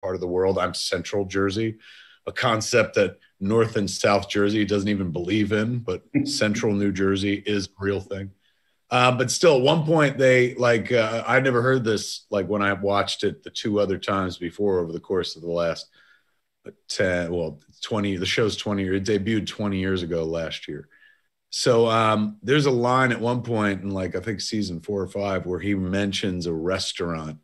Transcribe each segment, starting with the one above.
part of the world. I'm Central Jersey, a concept that North and South Jersey doesn't even believe in, but Central New Jersey is a real thing. But still, at one point, they like, I never heard this, like when I watched it the two other times before over the course of the last 10, well, 20, the show's 20 years, it debuted 20 years ago last year. So there's a line at one point in like, I think season 4 or 5, where he mentions a restaurant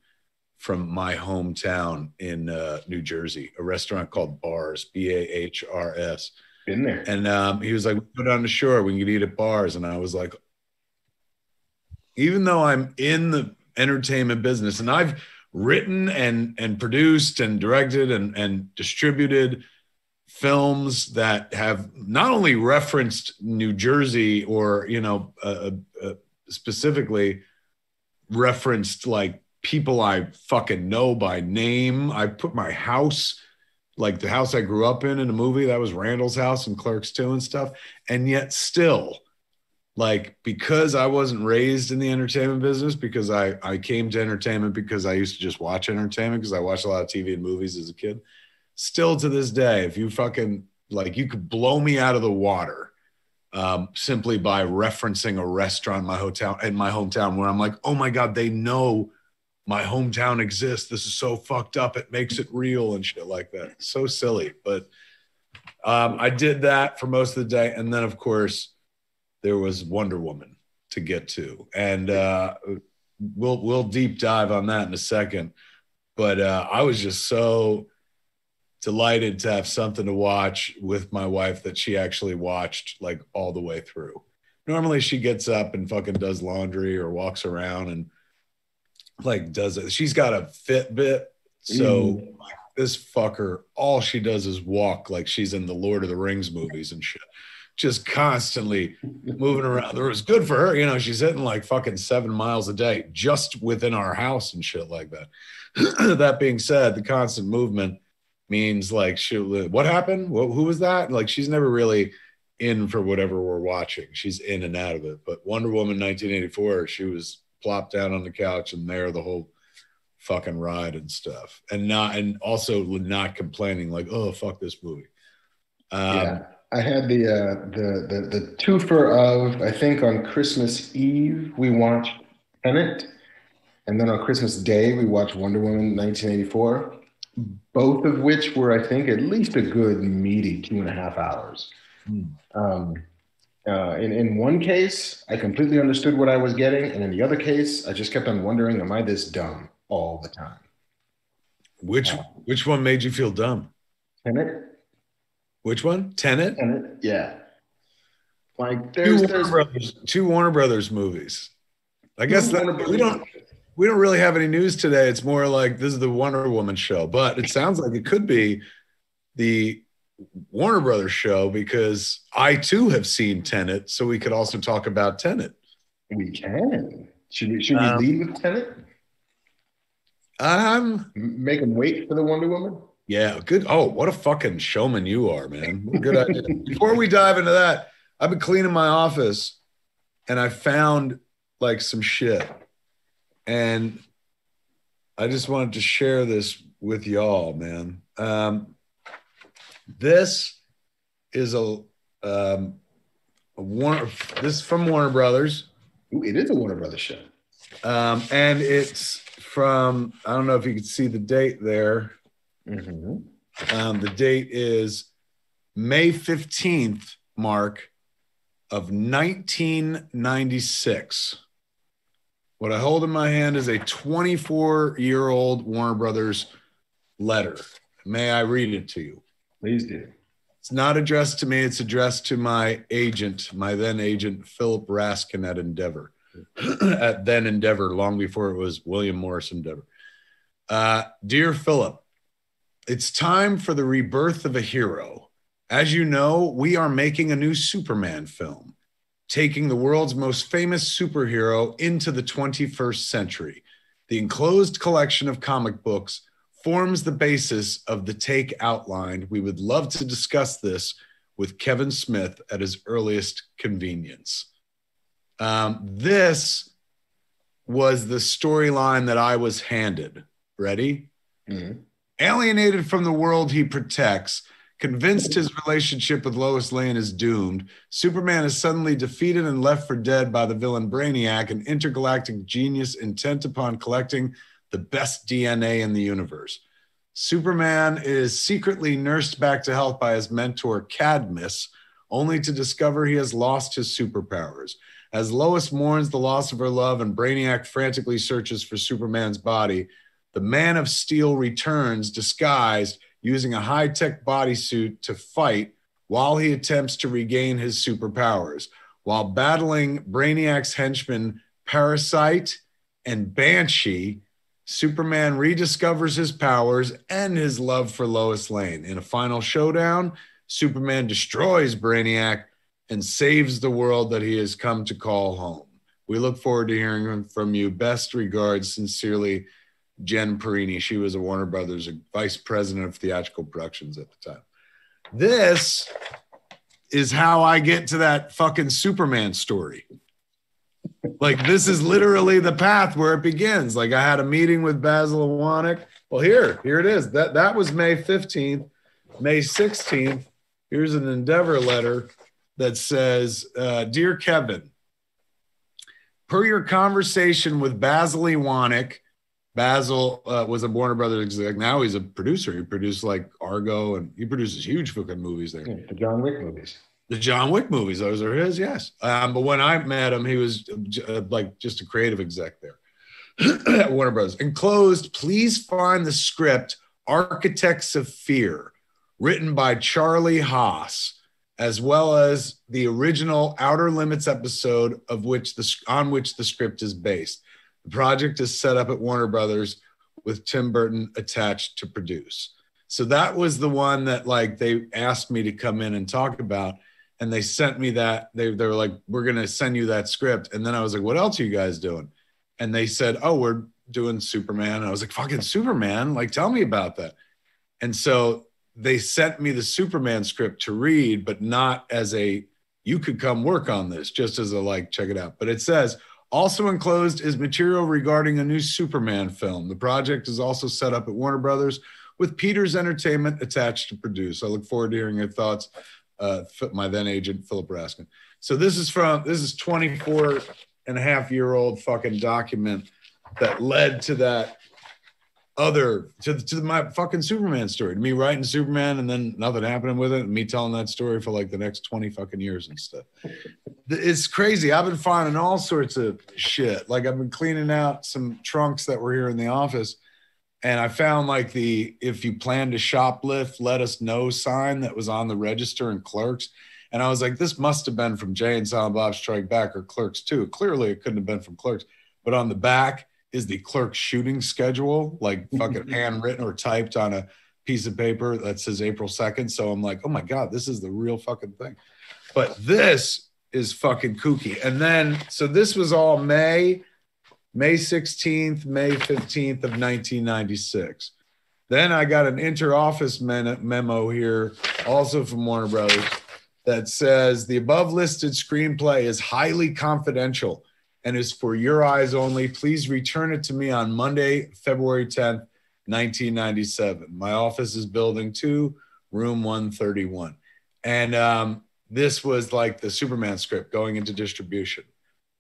from my hometown in New Jersey, a restaurant called Bars, Bahrs. Been there. And he was like, "Go down the shore, we can eat at Bars." And I was like, even though I'm in the entertainment business and I've written and produced and directed and distributed films that have not only referenced New Jersey or, you know, specifically referenced like people I fucking know by name. I put my house, like the house I grew up in a movie, that was Randall's house in Clerks 2 and stuff. And yet still, like, because I wasn't raised in the entertainment business, because I came to entertainment because I used to just watch entertainment because I watched a lot of TV and movies as a kid. Still to this day, if you fucking, like, you could blow me out of the water simply by referencing a restaurant in my hometown where I'm like, oh my God, they know my hometown exists. This is so fucked up. It makes it real and shit like that. So silly. But I did that for most of the day. And then, of course, there was Wonder Woman to get to. And we'll deep dive on that in a second. But I was just so delighted to have something to watch with my wife that she actually watched like all the way through. Normally she gets up and fucking does laundry or walks around and like does it. She's got a Fitbit. So like, this fucker, all she does is walk like she's in the Lord of the Rings movies and shit. Just constantly moving around. It was good for her. You know, she's hitting like fucking 7 miles a day just within our house and shit like that. That being said, the constant movement means like, what happened? Who was that? Like, she's never really in for whatever we're watching. She's in and out of it. But Wonder Woman 1984, she was plopped down on the couch and there the whole fucking ride and stuff. And also not complaining like, oh, fuck this movie. Yeah. I had the twofer of, I think on Christmas Eve, we watched Tenet. And then on Christmas Day, we watched Wonder Woman 1984. Both of which were, I think, at least a good meaty 2.5 hours. In one case, I completely understood what I was getting. And in the other case, I just kept on wondering, am I this dumb all the time? Which one made you feel dumb? Tenet. Which one? Tenet? Tenet, yeah. Like two Warner Brothers movies. I guess we don't really have any news today. It's more like this is the Wonder Woman show, but it sounds like it could be the Warner Brothers show because I too have seen Tenet, so we could also talk about Tenet. We can. Should we lead with Tenet? Make them wait for the Wonder Woman. Yeah, good. Oh, what a fucking showman you are, man. What a good idea. Before we dive into that, I've been cleaning my office and I found like some shit. And I just wanted to share this with y'all, man. This is this is from Warner Brothers. Ooh, it is a Warner Brothers show. And it's from, I don't know if you can see the date there. Mm-hmm. The date is May 15th, Marc, of 1996. What I hold in my hand is a 24-year-old Warner Brothers letter. May I read it to you? Please do. It's not addressed to me. It's addressed to my agent, my then agent, Philip Raskin at Endeavor. At then Endeavor, long before it was William Morris Endeavor. Dear Philip, it's time for the rebirth of a hero. As you know, we are making a new Superman film, taking the world's most famous superhero into the 21st century. The enclosed collection of comic books forms the basis of the take outlined. We would love to discuss this with Kevin Smith at his earliest convenience. This was the storyline that I was handed. Ready? Mm-hmm. Alienated from the world he protects, convinced his relationship with Lois Lane is doomed, Superman is suddenly defeated and left for dead by the villain Brainiac, an intergalactic genius intent upon collecting the best DNA in the universe. Superman is secretly nursed back to health by his mentor Cadmus, only to discover he has lost his superpowers. As Lois mourns the loss of her love and Brainiac frantically searches for Superman's body, the Man of Steel returns disguised using a high-tech bodysuit to fight while he attempts to regain his superpowers. While battling Brainiac's henchmen Parasite and Banshee, Superman rediscovers his powers and his love for Lois Lane. In a final showdown, Superman destroys Brainiac and saves the world that he has come to call home. We look forward to hearing from you. Best regards, sincerely, Jen Perini. She was a Warner Brothers vice president of theatrical productions at the time. This is how I get to that fucking Superman story. Like, this is literally the path where it begins. Like, I had a meeting with Basil Iwanek. Well, here it is. That was May 15th. May 16th, here's an Endeavor letter that says, Dear Kevin, per your conversation with Basil Iwanek, Basil was a Warner Brothers exec. Now he's a producer. He produced like Argo, and he produces huge fucking movies there. Yeah, the John Wick movies. The John Wick movies, those are his, yes. But when I met him, he was like just a creative exec there at Warner Brothers. Enclosed, please find the script Architects of Fear, written by Charlie Haas, as well as the original Outer Limits episode on which the script is based. The project is set up at Warner Brothers with Tim Burton attached to produce. So that was the one that like they asked me to come in and talk about, and they sent me that. They were like, we're going to send you that script. And then I was like, what else are you guys doing? And they said, oh, we're doing Superman. And I was like, fucking Superman? Like, tell me about that. And so they sent me the Superman script to read, but not as you could come work on this, just as a like, check it out. But it says, also enclosed is material regarding a new Superman film. The project is also set up at Warner Brothers with Peters Entertainment attached to produce. I look forward to hearing your thoughts. My then agent, Philip Raskin. So this is 24-and-a-half-year-old fucking document that led to that to my fucking Superman story, to me writing Superman and then nothing happening with it, and me telling that story for like the next 20 fucking years and stuff. It's crazy. I've been finding all sorts of shit. Like, I've been cleaning out some trunks that were here in the office, and I found like the "if you plan to shoplift, let us know" sign that was on the register in Clerks. And I was like, this must have been from Jay and Silent Bob Strike Back or Clerks 2. Clearly it couldn't have been from Clerks. But on the back is the Clerks shooting schedule, like fucking handwritten or typed on a piece of paper that says April 2nd. So I'm like, oh my God, this is the real fucking thing. But this is fucking kooky. And then, so this was all May 16th, May 15th of 1996. Then I got an inter-office memo here, also from Warner Brothers, that says the above listed screenplay is highly confidential and is for your eyes only. Please return it to me on Monday, February 10th, 1997. My office is building 2, room 131. And this was like the Superman script going into distribution.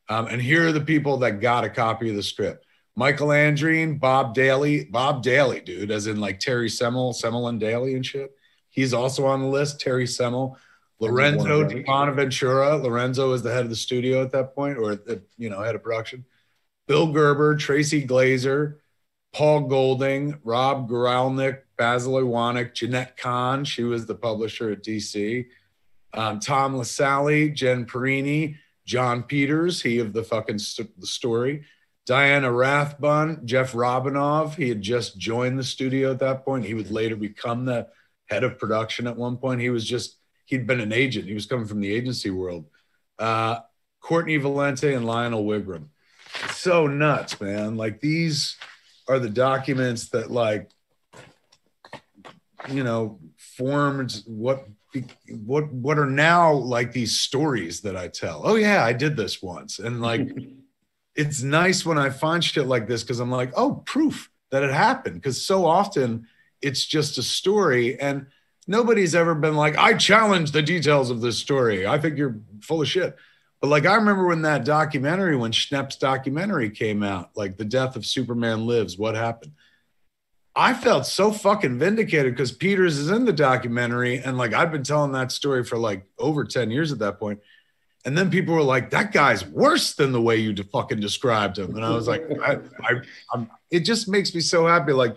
And here are the people that got a copy of the script: Michael Andreen, Bob Daly, dude, as in like Terry Semmel and Daly and shit. He's also on the list. Terry Semmel, Lorenzo Di Bonaventura. Lorenzo is the head of the studio at that point, or head of production. Bill Gerber, Tracy Glazer, Paul Golding, Rob Guralnick, Basil Iwanek, Jeanette Kahn. She was the publisher at DC. Tom LaSalle, Jen Perini, John Peters, he of the fucking the story. Diana Rathbun, Jeff Robinov. He had just joined the studio at that point. He would later become the head of production at one point. He'd been an agent. He was coming from the agency world. Courtney Valente and Lionel Wigram. It's so nuts, man. Like, these are the documents that, like, formed what are now like these stories that I tell. Oh yeah, I did this once. And like, it's nice when I find shit like this, because I'm like, oh, proof that it happened. Because so often it's just a story. And nobody's ever been like, I challenge the details of this story. I think you're full of shit. But like, I remember when that documentary, when Schnepp's documentary came out, like The Death of Superman Lives, what happened? I felt so fucking vindicated because Peters is in the documentary. And like, I'd been telling that story for like over 10 years at that point. And then people were like, that guy's worse than the way you fucking described him. And I was like, it just makes me so happy. Like,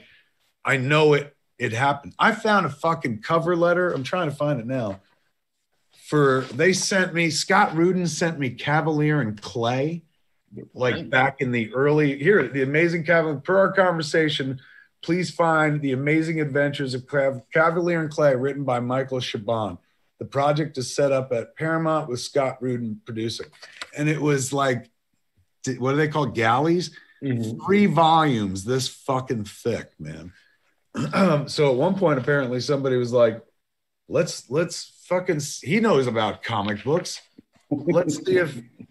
I know it happened. I found a fucking cover letter. I'm trying to find it now. Scott Rudin sent me Cavalier and Clay, like back in the early, the Amazing Cavalier, per our conversation, please find The Amazing Adventures of Cavalier and Clay, written by Michael Chabon. The project is set up at Paramount with Scott Rudin producing. And it was like, what are they called? Galleys? Mm-hmm. 3 volumes, this fucking thick, man. So at one point, apparently somebody was like, let's fucking, he knows about comic books. Let's see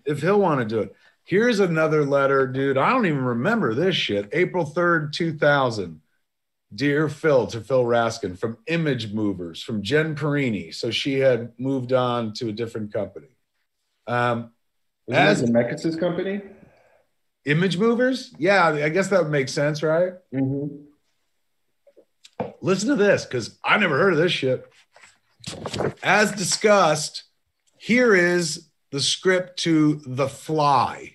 if he'll want to do it. Here's another letter, dude. I don't even remember this shit. April 3rd, 2000. Dear Phil, to Phil Raskin from Image Movers, from Jen Perini. So she had moved on to a different company. As Zemeckis' company? Image Movers? Yeah, I guess that would make sense, right? Mm-hmm. Listen to this, because I never heard of this shit. As discussed, here is the script to The Fly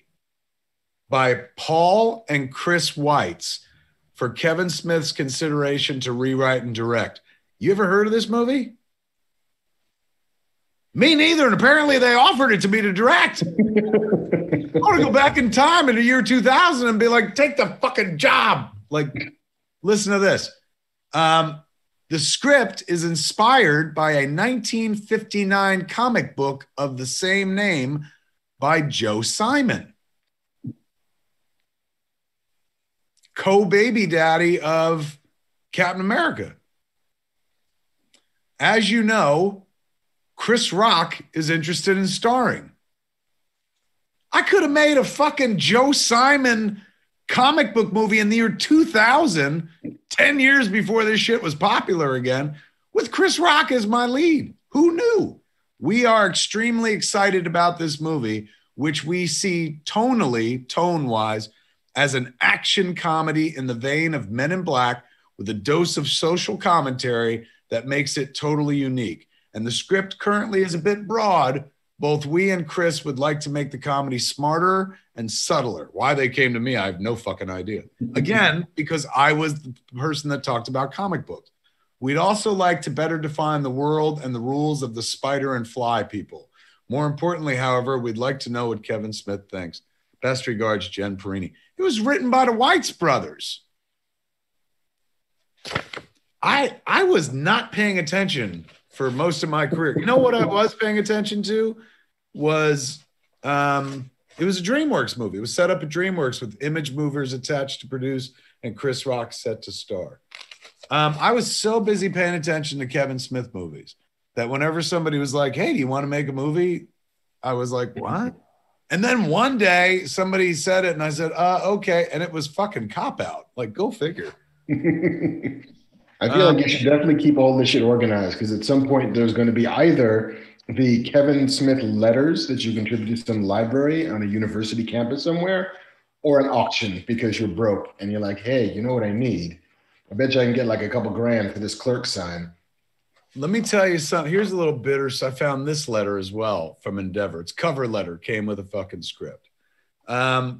by Paul and Chris Weitz for Kevin Smith's consideration to rewrite and direct. You ever heard of this movie? Me neither, and apparently they offered it to me to direct. I want to go back in time in the year 2000 and be like, take the fucking job. Like, listen to this. The script is inspired by a 1959 comic book of the same name by Joe Simon, co-baby daddy of Captain America. As you know, Chris Rock is interested in starring. I could have made a fucking Joe Simon comic book movie in the year 2000, 10 years before this shit was popular again, with Chris Rock as my lead. Who knew? We are extremely excited about this movie, which we see tonally, tone-wise, as an action comedy in the vein of Men in Black with a dose of social commentary that makes it totally unique. And the script currently is a bit broad. Both we and Chris would like to make the comedy smarter and subtler. Why they came to me, I have no fucking idea. Again, because I was the person that talked about comic books. We'd also like to better define the world and the rules of the spider and fly people. More importantly, however, we'd like to know what Kevin Smith thinks. Best regards, Jen Perini. It was written by the Weitz brothers. I was not paying attention for most of my career. You know what I was paying attention to was it was a DreamWorks movie. It was set up at DreamWorks with Image Movers attached to produce and Chris Rock set to star. I was so busy paying attention to Kevin Smith movies that whenever somebody was like, hey, do you want to make a movie? I was like, what? And then one day somebody said it and I said, okay. And it was fucking Cop Out. Like, go figure. I feel like you should definitely keep all this shit organized because at some point there's going to be either the Kevin Smith letters that you contribute to some library on a university campus somewhere or an auction because you're broke and you're like, hey, you know what I need? I bet you I can get like a couple grand for this clerk sign. Let me tell you something. Here's a little bitter. So I found this letter as well from Endeavor. It's cover letter, came with a fucking script. I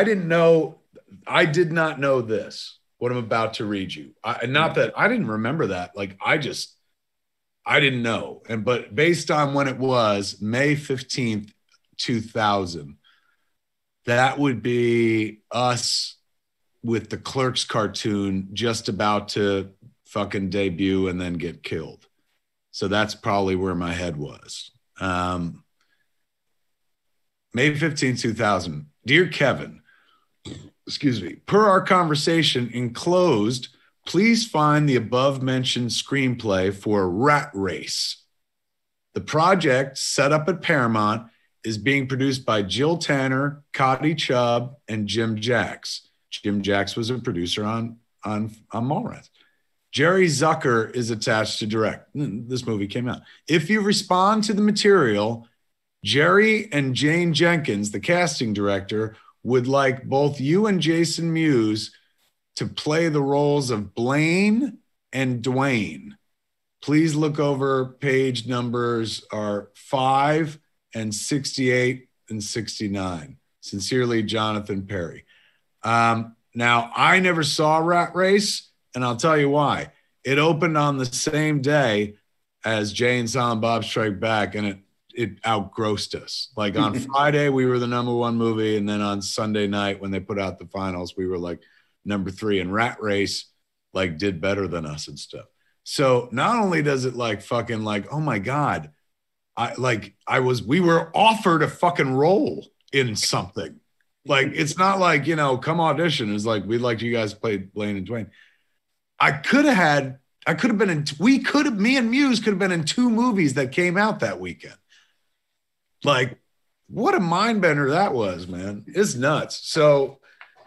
did not know this, what I'm about to read you. Not that I didn't remember that. Like, I didn't know. But based on when it was, May 15th, 2000, that would be us with the Clerks cartoon just about to fucking debut and then get killed. So that's probably where my head was. May 15th, 2000. Dear Kevin, excuse me, per our conversation enclosed, please find the above mentioned screenplay for Rat Race. The project, set up at Paramount, is being produced by Jill Tanner, Cotty Chubb, and Jim Jacks. Jim Jacks was a producer on on Mallrats. Jerry Zucker is attached to direct. This movie came out. If you respond to the material, Jerry and Jane Jenkins, the casting director, would like both you and Jason Mewes to play the roles of Blaine and Dwayne. Please look over page numbers are 5 and 68 and 69. Sincerely, Jonathan Perry. Now, I never saw Rat Race, and I'll tell you why. It opened on the same day as Jay and Silent Bob Strike Back, and it outgrossed us. Like on Friday, we were the #1 movie, and then on Sunday night when they put out the finals, we were like #3, and Rat Race like did better than us and stuff. So not only does it like fucking like, oh my God, we were offered a fucking role in something. Like, it's not like, you know, come audition. It's like, we'd like you guys to play Blaine and Dwayne. Me and Muse could have been in 2 movies that came out that weekend. Like, what a mind bender that was, man. It's nuts. So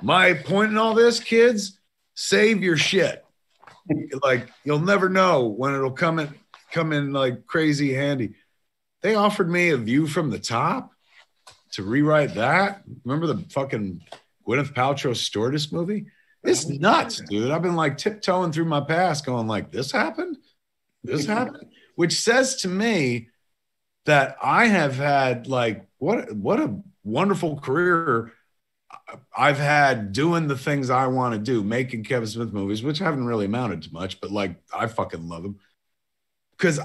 my point in all this, kids, save your shit. Like, you'll never know when it'll come in like crazy handy. They offered me A View from the Top to rewrite that. Remember the fucking Gwyneth Paltrow Stewardess movie? It's nuts, dude. I've been like tiptoeing through my past going like, this happened? This happened? Which says to me that I have had like, what a wonderful career I've had doing the things I want to do, making Kevin Smith movies, which haven't really amounted to much, but like, I fucking love them. Because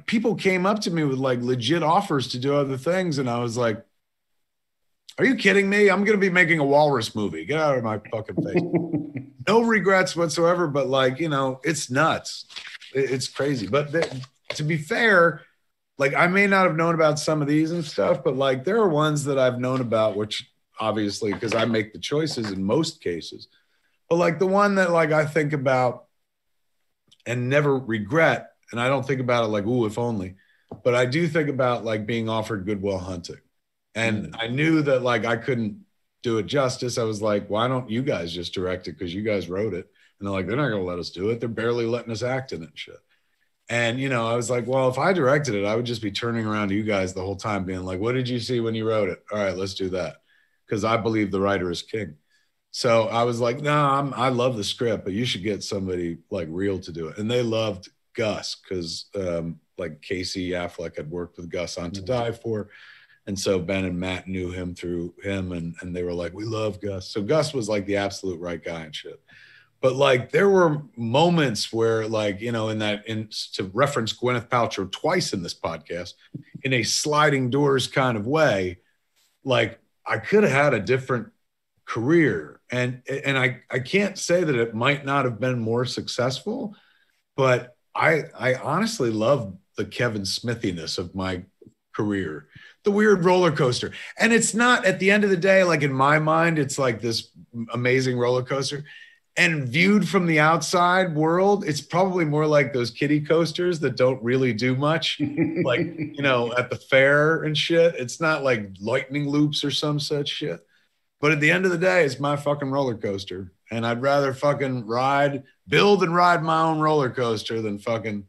people came up to me with like legit offers to do other things. And I was like, are you kidding me? I'm going to be making a walrus movie. Get out of my fucking face. No regrets whatsoever, but like, you know, it's nuts. It's crazy. But to be fair, like I may not have known about some of these and stuff, but like there are ones that I've known about, which obviously, because I make the choices in most cases. But like the one that like I think about and never regret, and I don't think about it like, ooh, if only, but I do think about like being offered Good Will Hunting. And I knew that like I couldn't do it justice. I was like, why don't you guys just direct it? Because you guys wrote it. And they're like, they're not going to let us do it. They're barely letting us act in it and shit. And, you know, I was like, well, if I directed it, I would just be turning around to you guys the whole time being like, what did you see when you wrote it? All right, let's do that. Because I believe the writer is king. So I was like, no, I love the script, but you should get somebody like real to do it. And they loved Gus because like Casey Affleck had worked with Gus on To Die For. And so Ben and Matt knew him through him, and they were like, we love Gus. So Gus was like the absolute right guy and shit. But like there were moments where like, you know, to reference Gwyneth Paltrow twice in this podcast, in a sliding doors kind of way, like I could have had a different career. And I can't say that it might not have been more successful, but I honestly love the Kevin Smithiness of my career. The weird roller coaster. And it's not, at the end of the day, like in my mind, it's like this amazing roller coaster. And viewed from the outside world, it's probably more like those kiddie coasters that don't really do much, like, you know, at the fair and shit. It's not like lightning loops or some such shit. But at the end of the day, it's my fucking roller coaster. And I'd rather fucking build and ride my own roller coaster than fucking,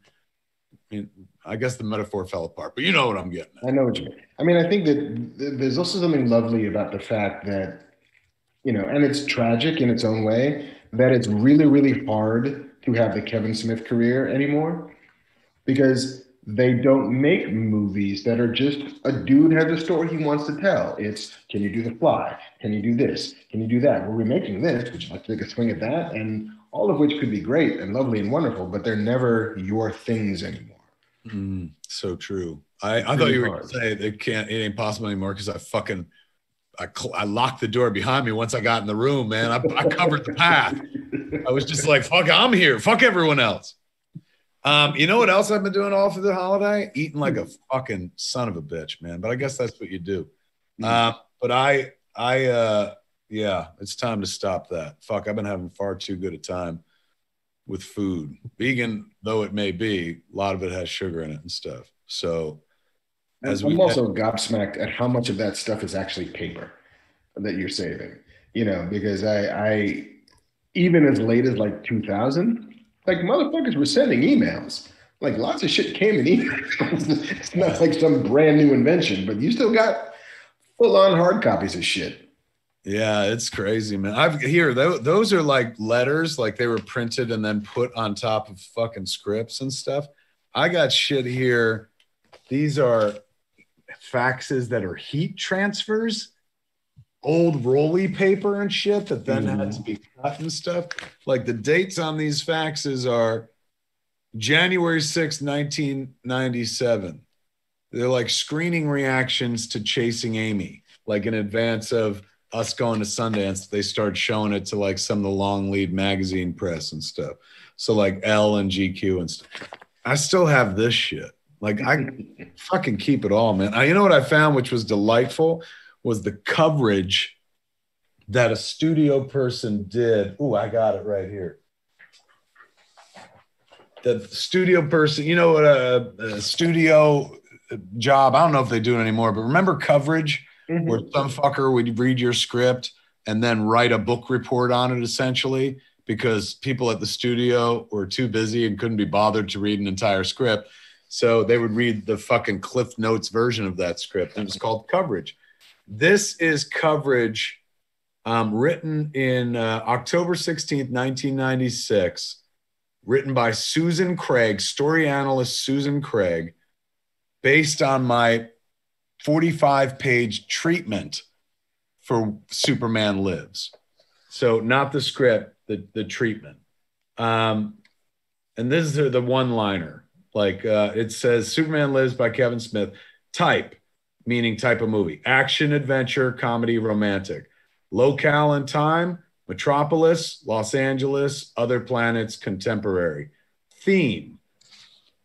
I guess the metaphor fell apart, but you know what I'm getting at. I know what you mean. I mean, I think that there's also something lovely about the fact that, you know, and it's tragic in its own way, that it's really, really hard to have the Kevin Smith career anymore because they don't make movies that are just a dude has a story he wants to tell. It's, can you do The Fly? Can you do this? Can you do that? We're remaking this. Would you like to take a swing at that? And all of which could be great and lovely and wonderful, but they're never your things anymore. So true. I thought you were going to say it ain't possible anymore because I locked the door behind me once I got in the room, man. I covered the path. I was just like, fuck, I'm here. Fuck everyone else. You know what else I've been doing all for the holiday? Eating like a fucking son of a bitch, man. But I guess that's what you do. But yeah, it's time to stop that. Fuck, I've been having far too good a time with food. Vegan though it may be, a lot of it has sugar in it and stuff. So I'm also gobsmacked at how much of that stuff is actually paper that you're saving, you know, because I even as late as like 2000, like motherfuckers were sending emails. Like lots of shit came in emails. It's not like some brand new invention, but you still got full on hard copies of shit. Yeah, it's crazy, man. I've here those are like letters, like they were printed and then put on top of fucking scripts and stuff. I got shit here. These are faxes that are heat transfers, old rolly paper and shit that then had to be cut and stuff. Like the dates on these faxes are January 6, 1997. They're like screening reactions to Chasing Amy, like in advance of us going to Sundance. They start showing it to like some of the long lead magazine press and stuff. So like Elle and GQ and stuff. I still have this shit. Like I fucking keep it all, man. You know what I found, which was delightful, was the coverage that a studio person did. Ooh, I got it right here. The studio person, you know what a studio job, I don't know if they do it anymore, but remember coverage where some fucker would read your script and then write a book report on it essentially because people at the studio were too busy and couldn't be bothered to read an entire script. So they would read the fucking Cliff Notes version of that script, and it's called coverage. This is coverage written in October 16th, 1996, written by Susan Craig, story analyst Susan Craig, based on my 45-page treatment for Superman Lives. So not the script, the treatment. And this is the one-liner. Like it says, Superman Lives by Kevin Smith. Type, meaning type of movie. Action, adventure, comedy, romantic. Locale and time, Metropolis, Los Angeles, other planets, contemporary. Theme,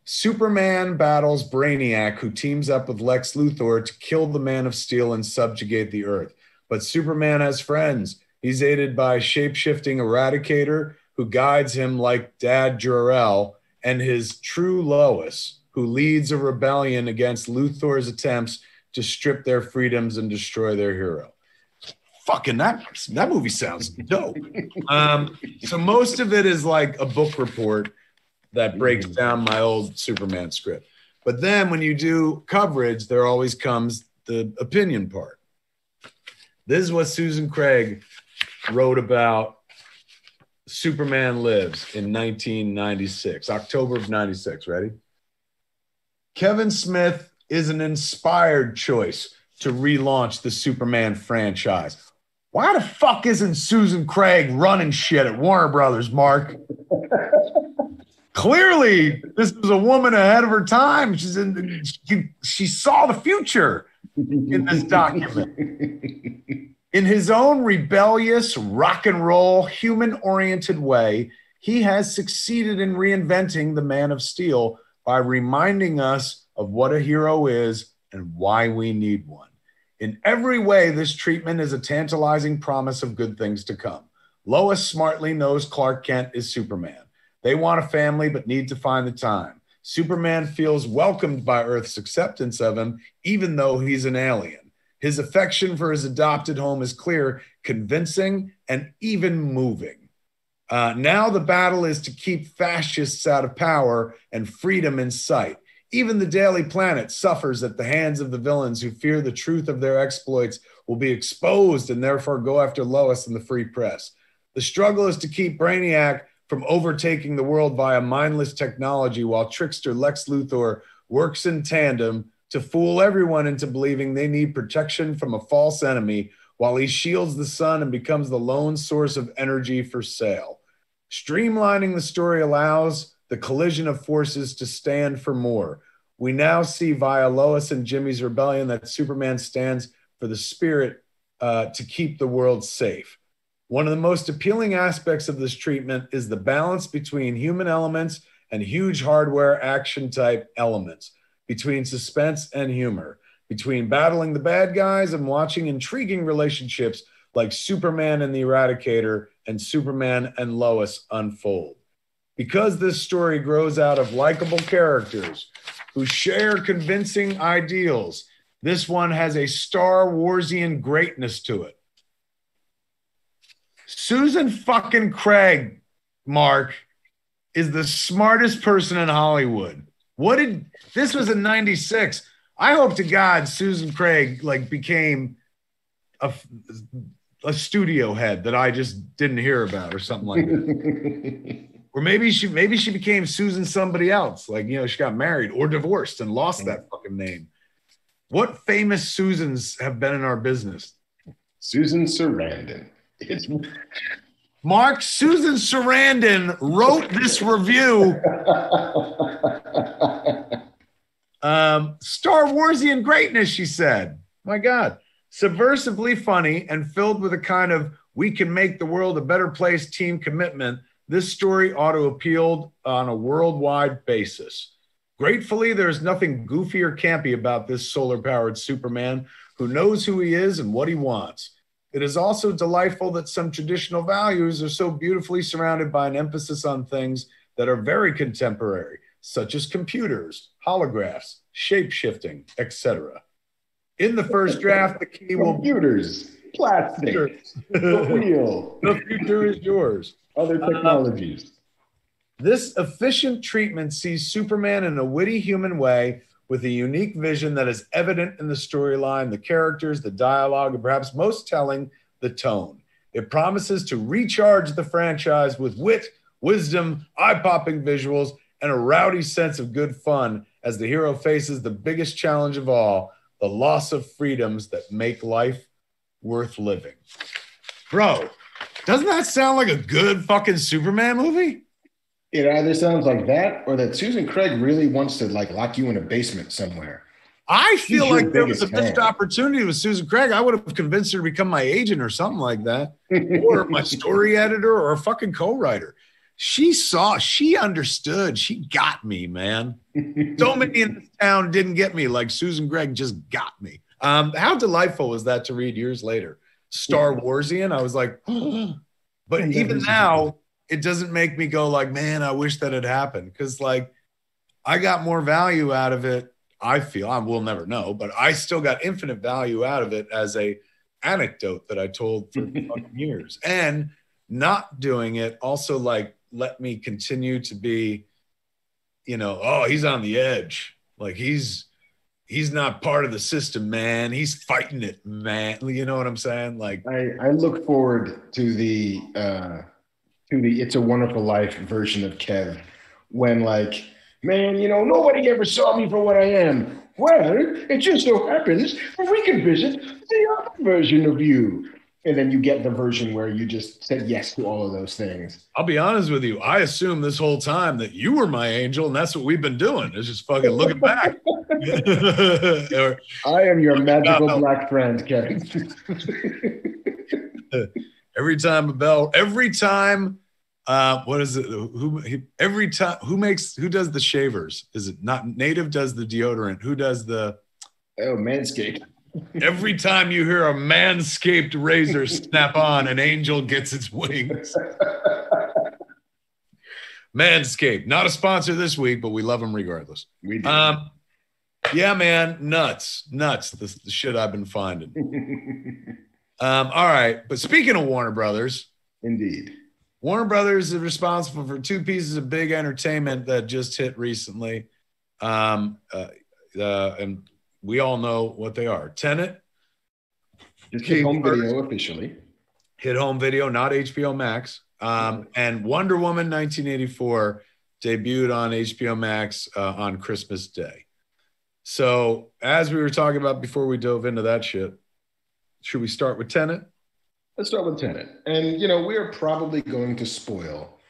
Superman battles Brainiac, who teams up with Lex Luthor to kill the Man of Steel and subjugate the Earth. But Superman has friends. He's aided by shape-shifting Eradicator, who guides him like Dad Jor-El, and his true Lois, who leads a rebellion against Luthor's attempts to strip their freedoms and destroy their hero. Fucking that movie sounds dope. So most of it is like a book report that breaks down my old Superman script. But then when you do coverage, there always comes the opinion part. This is what Susan Craig wrote about Superman Lives in 1996, October of 96. Ready? Kevin Smith is an inspired choice to relaunch the Superman franchise. Why the fuck isn't Susan Craig running shit at Warner Brothers, Mark? Clearly, this was a woman ahead of her time. She saw the future in this document. In his own rebellious, rock and roll, human-oriented way, he has succeeded in reinventing the Man of Steel by reminding us of what a hero is and why we need one. In every way, this treatment is a tantalizing promise of good things to come. Lois smartly knows Clark Kent is Superman. They want a family but need to find the time. Superman feels welcomed by Earth's acceptance of him, even though he's an alien. His affection for his adopted home is clear, convincing, and even moving. Now the battle is to keep fascists out of power and freedom in sight. Even the Daily Planet suffers at the hands of the villains who fear the truth of their exploits will be exposed and therefore go after Lois and the free press. The struggle is to keep Brainiac from overtaking the world via mindless technology while trickster Lex Luthor works in tandem to fool everyone into believing they need protection from a false enemy while he shields the sun and becomes the lone source of energy for sale. Streamlining the story allows the collision of forces to stand for more. We now see via Lois and Jimmy's rebellion that Superman stands for the spirit to keep the world safe. One of the most appealing aspects of this treatment is the balance between human elements and huge hardware action type elements, between suspense and humor, between battling the bad guys and watching intriguing relationships like Superman and the Eradicator and Superman and Lois unfold. Because this story grows out of likable characters who share convincing ideals, this one has a Star Warsian greatness to it. Susan fucking Craig, Mark, is the smartest person in Hollywood. This was in 96. I hope to God Susan Craig like became a, a studio head that I just didn't hear about or something like that. Or maybe she became Susan somebody else. Like, she got married or divorced and lost that fucking name. What famous Susans have been in our business? Susan Sarandon. Mark, Susan Sarandon wrote this review. Star Warsian greatness, she said. My God. Subversively funny and filled with a kind of we can make the world a better place team commitment, this story ought to appeal on a worldwide basis. Gratefully, there's nothing goofy or campy about this solar-powered Superman who knows who he is and what he wants. It is also delightful that some traditional values are so beautifully surrounded by an emphasis on things that are very contemporary, such as computers, holographs, shape-shifting, etc. In the first draft, the key will be computers, plastic, the wheel. The future is yours. Other technologies. This efficient treatment sees Superman in a witty human way with a unique vision that is evident in the storyline, the characters, the dialogue, and perhaps most telling, the tone. It promises to recharge the franchise with wit, wisdom, eye-popping visuals, and a rowdy sense of good fun as the hero faces the biggest challenge of all, the loss of freedoms that make life worth living. Bro, doesn't that sound like a good fucking Superman movie? It either sounds like that or that Susan Craig really wants to like lock you in a basement somewhere. I feel like there was a missed opportunity with Susan Craig. I would have convinced her to become my agent or something like that, or my story editor or a fucking co-writer. She understood. She got me, man. So many in this town didn't get me like Susan Craig just got me. How delightful was that to read years later? Star Warsian, I was like, but even now, it doesn't make me go like, man, I wish that had happened. Because like, I got more value out of it. I feel we'll never know, but I still got infinite value out of it as a anecdote that I told for fucking years. And not doing it also like let me continue to be, oh, he's on the edge. Like he's not part of the system, man. He's fighting it, man. You know what I'm saying? Like I look forward to the It's a Wonderful Life version of Kev when like, man, nobody ever saw me for what I am. Well, it just so happens that we can visit the other version of you. And then you get the version where you just said yes to all of those things. I'll be honest with you. I assumed this whole time that you were my angel, and that's what we've been doing. It's just fucking looking back. I am your magical black friend, Kevin. Every time, what is it? Who does the shavers? Is it not Native does the deodorant? Who does the Manscaped? Every time you hear a manscaped razor snap on, an angel gets its wings. Manscaped, not a sponsor this week, but we love them regardless. We do. Yeah, man, nuts. The shit I've been finding. All right, but speaking of Warner Brothers, indeed, Warner Brothers is responsible for two pieces of big entertainment that just hit recently, and we all know what they are. Tenet. Just hit home video officially. Hit home video, not HBO Max. And Wonder Woman 1984 debuted on HBO Max on Christmas Day. So as we were talking about before we dove into that shit, should we start with Tenet? Let's start with Tenet. And, we are probably going to spoil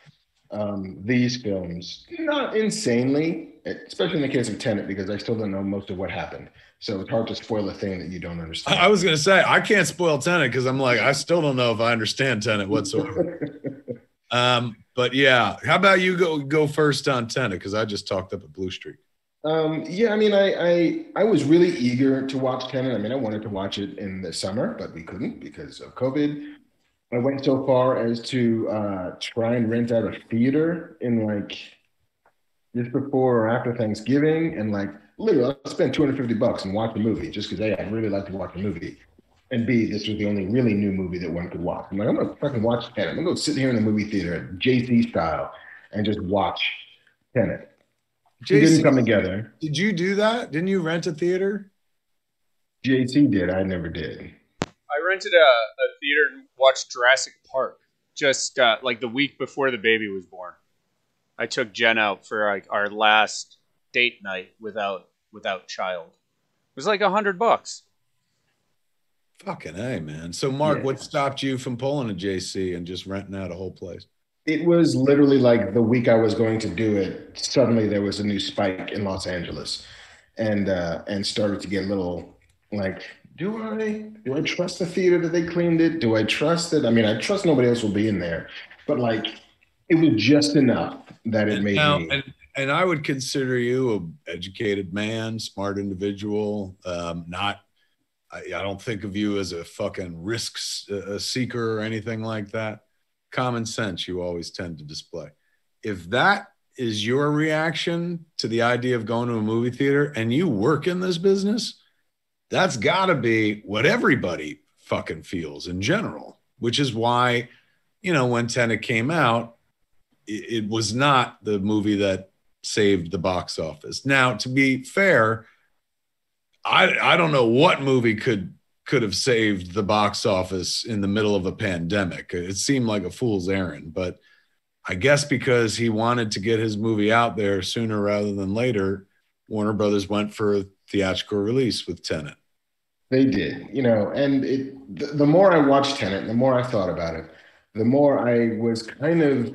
these films, not insanely, especially in the case of Tenet, because I still don't know most of what happened. So it's hard to spoil a thing that you don't understand. I was going to say, I can't spoil Tenet because I'm like, I still don't know if I understand Tenet whatsoever. But yeah, how about you go first on Tenet? Because I just talked up a Blue Streak. I was really eager to watch Tenet. I wanted to watch it in the summer, but we couldn't because of COVID. I went so far as to try and rent out a theater in like just before or after Thanksgiving, and like literally I spent $250 and watch the movie just because I'd really like to watch the movie. And B, this was the only really new movie that one could watch. I'm like, I'm gonna fucking watch Tenet. I'm gonna go sit here in the movie theater, JC style, and just watch Tenet. We didn't JC, come together. did you do that? Didn't you rent a theater? JC did. I never did. I rented a theater and watched Jurassic Park just like the week before the baby was born. I took Jen out for like our last date night without child. It was like $100. Fucking A, man. So, Mark, Yeah. what stopped you from pulling a JC and just renting out a whole place? It was literally like the week I was going to do it, suddenly there was a new spike in Los Angeles, and started to get a little like, do I trust the theater that they cleaned it? Do I trust it? I mean, I trust nobody else will be in there, but like, it was just enough that it And made now, me. and I would consider you an educated man, smart individual. Not, I don't think of you as a fucking risk seeker or anything like that. Common sense you always tend to display. If that is your reaction to the idea of going to a movie theater and you work in this business, that's got to be what everybody fucking feels in general, which is why, when Tenet came out, it was not the movie that saved the box office. Now, to be fair, I don't know what movie could have saved the box office in the middle of a pandemic. It seemed like a fool's errand, but I guess because he wanted to get his movie out there sooner rather than later, Warner Brothers went for a theatrical release with Tenet. They did, and the more I watched Tenet, the more I thought about it, the more I was kind of,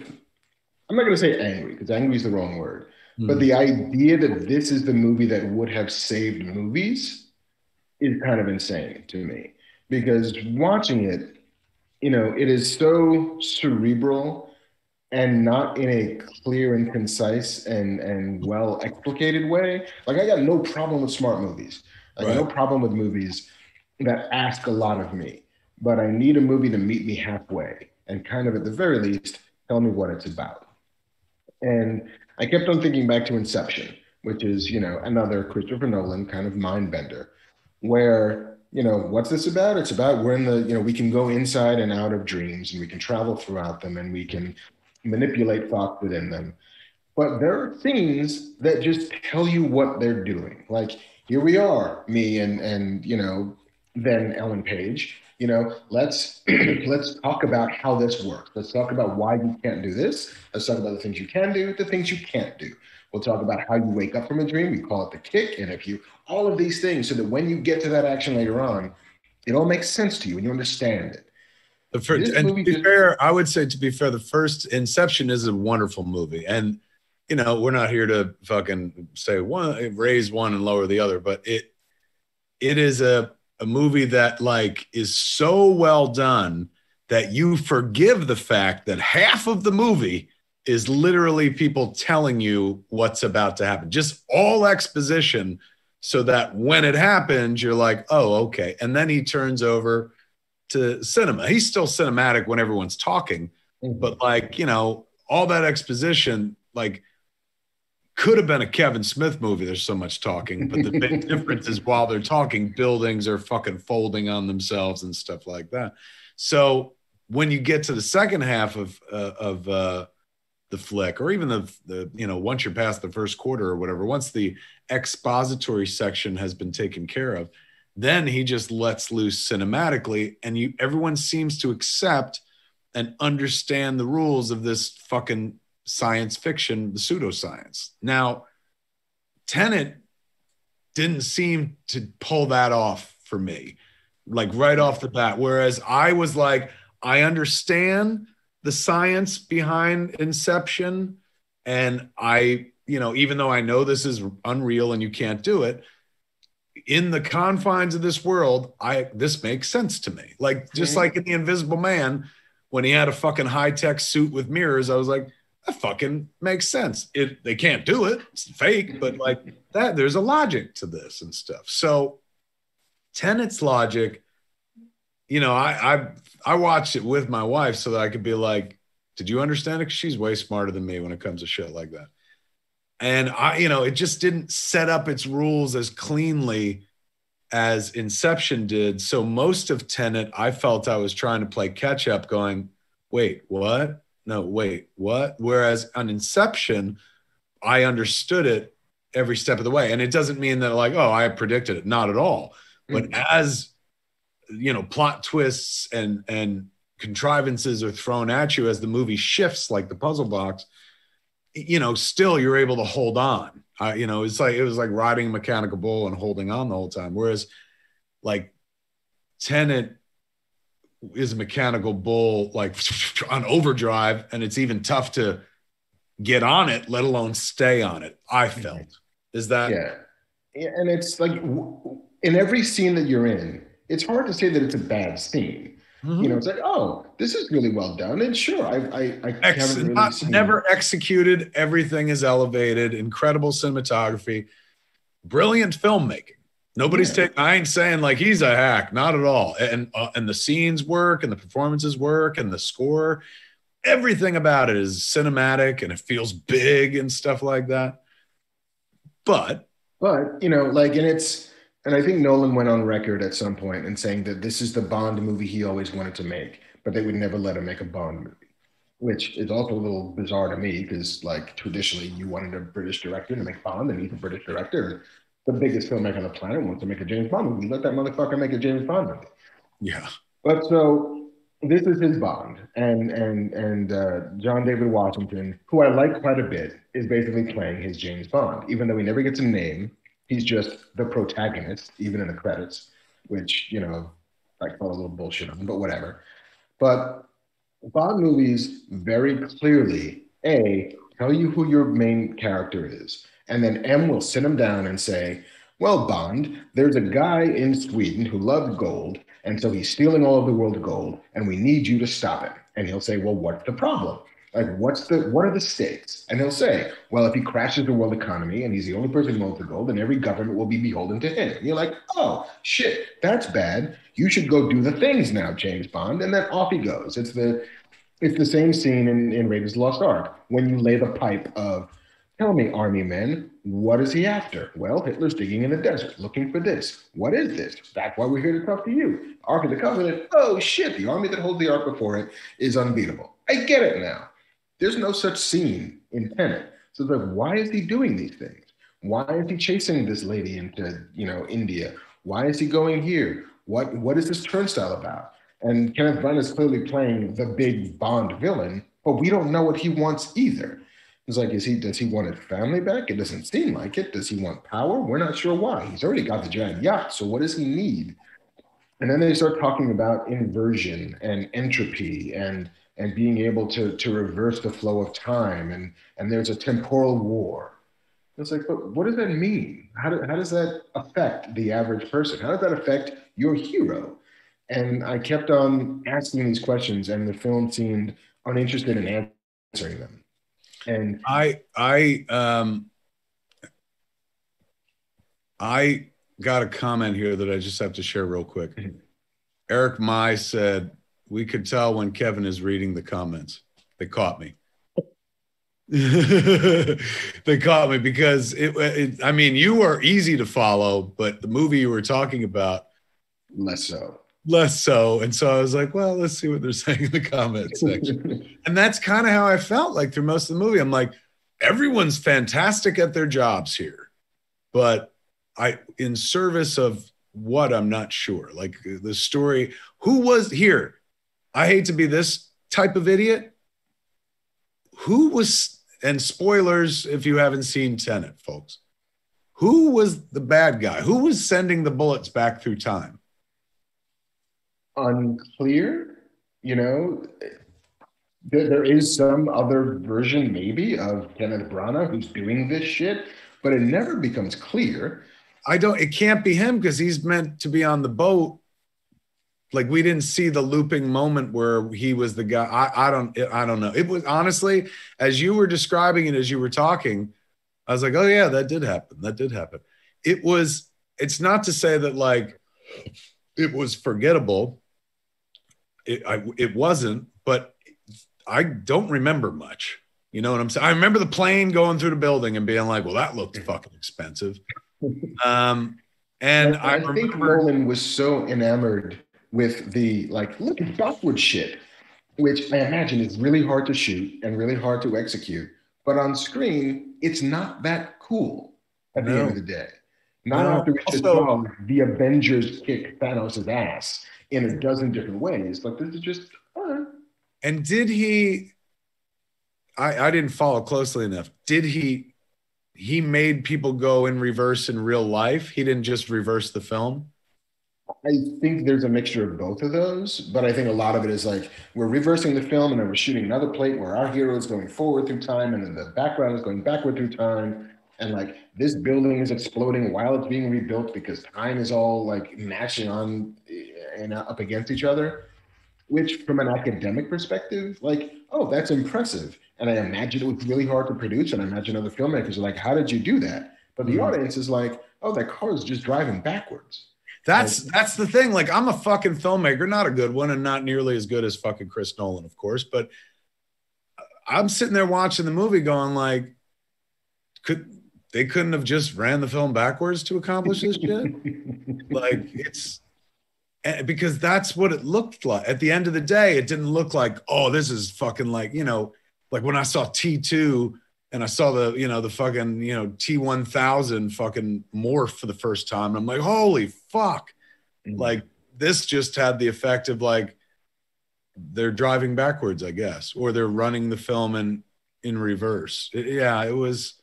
I'm not going to say angry because angry is the wrong word, but the idea that this is the movie that would have saved movies is kind of insane to me because watching it, it is so cerebral and not in a clear and concise and well explicated way. Like I got no problem with smart movies. I got no Right. problem with movies that ask a lot of me, but I need a movie to meet me halfway and kind of at the very least tell me what it's about. And I kept on thinking back to Inception, which is, another Christopher Nolan kind of mind bender, where, what's this about? It's about we're in the, we can go inside and out of dreams and we can travel throughout them and we can manipulate thoughts within them. But there are scenes that just tell you what they're doing. Like here we are, me and then Ellen Page. Let's let's talk about how this works. Let's talk about why you can't do this. Let's talk about the things you can do, the things you can't do. We'll talk about how you wake up from a dream. We call it the kick. And if you all of these things, so that when you get to that action later on, it all makes sense to you and you understand it. And to be fair, I would say to be fair, the first Inception is a wonderful movie. And, we're not here to fucking say one, raise one and lower the other, but it is a movie that like is so well done that you forgive the fact that half of the movie is literally people telling you what's about to happen. Just all exposition so that when it happens, you're like, oh, okay. And then he turns over to cinema. He's still cinematic when everyone's talking, but like, all that exposition, like could have been a Kevin Smith movie. There's so much talking, but the big difference is while they're talking, buildings are fucking folding on themselves and stuff like that. So when you get to the second half of the flick, or even the once you're past the first quarter or whatever, once the expository section has been taken care of, then he just lets loose cinematically, and everyone seems to accept and understand the rules of this fucking science fiction, the pseudoscience. Now, Tenet didn't seem to pull that off for me, like right off the bat. Whereas I was like, I understand the science behind Inception, and I, even though I know this is unreal and you can't do it, in the confines of this world, this makes sense to me. Like just like in The Invisible Man, when he had a fucking high-tech suit with mirrors, I was like, that fucking makes sense. They can't do it. It's fake, but like that, there's a logic to this and stuff. So Tenet's logic, I watched it with my wife so that I could be like, did you understand it? Because she's way smarter than me when it comes to shit like that. And it just didn't set up its rules as cleanly as Inception did. So most of Tenet, I felt I was trying to play catch up, going, wait, what? No, wait, what? Whereas on Inception, I understood it every step of the way. And it doesn't mean that like, oh, I predicted it. Not at all. But as you know, plot twists and contrivances are thrown at you as the movie shifts like the puzzle box, you know, still you're able to hold on. You know, it was like riding a mechanical bull and holding on the whole time. Whereas like Tenet is a mechanical bull, like on overdrive, and it's even tough to get on it, let alone stay on it. I felt. Is that? Yeah. And it's like in every scene that you're in, it's hard to say that it's a bad scene. You know, it's like, oh, this is really well done. And sure, I haven't really seen... Never executed. Everything is elevated. Incredible cinematography. Brilliant filmmaking. Nobody's taking... I ain't saying like he's a hack. Not at all. And the scenes work and the performances work and the score. Everything about it is cinematic and it feels big and stuff like that. But, you know, like, and I think Nolan went on record at some point and saying that this is the Bond movie he always wanted to make, but they would never let him make a Bond movie, which is also a little bizarre to me because, like, traditionally you wanted a British director to make Bond, and he's a British director. The biggest filmmaker on the planet wants to make a James Bond movie. Let that motherfucker make a James Bond movie. Yeah. But so this is his Bond, and John David Washington, who I like quite a bit, is basically playing his James Bond, even though he never gets a name. He's just the protagonist, even in the credits, which, you know, I call a little bullshit on, but whatever. But Bond movies very clearly, A, tell you who your main character is, and then M will sit him down and say, well, Bond, there's a guy in Sweden who loves gold, and so he's stealing all of the world's gold, and we need you to stop him. And he'll say, well, what's the problem? Like, what are the stakes? And he'll say, well, if he crashes the world economy and he's the only person who owns the gold, then every government will be beholden to him. And you're like, oh, shit, that's bad. You should go do the things now, James Bond. And then off he goes. It's the same scene in Raiders of the Lost Ark when you lay the pipe of, tell me, army men, what is he after? Well, Hitler's digging in the desert, looking for this. What is this? That's why we're here to talk to you. Ark of the Covenant. Oh, shit, the army that holds the Ark before it is unbeatable. I get it now. There's no such scene in Tenet. So it's like, why is he doing these things? Why is he chasing this lady into, you know, India? Why is he going here? What is this turnstile about? And Kenneth Branagh is clearly playing the big Bond villain, but we don't know what he wants either. It's like, does he want his family back? It doesn't seem like it. Does he want power? We're not sure why. He's already got the giant yacht, so what does he need? And then they start talking about inversion and entropy and being able to reverse the flow of time, and there's a temporal war. It's like, but what does that mean? How does that affect the average person? How does that affect your hero? And I kept on asking these questions, and the film seemed uninterested in answering them. And I got a comment here that I just have to share real quick. Eric Mai said, we could tell when Kevin is reading the comments. They caught me. They caught me because I mean, you were easy to follow, but the movie you were talking about, less so. And so I was like, well, let's see what they're saying in the comment section. And that's kind of how I felt like through most of the movie. I'm like, everyone's fantastic at their jobs here, but in service of what, I'm not sure. Like the story, who was here? I hate to be this type of idiot. Who was, and spoilers if you haven't seen Tenet, folks, who was the bad guy? Who was sending the bullets back through time? Unclear. You know, there is some other version maybe of Kenneth Branagh who's doing this shit, but it never becomes clear. It can't be him because he's meant to be on the boat. Like we didn't see the looping moment where he was the guy. I don't know. It was honestly, as you were describing it, as you were talking, I was like, oh yeah, that did happen. It's not to say that like it was forgettable. It wasn't, but I don't remember much. You know what I'm saying? I remember the plane going through the building and being like, well, that looked fucking expensive. And And I I think remember, Nolan was so enamored with the like, look at backward shit, which I imagine is really hard to shoot and really hard to execute. But on screen, it's not that cool at the end of no, the day. Not no. after we just Also, saw the Avengers kick Thanos' ass in a dozen different ways. Like, this is just, and did he, I didn't follow closely enough. Did he made people go in reverse in real life? He didn't just reverse the film? I think there's a mixture of both of those, but I think a lot of it is like we're reversing the film and then we're shooting another plate where our hero is going forward through time and then the background is going backward through time. And like this building is exploding while it's being rebuilt because time is all like matching on and up against each other, which from an academic perspective, like, oh, that's impressive. And I imagine it was really hard to produce. And I imagine other filmmakers are like, how did you do that? But the Mhm. audience is like, oh, that car is just driving backwards. Like, That's the thing. Like, I'm a fucking filmmaker, not a good one, and not nearly as good as fucking Chris Nolan, of course. But I'm sitting there watching the movie, going like, they couldn't have just ran the film backwards to accomplish this shit? Like, it's because that's what it looked like. At the end of the day, it didn't look like, oh, this is fucking like, like when I saw T2 and I saw the fucking, T1000 fucking morph for the first time. I'm like, holy fuck. Like, this just had the effect of like, they're driving backwards, I guess, or they're running the film in reverse. Yeah, it was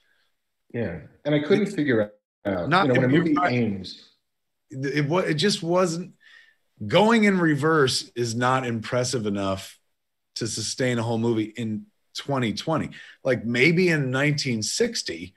yeah. And I couldn't figure out, not, when a you're movie right. aims. It just wasn't. Going in reverse is not impressive enough to sustain a whole movie in 2020. Like maybe in 1960,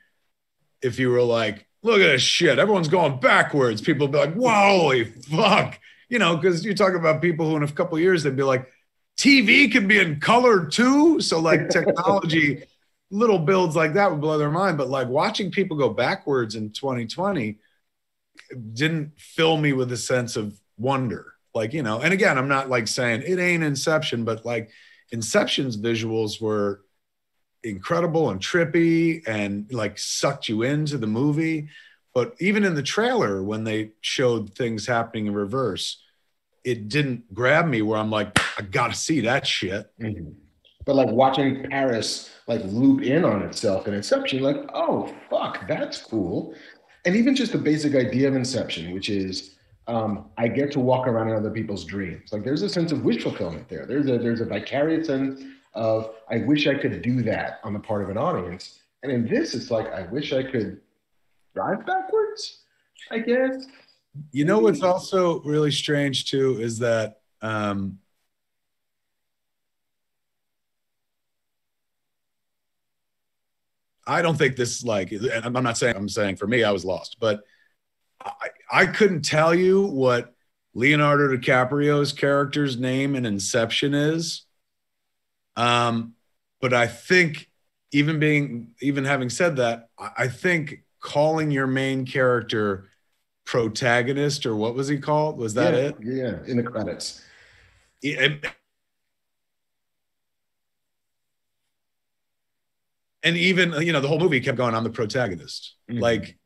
if you were like, look at this shit, everyone's going backwards, people would be like, whoa, holy fuck. Because you're talking about people who in a couple of years, they'd be like, TV can be in color too. So like technology, little builds like that would blow their mind. But like watching people go backwards in 2020 didn't fill me with a sense of wonder. Like, and again, I'm not like saying it ain't Inception, but like Inception's visuals were incredible and trippy and like sucked you into the movie. But even in the trailer, when they showed things happening in reverse, it didn't grab me where I'm like, I gotta see that shit. Mm-hmm. But like watching Paris like loop in on itself in Inception, like, oh fuck, that's cool. And even just the basic idea of Inception, which is I get to walk around in other people's dreams. Like there's a sense of wish fulfillment there. There's a vicarious sense of I wish I could do that on the part of an audience. And in this, it's like I wish I could drive backwards, I guess. What's also really strange too is that I don't think this like, and I'm not saying, I'm saying for me, I was lost, but I couldn't tell you what Leonardo DiCaprio's character's name in Inception is. But I think even having said that, I think calling your main character protagonist, or what was he called? Was that Yeah, it? yeah, in the credits. And even, the whole movie kept going, I'm the protagonist. Mm-hmm. Like,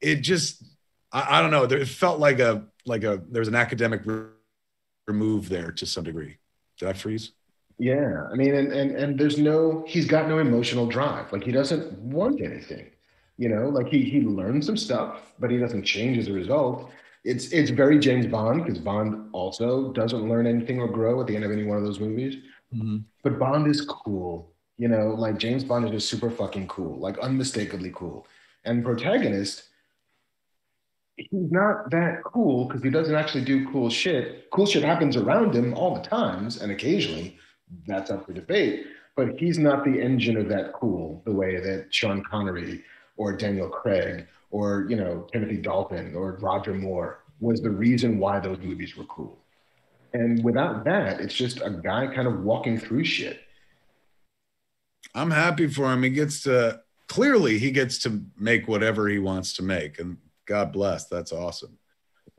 it just, I don't know. It felt like there's an academic remove there to some degree. Did I freeze? Yeah, I mean, and he's got no emotional drive. Like he doesn't want anything, Like he learns some stuff, but he doesn't change as a result. It's very James Bond because Bond also doesn't learn anything or grow at the end of any one of those movies. Mm-hmm. But Bond is cool, Like James Bond is just super fucking cool, like unmistakably cool. And protagonist, he's not that cool because he doesn't actually do cool shit. Cool shit happens around him all the times, and occasionally that's up for debate. But he's not the engine of that cool the way that Sean Connery or Daniel Craig or Timothy Dalton or Roger Moore was the reason why those movies were cool. And without that, it's just a guy kind of walking through shit. I'm happy for him. He gets to make whatever he wants to make, and God bless. That's awesome.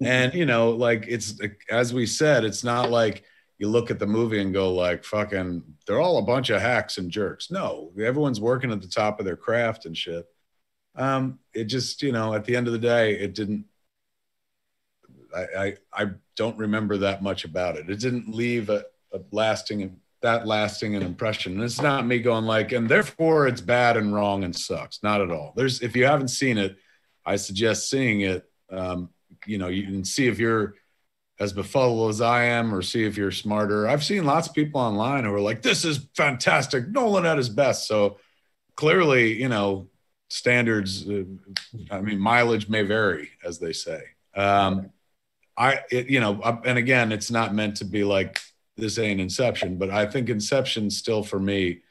And like it's, as we said, it's not like you look at the movie and go like, fucking, they're all a bunch of hacks and jerks. No, everyone's working at the top of their craft and shit. It just, at the end of the day, it didn't. I don't remember that much about it. It didn't leave a lasting an impression. And it's not me going like, and therefore it's bad and wrong and sucks. Not at all. If you haven't seen it, I suggest seeing it. You can see if you're as befuddled as I am, or see if you're smarter. I've seen lots of people online who are like, this is fantastic. Nolan at his best. So clearly, standards, mileage may vary, as they say. And again, it's not meant to be like, this ain't Inception, but I think Inception still, for me,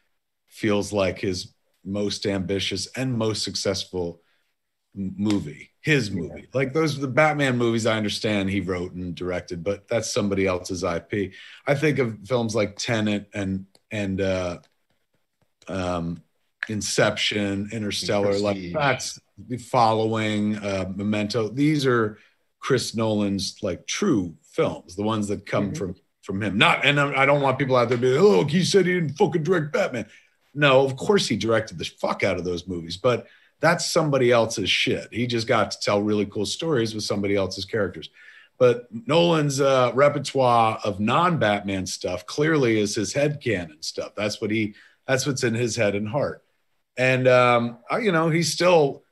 feels like his most ambitious and most successful movie. His movie. Like the Batman movies, I understand he wrote and directed, but that's somebody else's IP. I think of films like Tenet and Inception, Interstellar, like that's The Following, Memento. These are Chris Nolan's like true films, the ones that come from him. And I don't want people out there being, oh, he said he didn't fucking direct Batman. No, of course he directed the fuck out of those movies, but that's somebody else's shit. He just got to tell really cool stories with somebody else's characters. But Nolan's repertoire of non-Batman stuff clearly is his headcanon stuff. That's what's in his head and heart. And, he's still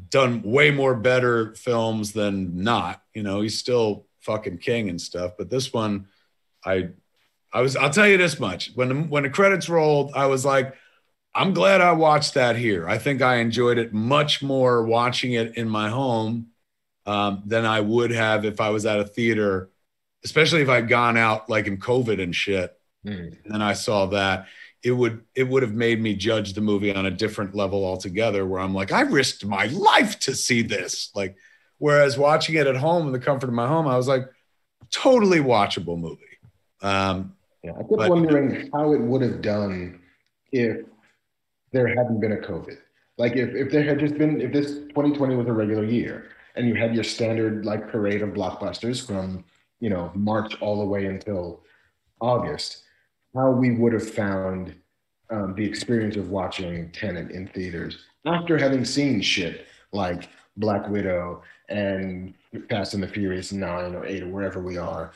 done way more better films than not. He's still fucking king and stuff. But this one, I'll tell you this much. When the credits rolled, I was like, I'm glad I watched that here. I think I enjoyed it much more watching it in my home than I would have if I was at a theater, especially if I'd gone out like in COVID and shit. And then I saw that. It would have made me judge the movie on a different level altogether, where I'm like, I risked my life to see this. Like, whereas watching it at home in the comfort of my home, I was like, totally watchable movie. I kept wondering how it would have done if there hadn't been a COVID. Like if there had just been, if this 2020 was a regular year and you had your standard like parade of blockbusters from, March all the way until August, how we would have found the experience of watching Tenet in theaters after having seen shit like Black Widow and Fast and the Furious 9 or 8 or wherever we are,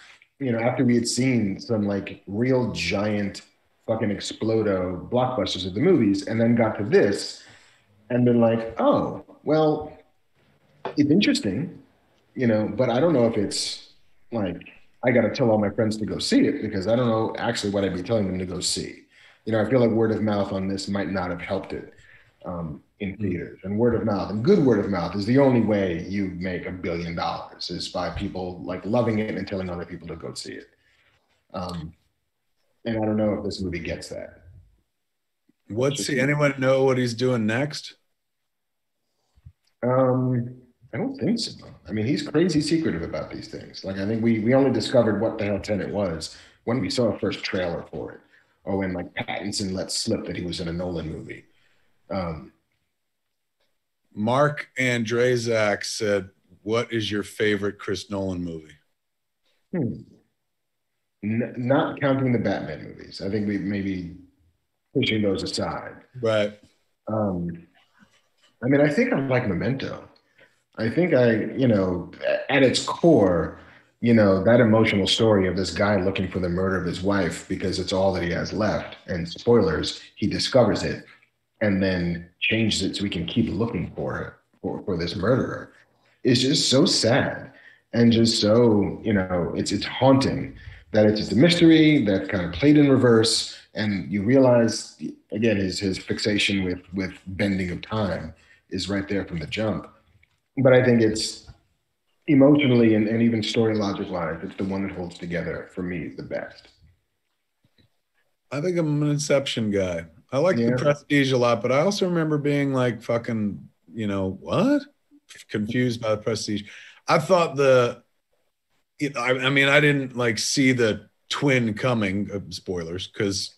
after we had seen some like real giant fucking explodo blockbusters of the movies, and then got to this and been like, oh, well, it's interesting, but I don't know if it's like, I got to tell all my friends to go see it, because I don't know actually what I'd be telling them to go see. I feel like word of mouth on this might not have helped it in theaters. And word of mouth, and good word of mouth, is the only way you make $1 billion, is by people like loving it and telling other people to go see it. And I don't know if this movie gets that. Anyone know what he's doing next? I don't think so. I mean, he's crazy secretive about these things. Like, I think we only discovered what the hell Tenet was when we saw a first trailer for it, or when like Pattinson let slip that he was in a Nolan movie. Marc Andrezak said, what is your favorite Chris Nolan movie? Not counting the Batman movies. I think we maybe pushing those aside. Right. I think I like Memento. I think at its core, that emotional story of this guy looking for the murder of his wife because it's all that he has left. And spoilers, he discovers it and then changes it so he can keep looking for this murderer. It's just so sad and just so, it's haunting that it's just a mystery that's kind of played in reverse. And you realize, again, his fixation with bending of time is right there from the jump. But I think it's emotionally and even story logic wise, it's the one that holds together for me the best. I think I'm an Inception guy. I like The Prestige a lot, but I also remember being like fucking, what? Confused by The Prestige. I thought I didn't like see the twin coming, spoilers, because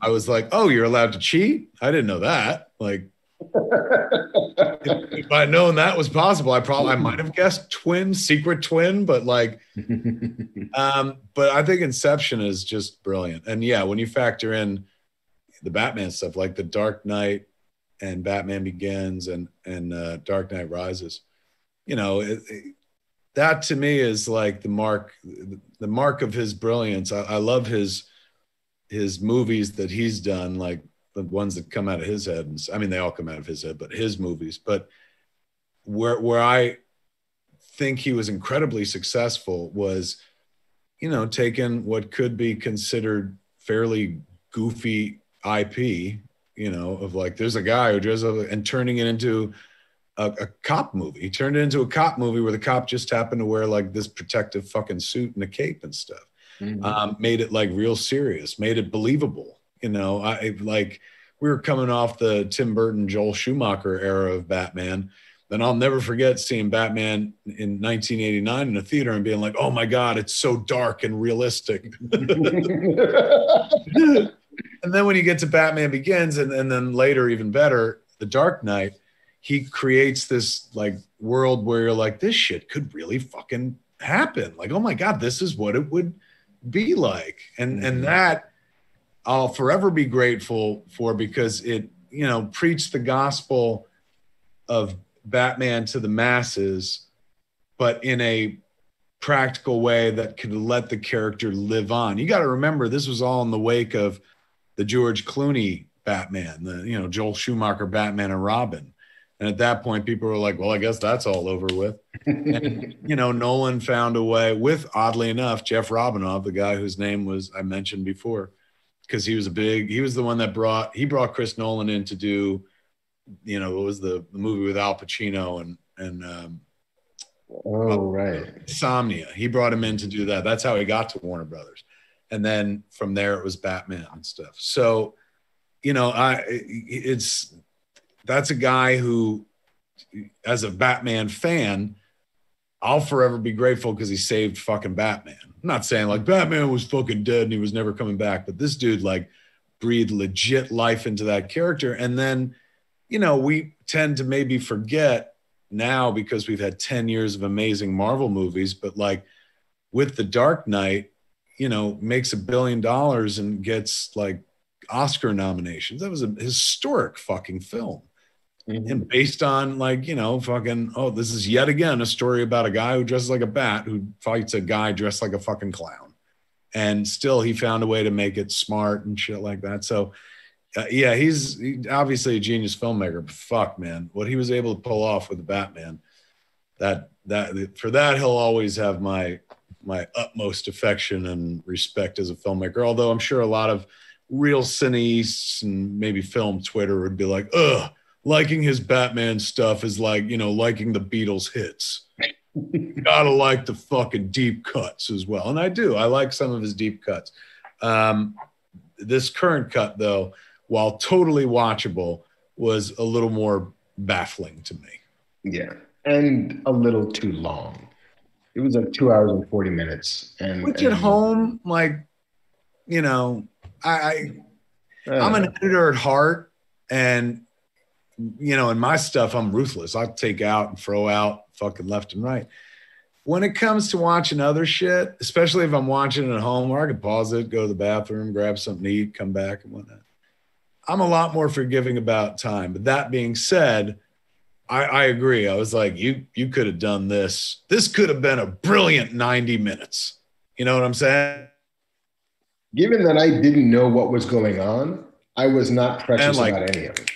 I was like, oh, you're allowed to cheat? I didn't know that. Like, if I'd known that was possible, I might have guessed secret twin, but like, but I think Inception is just brilliant. And yeah, when you factor in the Batman stuff, like The Dark Knight and Batman Begins and Dark Knight Rises. You know, that to me is like the mark of his brilliance. I love his movies that he's done, like the ones that come out of his head. And I mean, they all come out of his head, but his movies. But where I think he was incredibly successful was, you know, taking what could be considered fairly goofy IP, you know, of like, there's a guy who dresses up, and turning it into a cop movie. He turned it into a cop movie where the cop just happened to wear like this protective fucking suit and a cape and stuff. Made it like real serious, made it believable. You know, like we were coming off the Tim Burton, Joel Schumacher era of Batman. Then I'll never forget seeing Batman in 1989 in a theater and being like, oh my God, it's so dark and realistic. And then when you get to Batman Begins and then later, even better, The Dark Knight, he creates this like world where you're like, this shit could really fucking happen. Like, oh my God, this is what it would be like. And that I'll forever be grateful for, because it, you know, preached the gospel of Batman to the masses, but in a practical way that could let the character live on. You got to remember, this was all in the wake of the George Clooney Batman, the, you know, Joel Schumacher Batman and Robin. And at that point, people were like, well, I guess that's all over with. And, you know, Nolan found a way with, oddly enough, Jeff Robinov, the guy whose name was I mentioned before, because he was the one that brought Chris Nolan in to do, you know, it was the movie with Al Pacino and right, Insomnia. He brought him in to do that. That's how he got to Warner Brothers. And then from there it was Batman and stuff. So, you know, that's a guy who, as a Batman fan, I'll forever be grateful because he saved fucking Batman. I'm not saying like Batman was fucking dead and he was never coming back, but this dude like breathed legit life into that character. And then, you know, we tend to maybe forget now because we've had 10 years of amazing Marvel movies, but like with The Dark Knight, you know, makes $1 billion and gets like Oscar nominations. That was a historic fucking film. And based on like, you know, fucking, oh, this is yet again a story about a guy who dresses like a bat who fights a guy dressed like a fucking clown. And still he found a way to make it smart and shit like that. So yeah, he's obviously a genius filmmaker, but fuck, man, what he was able to pull off with the Batman, that for that, he'll always have my utmost affection and respect as a filmmaker. Although I'm sure a lot of real cineists and maybe film Twitter would be like, ugh, liking his Batman stuff is like, you know, liking the Beatles hits. You gotta like the fucking deep cuts as well. And I do. I like some of his deep cuts. This current cut, though, while totally watchable, was a little more baffling to me. Yeah. And a little too long. It was like 2 hours and 40 minutes. Which at home, like, you know, I'm an editor at heart, and you know, in my stuff, I'm ruthless. I take out and throw out fucking left and right. When it comes to watching other shit, especially if I'm watching it at home where I can pause it, go to the bathroom, grab something to eat, come back and whatnot, I'm a lot more forgiving about time. But that being said, I agree. I was like, you could have done this. This could have been a brilliant 90 minutes. You know what I'm saying? Given that I didn't know what was going on, I was not precious about any of it.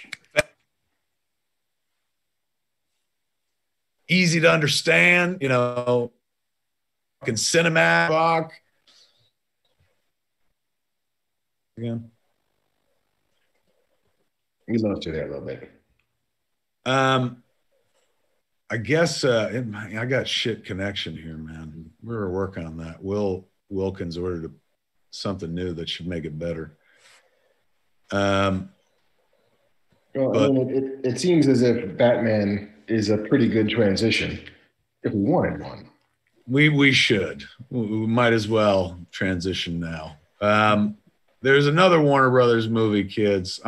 Easy to understand, you know, fucking cinematic. Again. We lost you there a little bit. I guess I got shit connection here, man. We were working on that. Wilkins ordered something new that should make it better. Well, I mean, it seems as if Batman is a pretty good transition if we wanted one. We should. We might as well transition now. There's another Warner Brothers movie, kids.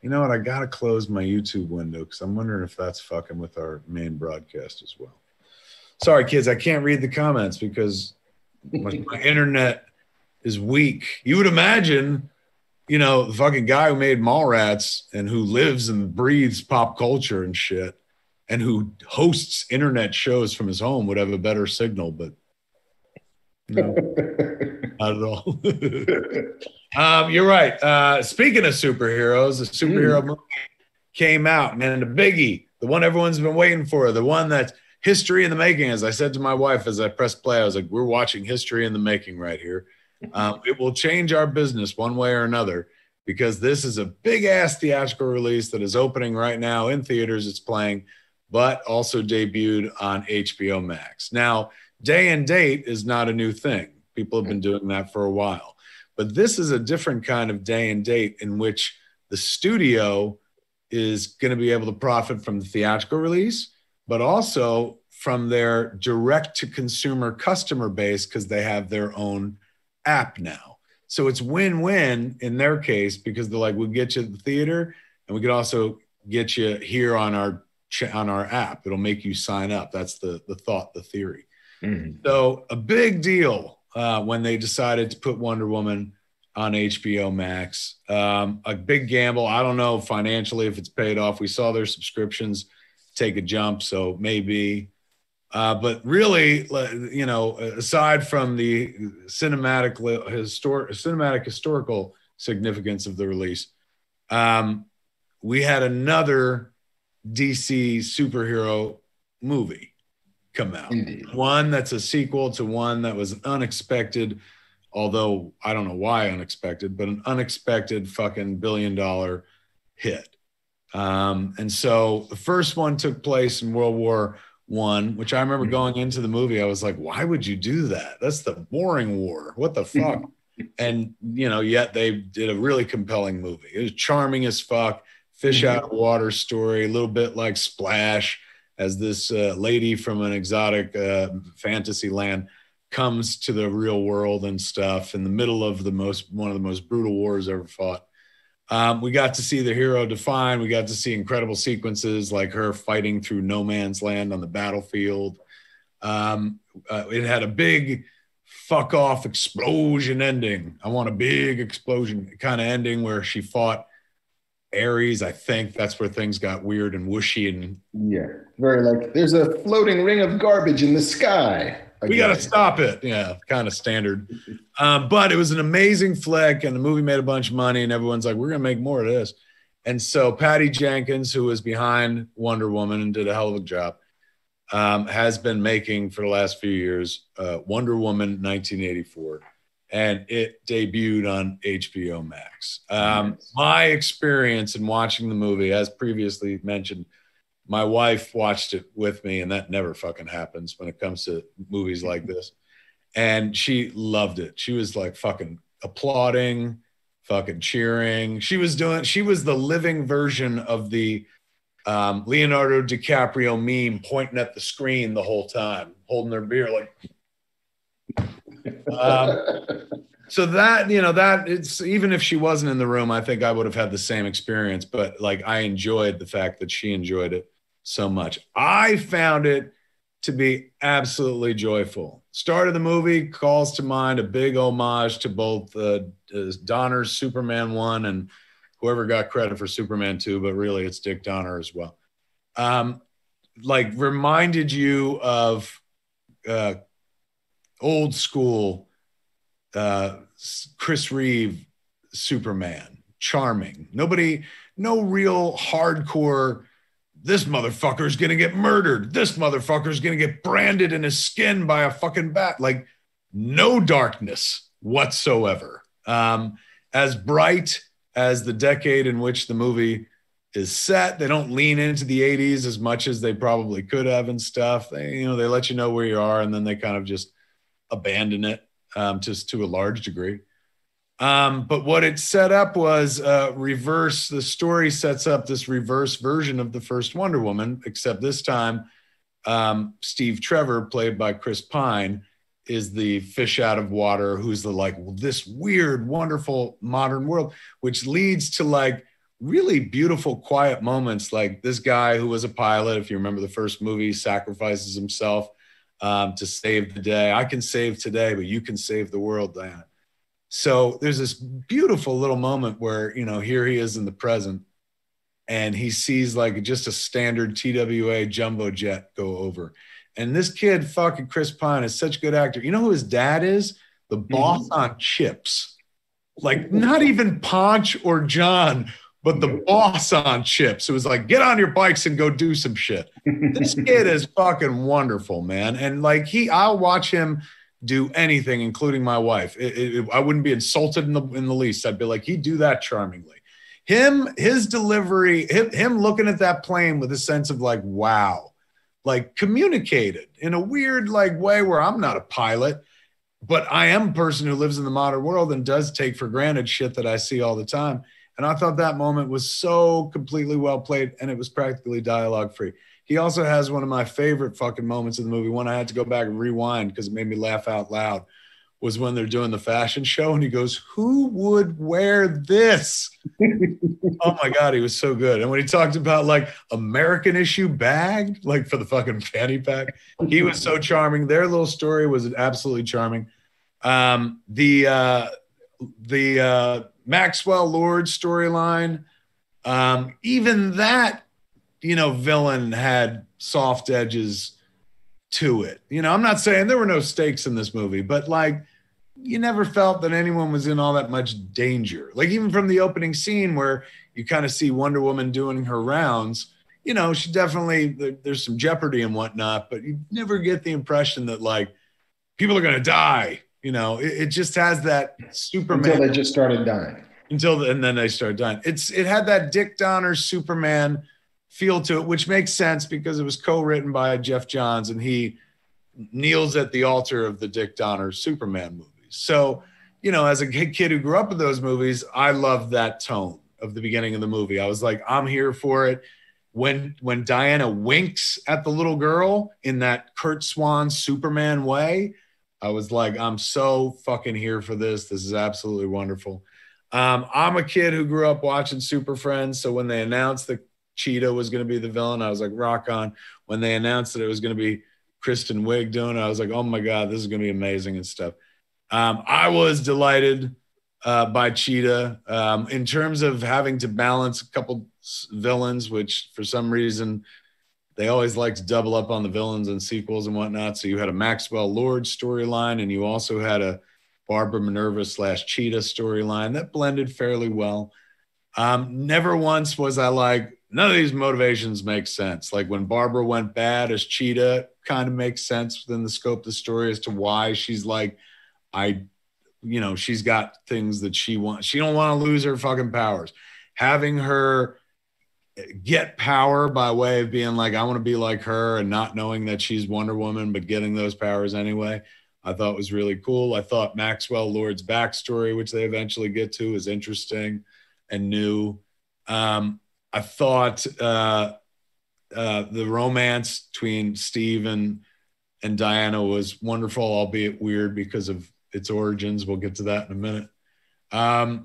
You know what? I got to close my YouTube window because I'm wondering if that's fucking with our main broadcast as well. Sorry, kids. I can't read the comments because my internet is weak. You would imagine you know, the fucking guy who made Mallrats and who lives and breathes pop culture and shit and who hosts internet shows from his home would have a better signal, but no, not at all. You're right. Speaking of superheroes, the superhero movie came out, man, the biggie, the one everyone's been waiting for, the one that's history in the making. As I said to my wife as I pressed play, I was like, we're watching history in the making right here. It will change our business one way or another because this is a big ass theatrical release that is opening right now in theaters. It's playing, but also debuted on HBO Max. Now, day and date is not a new thing. People have been doing that for a while, but this is a different kind of day and date in which the studio is going to be able to profit from the theatrical release, but also from their direct to consumer customer base because they have their own app now. So it's win-win in their case because they're like, we'll get you at the theater and we could also get you here on our app. It'll make you sign up. That's the thought, the theory. Mm-hmm. So a big deal when they decided to put Wonder Woman on HBO Max. A big gamble. I don't know financially if it's paid off. We saw their subscriptions take a jump, so maybe. But really, you know, aside from the cinematic historical significance of the release, we had another DC superhero movie come out. Indeed. One that's a sequel to one that was unexpected, although I don't know why unexpected, but an unexpected fucking $1 billion hit. And so the first one took place in World War I, which I remember going into the movie. I was like, why would you do that? That's the boring war. What the fuck? And, you know, yet they did a really compelling movie. It was charming as fuck, fish out of water story, a little bit like Splash, as this lady from an exotic fantasy land comes to the real world and stuff in the middle of one of the most brutal wars ever fought. We got to see the hero defined. We got to see incredible sequences like her fighting through no man's land on the battlefield. It had a big fuck off explosion ending. I want a big explosion kind of ending where she fought Ares. I think that's where things got weird and whooshy and very like there's a floating ring of garbage in the sky. We got to stop it. Yeah, kind of standard. But it was an amazing flick, and the movie made a bunch of money, and everyone's like, we're going to make more of this. And so Patty Jenkins, who was behind Wonder Woman and did a hell of a job, has been making for the last few years Wonder Woman 1984, and it debuted on HBO Max. My experience in watching the movie, as previously mentioned, my wife watched it with me, and that never fucking happens when it comes to movies like this. And she loved it. She was like fucking applauding, fucking cheering. She was the living version of the Leonardo DiCaprio meme pointing at the screen the whole time, holding their beer like. So that, you know, that it's, even if she wasn't in the room, I think I would have had the same experience. But like, I enjoyed the fact that she enjoyed it so much. I found it to be absolutely joyful. Start of the movie calls to mind a big homage to both Donner's Superman 1 and whoever got credit for Superman 2, but really it's Dick Donner as well. Like reminded you of old school Chris Reeve Superman, charming. No real hardcore, this motherfucker's gonna get murdered. This motherfucker's gonna get branded in his skin by a fucking bat. Like no darkness whatsoever. As bright as the decade in which the movie is set. They don't lean into the 80s as much as they probably could have and stuff. They let you know where you are, and then they kind of just abandon it just to a large degree. But what it set up was reverse. The story sets up this reverse version of the first Wonder Woman, except this time Steve Trevor, played by Chris Pine, is the fish out of water who's this weird, wonderful modern world, which leads to like really beautiful, quiet moments. Like this guy who was a pilot, if you remember the first movie, sacrifices himself to save the day. I can save today, but you can save the world, Diana. So there's this beautiful little moment where, here he is in the present and he sees like just a standard TWA jumbo jet go over. And this kid, fucking Chris Pine, is such a good actor. You know who his dad is? The boss on Chips. Like not even Ponch or John, but the boss on Chips. It was like, get on your bikes and go do some shit. This kid is fucking wonderful, man. And like I'll watch him do anything, including my wife. I wouldn't be insulted in the least. I'd be like, he'd do that charmingly. His delivery, him looking at that plane with a sense of like, wow, like communicated in a weird like way where I'm not a pilot, but I am a person who lives in the modern world and does take for granted shit that I see all the time. And I thought that moment was so completely well played, and it was practically dialogue free. He also has one of my favorite fucking moments in the movie, one I had to go back and rewind because it made me laugh out loud, was when they're doing the fashion show and he goes, who would wear this? Oh my God, he was so good. And when he talked about like American issue bag, like for the fucking fanny pack, he was so charming. Their little story was absolutely charming. The Maxwell Lord storyline, even that, villain had soft edges to it. I'm not saying there were no stakes in this movie, but like you never felt that anyone was in all that much danger. Like even from the opening scene where you kind of see Wonder Woman doing her rounds, she definitely, there's some jeopardy and whatnot, but you never get the impression that like people are going to die. It just has that Superman. Until they just started dying. And then they started dying. It had that Dick Donner Superman feel to it, which makes sense because it was co-written by Jeff Johns and he kneels at the altar of the Dick Donner Superman movies. So, as a kid who grew up with those movies, I loved that tone of the beginning of the movie. I was like, I'm here for it. When Diana winks at the little girl in that Kurt Swan Superman way, I was like, I'm so fucking here for this. This is absolutely wonderful. I'm a kid who grew up watching Super Friends. So when they announced that Cheetah was going to be the villain, I was like, rock on. When they announced that it was going to be Kristen Wiig doing it, I was like, oh my God, this is going to be amazing and stuff. I was delighted by Cheetah. In terms of having to balance a couple villains, which for some reason they always like to double up on the villains and sequels and whatnot. So you had a Maxwell Lord storyline and you also had a Barbara Minerva / Cheetah storyline that blended fairly well. Never once was I like, none of these motivations make sense. Like when Barbara went bad as Cheetah, kind of makes sense within the scope of the story as to why she's like, she's got things that she wants. She don't want to lose her fucking powers. Having her get power by way of being like, I want to be like her and not knowing that she's Wonder Woman, but getting those powers anyway, I thought was really cool. I thought Maxwell Lord's backstory, which they eventually get to, is interesting and new. I thought the romance between Steve and Diana was wonderful, albeit weird because of its origins. We'll get to that in a minute. I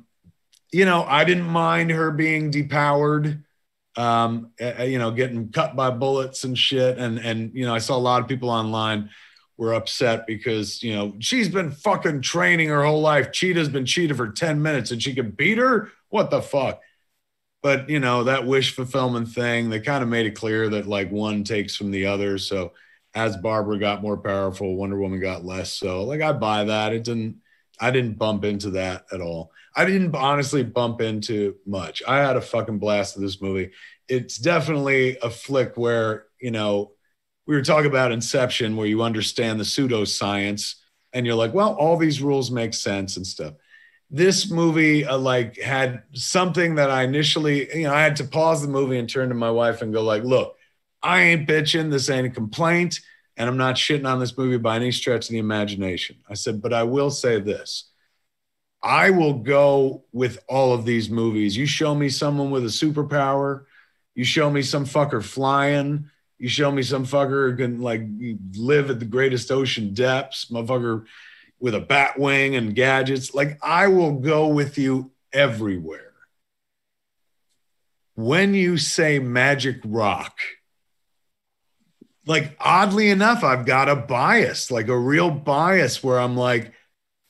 didn't mind her being depowered, getting cut by bullets and shit. And I saw a lot of people online were upset because, she's been fucking training her whole life. Cheetah's been Cheetah for 10 minutes and she could beat her? What the fuck? But, that wish fulfillment thing, they kind of made it clear that like one takes from the other. So as Barbara got more powerful, Wonder Woman got less. So like, I buy that. I didn't bump into that at all. I didn't honestly bump into much. I had a fucking blast with this movie. It's definitely a flick where, we were talking about Inception, where you understand the pseudoscience and you're like, well, all these rules make sense and stuff. This movie had something that I initially, I had to pause the movie and turn to my wife and go like, look, I ain't bitching. This ain't a complaint. And I'm not shitting on this movie by any stretch of the imagination. I said, but I will say this. I will go with all of these movies. You show me someone with a superpower. You show me some fucker flying. You show me some fucker who can like live at the greatest ocean depths. Motherfucker with a bat wing and gadgets. Like I will go with you everywhere. When you say magic rock, like oddly enough, I've got a bias, like a real bias where I'm like,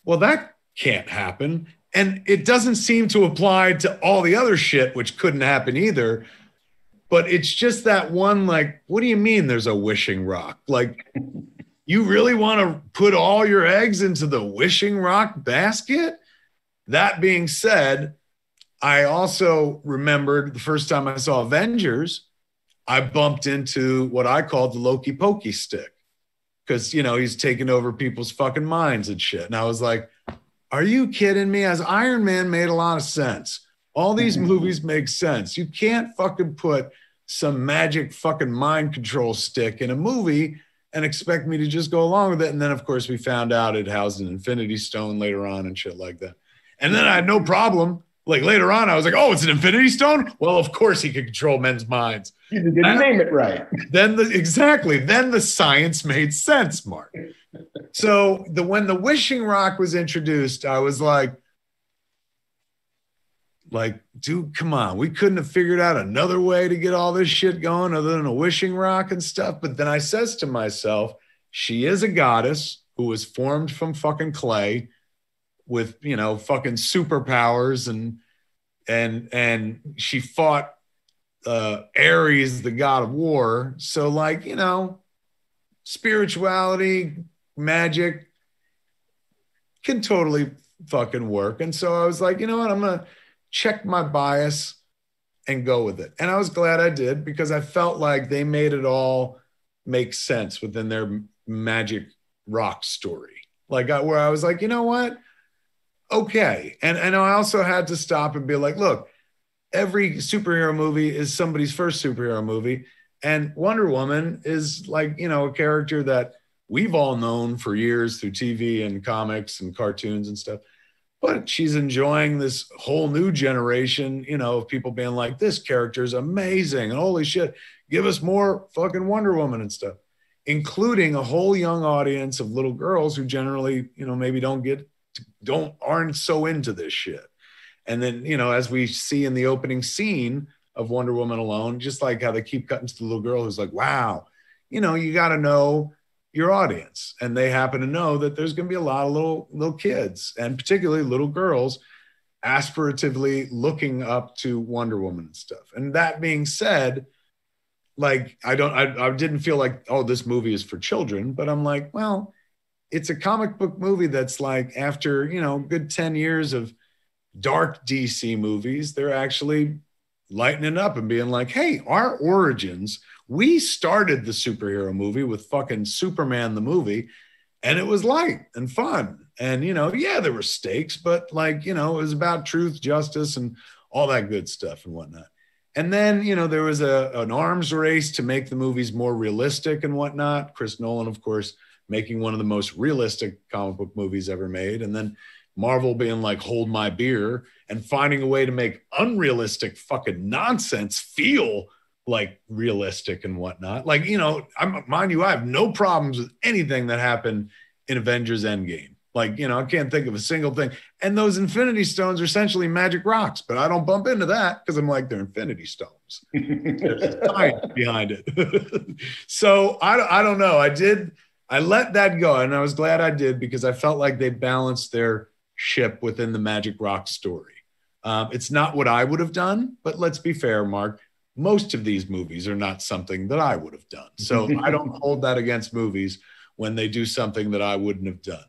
well, that can't happen. And it doesn't seem to apply to all the other shit, which couldn't happen either. But it's just that one, like, what do you mean there's a wishing rock? Like, you really want to put all your eggs into the wishing rock basket? That being said, I also remembered the first time I saw Avengers, I bumped into what I called the Loki Pokey stick. Because, you know, he's taking over people's fucking minds and shit. And I was like, are you kidding me? As Iron Man made a lot of sense. All these movies make sense. You can't fucking put some magic fucking mind control stick in a movie and expect me to just go along with it. And then, of course, we found out it housed an Infinity Stone later on and shit like that. And then I had no problem. Like later on, I was like, oh, it's an Infinity Stone? Well, of course he could control men's minds. You didn't name it right. Then the science made sense, Mark. So when the wishing rock was introduced, I was like, dude, come on. We couldn't have figured out another way to get all this shit going other than a wishing rock and stuff. But then I says to myself, she is a goddess who was formed from fucking clay with, you know, fucking superpowers, and she fought Ares, the god of war. So, like, you know, spirituality, magic can totally fucking work. And so I was like, you know what, I'm gonna check my bias and go with it. And I was glad I did, because I felt like they made it all make sense within their magic rock story. Like, where I was like, you know what, okay. And I also had to stop and be like, look, every superhero movie is somebody's first superhero movie. And Wonder Woman is, like, you know, a character that we've all known for years through TV and comics and cartoons and stuff. But she's enjoying this whole new generation, you know, of people being like, this character is amazing. And holy shit, give us more fucking Wonder Woman and stuff, including a whole young audience of little girls who generally, you know, maybe aren't so into this shit. And then, you know, as we see in the opening scene of Wonder Woman Alone, just like how they keep cutting to the little girl who's like, wow, you know, you got to know your audience. And they happen to know that there's going to be a lot of little kids, and particularly little girls, aspiratively looking up to Wonder Woman and stuff. And that being said, like, I didn't feel like, oh, this movie is for children, but I'm like, well, it's a comic book movie that's like, after, you know, good 10 years of dark DC movies, they're actually lightening up and being like, hey, our origins, we started the superhero movie with fucking Superman the movie, and it was light and fun. And, you know, yeah, there were stakes, but, like, you know, it was about truth, justice, and all that good stuff and whatnot. And then, you know, there was an arms race to make the movies more realistic and whatnot. Chris Nolan, of course, making one of the most realistic comic book movies ever made. And then Marvel being like, hold my beer, and finding a way to make unrealistic fucking nonsense feel like realistic and whatnot. Like, you know, mind you, I have no problems with anything that happened in Avengers Endgame. Like, you know, I can't think of a single thing. And those Infinity Stones are essentially magic rocks, but I don't bump into that because I'm like, they're Infinity Stones. There's science behind it. So I don't know. I let that go, and I was glad I did, because I felt like they balanced their ship within the magic rock story. It's not what I would have done, but let's be fair, Mark, most of these movies are not something that I would have done. So I don't hold that against movies when they do something that I wouldn't have done.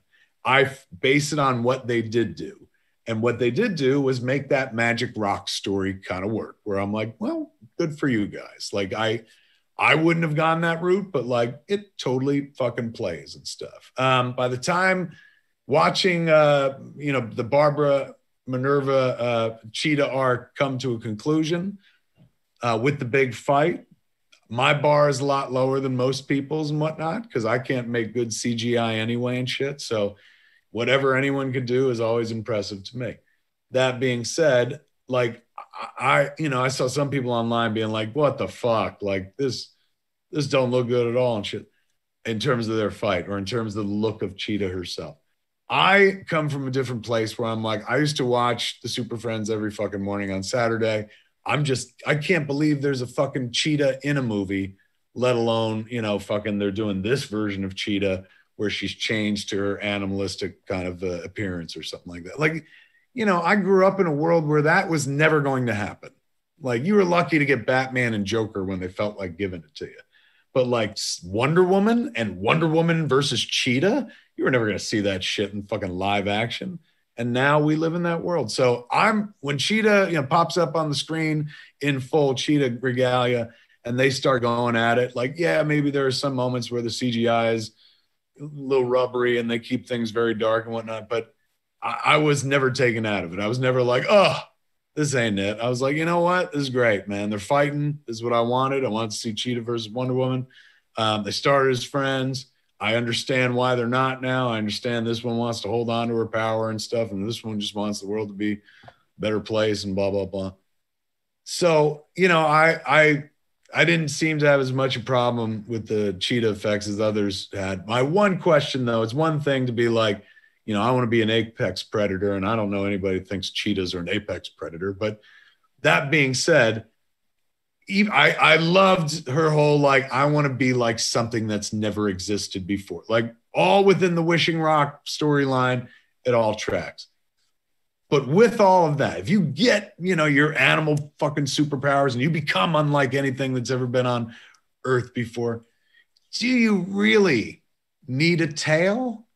I base it on what they did do. And what they did do was make that magic rock story kind of work, where I'm like, well, good for you guys. Like, I wouldn't have gone that route, but, like, it totally fucking plays and stuff. By the time watching, you know, the Barbara Minerva Cheetah arc come to a conclusion with the big fight, my bar is a lot lower than most people's and whatnot, because I can't make good CGI anyway and shit. So whatever anyone could do is always impressive to me. That being said, like, I saw some people online being like, what the fuck? Like, this don't look good at all and shit, in terms of their fight or in terms of the look of Cheetah herself. I come from a different place where I'm like, I used to watch the Super Friends every fucking morning on Saturday. I can't believe there's a fucking cheetah in a movie, let alone, you know, fucking they're doing this version of Cheetah where she's changed to her animalistic kind of appearance or something like that. Like, you know, I grew up in a world where that was never going to happen. Like, you were lucky to get Batman and Joker when they felt like giving it to you. But like Wonder Woman and Wonder Woman versus Cheetah, you were never going to see that shit in fucking live action. And now we live in that world. So when Cheetah, you know, pops up on the screen in full Cheetah regalia and they start going at it, like, yeah, maybe there are some moments where the CGI is a little rubbery and they keep things very dark and whatnot. But I was never taken out of it. I was never like, oh, this ain't it. I was like, you know what? This is great, man. They're fighting. This is what I wanted. I wanted to see Cheetah versus Wonder Woman. They started as friends. I understand why they're not now. I understand this one wants to hold on to her power and stuff, and this one just wants the world to be a better place and blah, blah, blah. So, you know, I didn't seem to have as much a problem with the Cheetah effects as others had. My one question, though, it's one thing to be like, you know, I want to be an apex predator, and I don't know anybody who thinks cheetahs are an apex predator. But that being said, I loved her whole, like, I want to be like something that's never existed before. Like, all within the Wishing Rock storyline, it all tracks. But with all of that, if you get, you know, your animal fucking superpowers and you become unlike anything that's ever been on Earth before, do you really need a tail?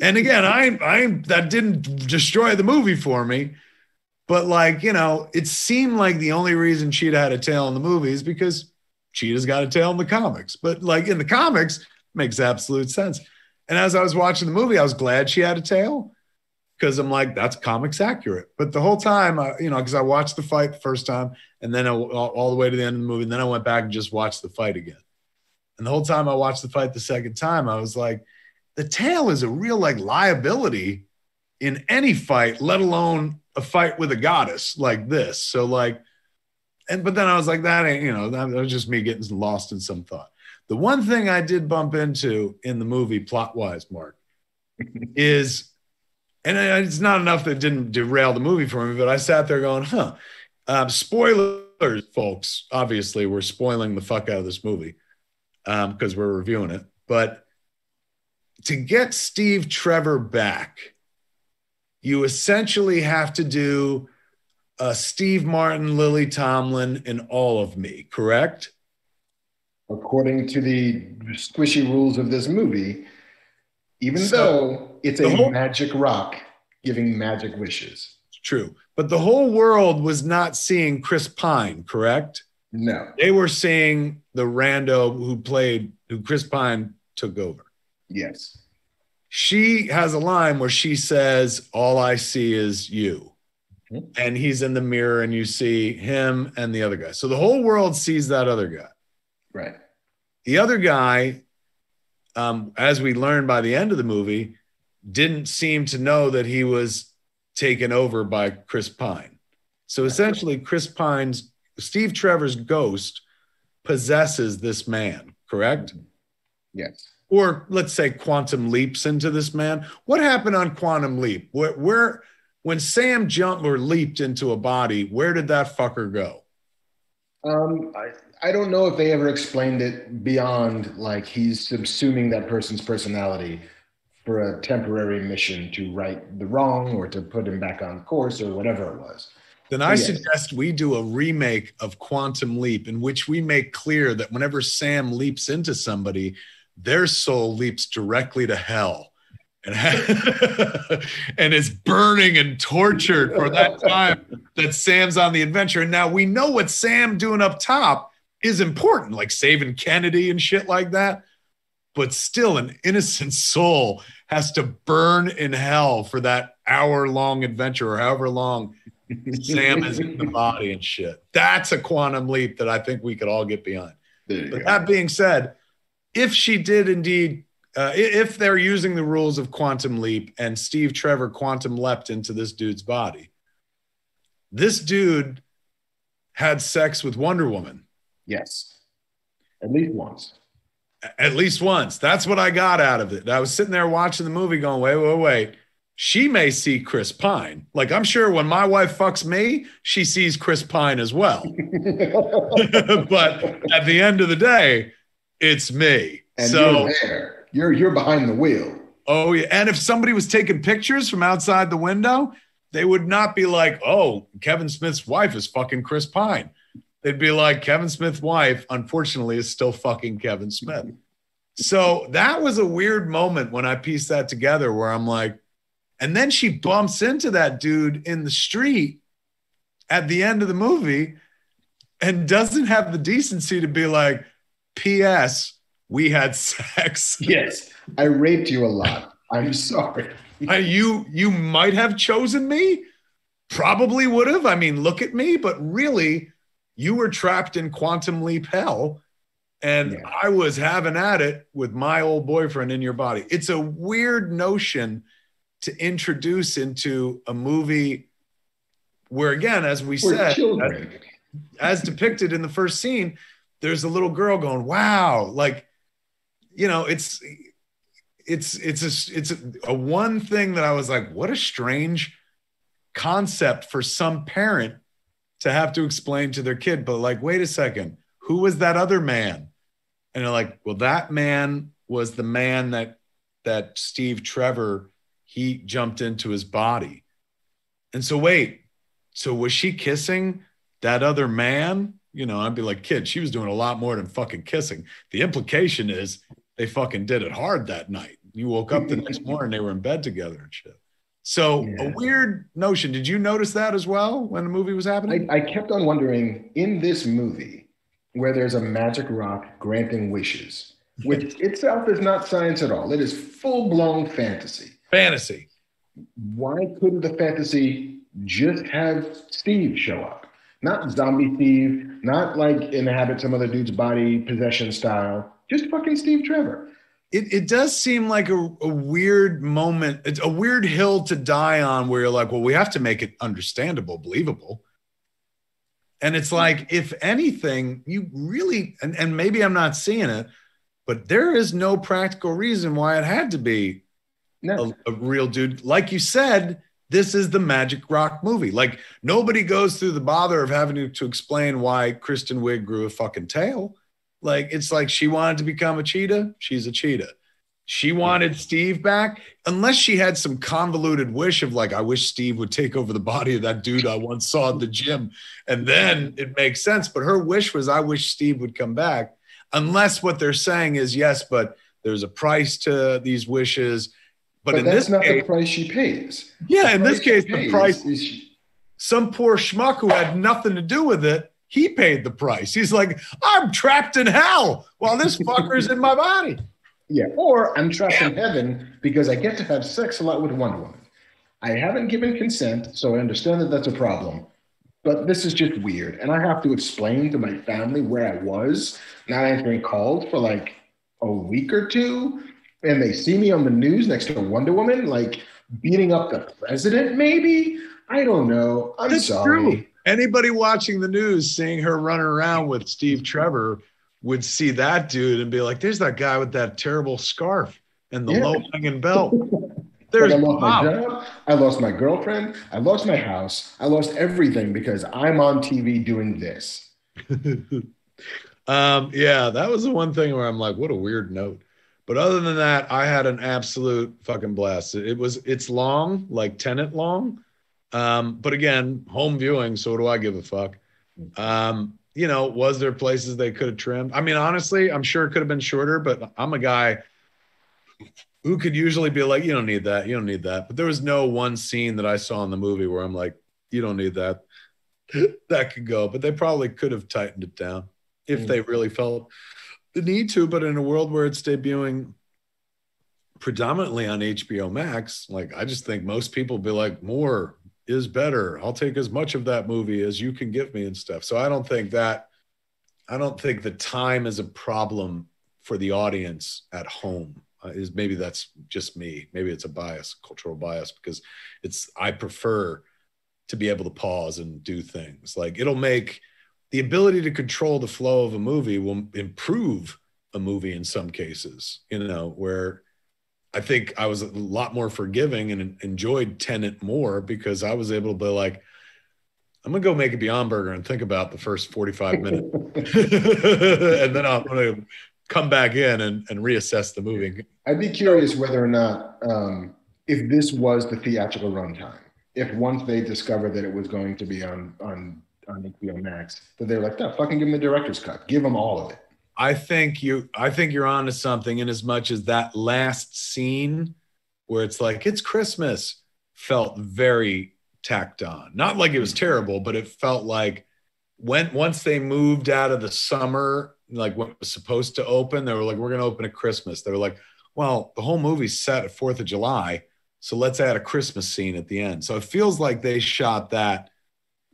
And again, I that didn't destroy the movie for me, but like, you know, it seemed like the only reason Cheetah had a tail in the movie is because Cheetah's got a tail in the comics. But like in the comics, it makes absolute sense. And as I was watching the movie, I was glad she had a tail because I'm like, that's comics accurate. But the whole time, you know, because I watched the fight the first time and then all the way to the end of the movie, and then I went back and just watched the fight again. And the whole time I watched the fight the second time, I was like, the tail is a real like liability in any fight, let alone a fight with a goddess like this. So like, but then I was like, that ain't, you know, that was just me getting lost in some thought. The one thing I did bump into in the movie plot wise, Mark, is, and it's not enough that it didn't derail the movie for me, but I sat there going, spoilers, folks. Obviously, we're spoiling the fuck out of this movie because we're reviewing it. But to get Steve Trevor back, you essentially have to do Steve Martin, Lily Tomlin, and All of Me, correct? According to the squishy rules of this movie, even though it's a magic rock giving magic wishes. True. But the whole world was not seeing Chris Pine, correct? No. They were seeing the rando who Chris Pine took over. Yes. She has a line where she says, all I see is you. Mm-hmm. And he's in the mirror and you see him and the other guy. So the whole world sees that other guy. Right. The other guy, as we learned by the end of the movie, didn't seem to know that he was taken over by Chris Pine. So essentially Steve Trevor's ghost possesses this man, correct? Yes. Or let's say quantum leaps into this man. What happened on Quantum Leap? Where when Sam jumped or leaped into a body, where did that fucker go? I don't know if they ever explained it beyond like he's subsuming that person's personality for a temporary mission to right the wrong or to put him back on course or whatever it was. Then I suggest we do a remake of Quantum Leap in which we make clear that whenever Sam leaps into somebody, their soul leaps directly to hell and and is burning and tortured for that time that Sam's on the adventure. And now we know what Sam doing up top is important, like saving Kennedy and shit like that. But still, an innocent soul has to burn in hell for that hour-long adventure or however long Sam is in the body and shit. That's a quantum leap that I think we could all get behind. But that being said, if she did indeed, if they're using the rules of Quantum Leap and Steve Trevor quantum leapt into this dude's body, this dude had sex with Wonder Woman. Yes. At least once. At least once. That's what I got out of it. I was sitting there watching the movie going, wait. She may see Chris Pine. Like, I'm sure when my wife fucks me, she sees Chris Pine as well. But at the end of the day, it's me. And so you're there. You're behind the wheel. Oh yeah. And if somebody was taking pictures from outside the window, they would not be like, oh, Kevin Smith's wife is fucking Chris Pine. They'd be like, Kevin Smith's wife, unfortunately, is still fucking Kevin Smith. So that was a weird moment when I pieced that together where I'm like, and then she bumps into that dude in the street at the end of the movie and doesn't have the decency to be like, P.S., we had sex. Yes, I raped you a lot. I'm sorry. You might have chosen me. Probably would have. I mean, look at me. But really, you were trapped in quantum leap hell. And I was having at it with my old boyfriend in your body. It's a weird notion to introduce into a movie where, again, as we said, as depicted in the first scene, there's a little girl going, wow, like, you know, it's a one thing that I was like, what a strange concept for some parent to have to explain to their kid. But like, wait a second, who was that other man? And they're like, well, that man was the man that Steve Trevor, he jumped into his body. And so wait, so was she kissing that other man? You know, I'd be like, kid, she was doing a lot more than fucking kissing. The implication is they fucking did it hard that night. You woke up the next morning, they were in bed together and shit. So a weird notion. Did you notice that as well when the movie was happening? I kept on wondering, in this movie, where there's a magic rock granting wishes, which itself is not science at all. It is full-blown fantasy. Fantasy. Why couldn't the fantasy just have Steve show up? Not zombie Steve, not like inhabit some other dude's body, possession style. Just fucking Steve Trevor. It does seem like a weird moment. It's a weird hill to die on where you're like, well, we have to make it understandable, believable. And it's like, if anything, you really, and maybe I'm not seeing it, but there is no practical reason why it had to be a real dude. Like you said, this is the Magic Rock movie. Like, nobody goes through the bother of having to explain why Kristen Wiig grew a fucking tail. Like, it's like she wanted to become a cheetah. She's a cheetah. She wanted Steve back, unless she had some convoluted wish of like, I wish Steve would take over the body of that dude I once saw at the gym. And then it makes sense. But her wish was, I wish Steve would come back. Unless what they're saying is, yes, but there's a price to these wishes. But in that's this not case, the price she pays. Yeah, in this case, the price is some poor schmuck who had nothing to do with it. He paid the price. He's like, I'm trapped in hell while this fucker's in my body. Yeah, or I'm trapped in heaven because I get to have sex a lot with Wonder Woman. I haven't given consent, so I understand that that's a problem. But this is just weird. And I have to explain to my family where I was, not answering calls for like a week or two. And they see me on the news next to Wonder Woman, like beating up the president, maybe? I don't know. I'm sorry. True. Anybody watching the news seeing her running around with Steve Trevor would see that dude and be like, there's that guy with that terrible scarf and the low-hanging belt. There's I lost my job. I lost my girlfriend. I lost my house. I lost everything because I'm on TV doing this. Yeah, that was the one thing where I'm like, what a weird note. But other than that, I had an absolute fucking blast. It's long, like Tenet long. But again, home viewing, so what do I give a fuck? You know, was there places they could have trimmed? I mean, honestly, I'm sure it could have been shorter, but I'm a guy who could usually be like, you don't need that. You don't need that. But there was no one scene that I saw in the movie where I'm like, you don't need that. That could go. But they probably could have tightened it down if they really felt the need to. But in a world where it's debuting predominantly on HBO Max, like, I just think most people be like, more is better. I'll take as much of that movie as you can give me and stuff. So I don't think the time is a problem for the audience at home. Maybe that's just me. Maybe it's a bias, cultural bias, because I prefer to be able to pause and do things. Like, it'll make the ability to control the flow of a movie will improve a movie in some cases, you know, where I think I was a lot more forgiving and enjoyed Tenet more because I was able to be like, I'm going to go make a Beyond Burger and think about the first 45 minutes. And then I'm going to come back in and reassess the movie. I'd be curious whether or not if this was the theatrical runtime. If once they discovered that it was going to be on HBO Max, that they were like, no, fucking give them the director's cut. Give them all of it. I think you're onto something, in as much as that last scene where it's like, it's Christmas, felt very tacked on. Not like it was terrible, but it felt like once they moved out of the summer, like what was supposed to open, they were like, we're going to open at Christmas. They were like, well, the whole movie's set at 4th of July, so let's add a Christmas scene at the end. So it feels like they shot that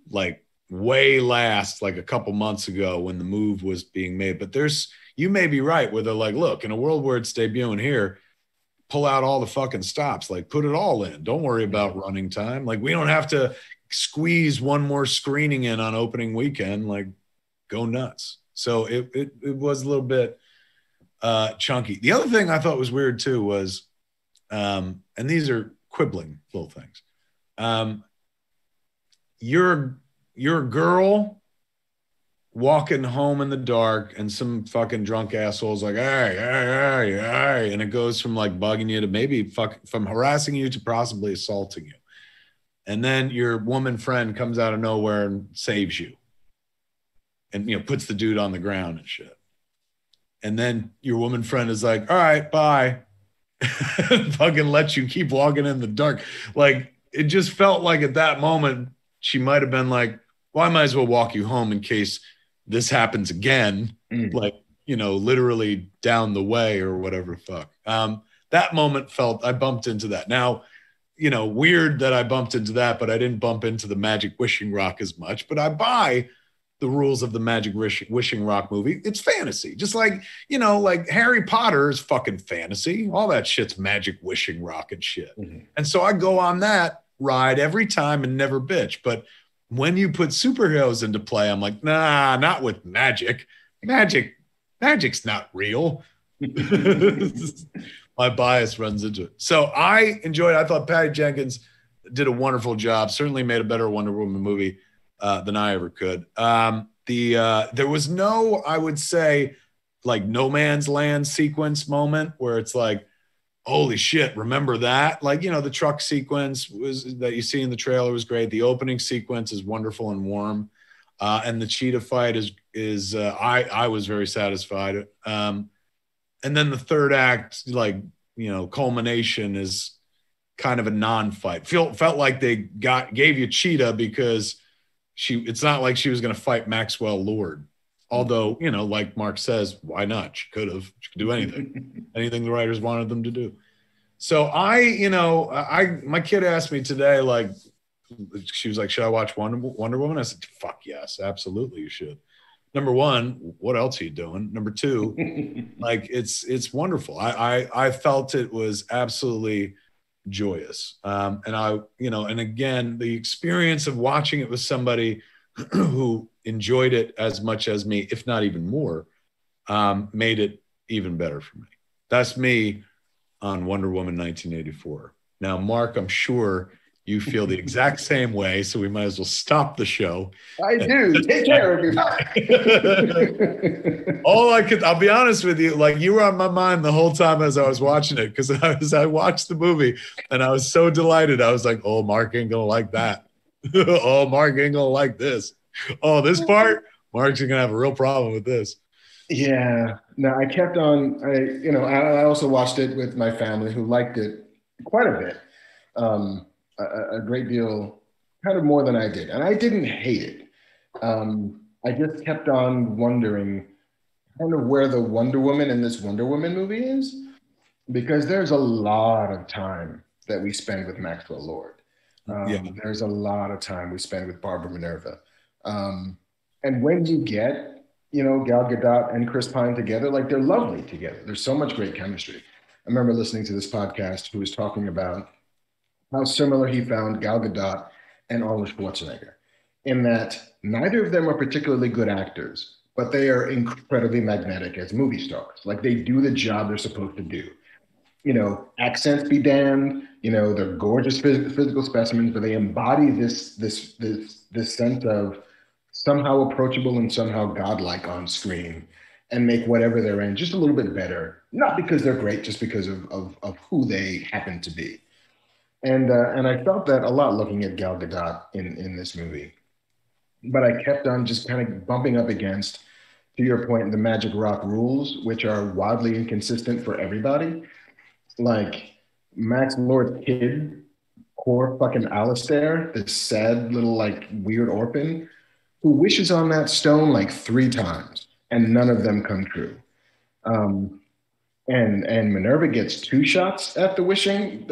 like way last, like a couple months ago when the move was being made. But you may be right, where they're like, look, in a world where it's debuting here, pull out all the fucking stops, like put it all in. Don't worry about running time. Like, we don't have to squeeze one more screening in on opening weekend, like go nuts. So it was a little bit chunky. The other thing I thought was weird too was, and these are quibbling little things. You're a girl walking home in the dark, and some fucking drunk asshole's like, hey, and it goes from like bugging you to maybe from harassing you to possibly assaulting you. And then your woman friend comes out of nowhere and saves you, and puts the dude on the ground and shit. And then your woman friend is like, all right, bye. Fucking let you keep walking in the dark. Like, it just felt like at that moment she might have been like, well, I might as well walk you home in case this happens again. Like, literally down the way or whatever. Fuck. That moment I bumped into that. Now, weird that I bumped into that, but I didn't bump into the Magic Wishing Rock as much. But I buy the rules of the Magic Wishing Rock movie. It's fantasy. Just like, like Harry Potter is fucking fantasy. All that shit's Magic Wishing Rock and shit. Mm-hmm. And so I go on that ride every time and never bitch. But when you put superheroes into play, I'm like, nah, not with magic. Magic's not real. My bias runs into it. So I enjoyed it. I thought Patty Jenkins did a wonderful job. Certainly made a better Wonder Woman movie than I ever could. There was no, I would say, like no man's land sequence moment where it's like, holy shit, remember that? Like, the truck sequence that you see in the trailer was great. The opening sequence is wonderful and warm. And the cheetah fight is I was very satisfied. And then the third act, like, culmination is kind of a non-fight. Felt like they gave you Cheetah because it's not like she was going to fight Maxwell Lord. Although, like Marc says, why not? She could do anything, anything the writers wanted them to do. So my kid asked me today, like, she was like, should I watch Wonder Woman? I said, fuck yes, absolutely you should. Number one, what else are you doing? Number two, like, it's wonderful. I felt it was absolutely joyous. And again, the experience of watching it with somebody who enjoyed it as much as me, if not even more, made it even better for me. That's me on Wonder Woman 1984. Now, Marc, I'm sure you feel the exact same way, so we might as well stop the show. I do. Take care of you. I'll be honest with you, like, you were on my mind the whole time as I was watching it, because I watched the movie and I was so delighted. I was like, oh, Marc ain't gonna like that. Oh, Marc ain't gonna like this. Oh, this part, Marc's gonna have a real problem with this. Yeah. No, I kept on. I also watched it with my family, who liked it quite a bit, a great deal, kind of more than I did, and I didn't hate it. I just kept on wondering, kind of where the Wonder Woman in this Wonder Woman movie is, because there's a lot of time that we spend with Maxwell Lord. There's a lot of time we spend with Barbara Minerva. And when you get, Gal Gadot and Chris Pine together, like, they're lovely together. There's so much great chemistry. I remember listening to this podcast who was talking about how similar he found Gal Gadot and Arnold Schwarzenegger, in that neither of them are particularly good actors, but they are incredibly magnetic as movie stars. Like, they do the job they're supposed to do. Accents be damned. They're gorgeous physical specimens, but they embody this sense of somehow approachable and somehow godlike on screen. and make whatever they're in just a little bit better. Not because they're great, just because of who they happen to be. And I felt that a lot looking at Gal Gadot in this movie. But I kept on just kind of bumping up against, to your point, the Magic Rock rules, which are wildly inconsistent for everybody. Like Max Lord's kid, poor fucking Alistair, this sad little like weird orphan, who wishes on that stone like 3 times, and none of them come true. Um, and Minerva gets 2 shots at the wishing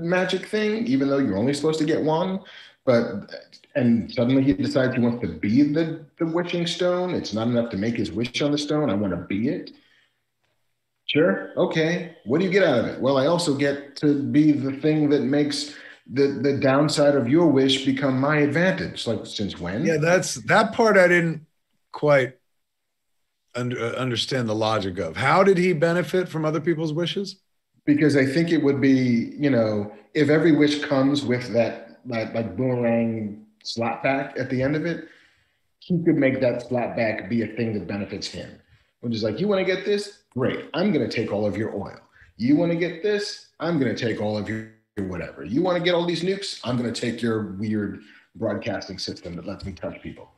magic thing, even though you're only supposed to get one. But and suddenly he decides he wants to be the wishing stone. It's not enough to make his wish on the stone. I want to be it. Sure. Okay. What do you get out of it? Well, I also get to be the thing that makes the downside of your wish become my advantage. Like, since when? Yeah, that's that part I didn't quite understand the logic of. How did he benefit from other people's wishes? Because I think it would be, if every wish comes with that like boomerang slap back at the end of it, he could make that slap back be a thing that benefits him. Which is like, you want to get this? Great. I'm going to take all of your oil. You want to get this? I'm going to take all of your whatever. You want to get all these nukes? I'm going to take your weird broadcasting system that lets me touch people.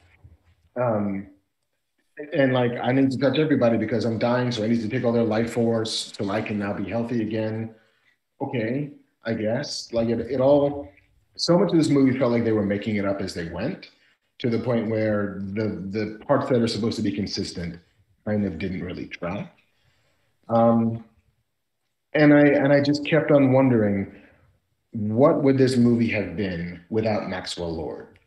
And like, I need to touch everybody because I'm dying, so I need to take all their life force so I can now be healthy again. Okay, I guess. Like it all, so much of this movie felt like they were making it up as they went, to the point where the parts that are supposed to be consistent kind of didn't really track. And I just kept on wondering, what would this movie have been without Maxwell Lord?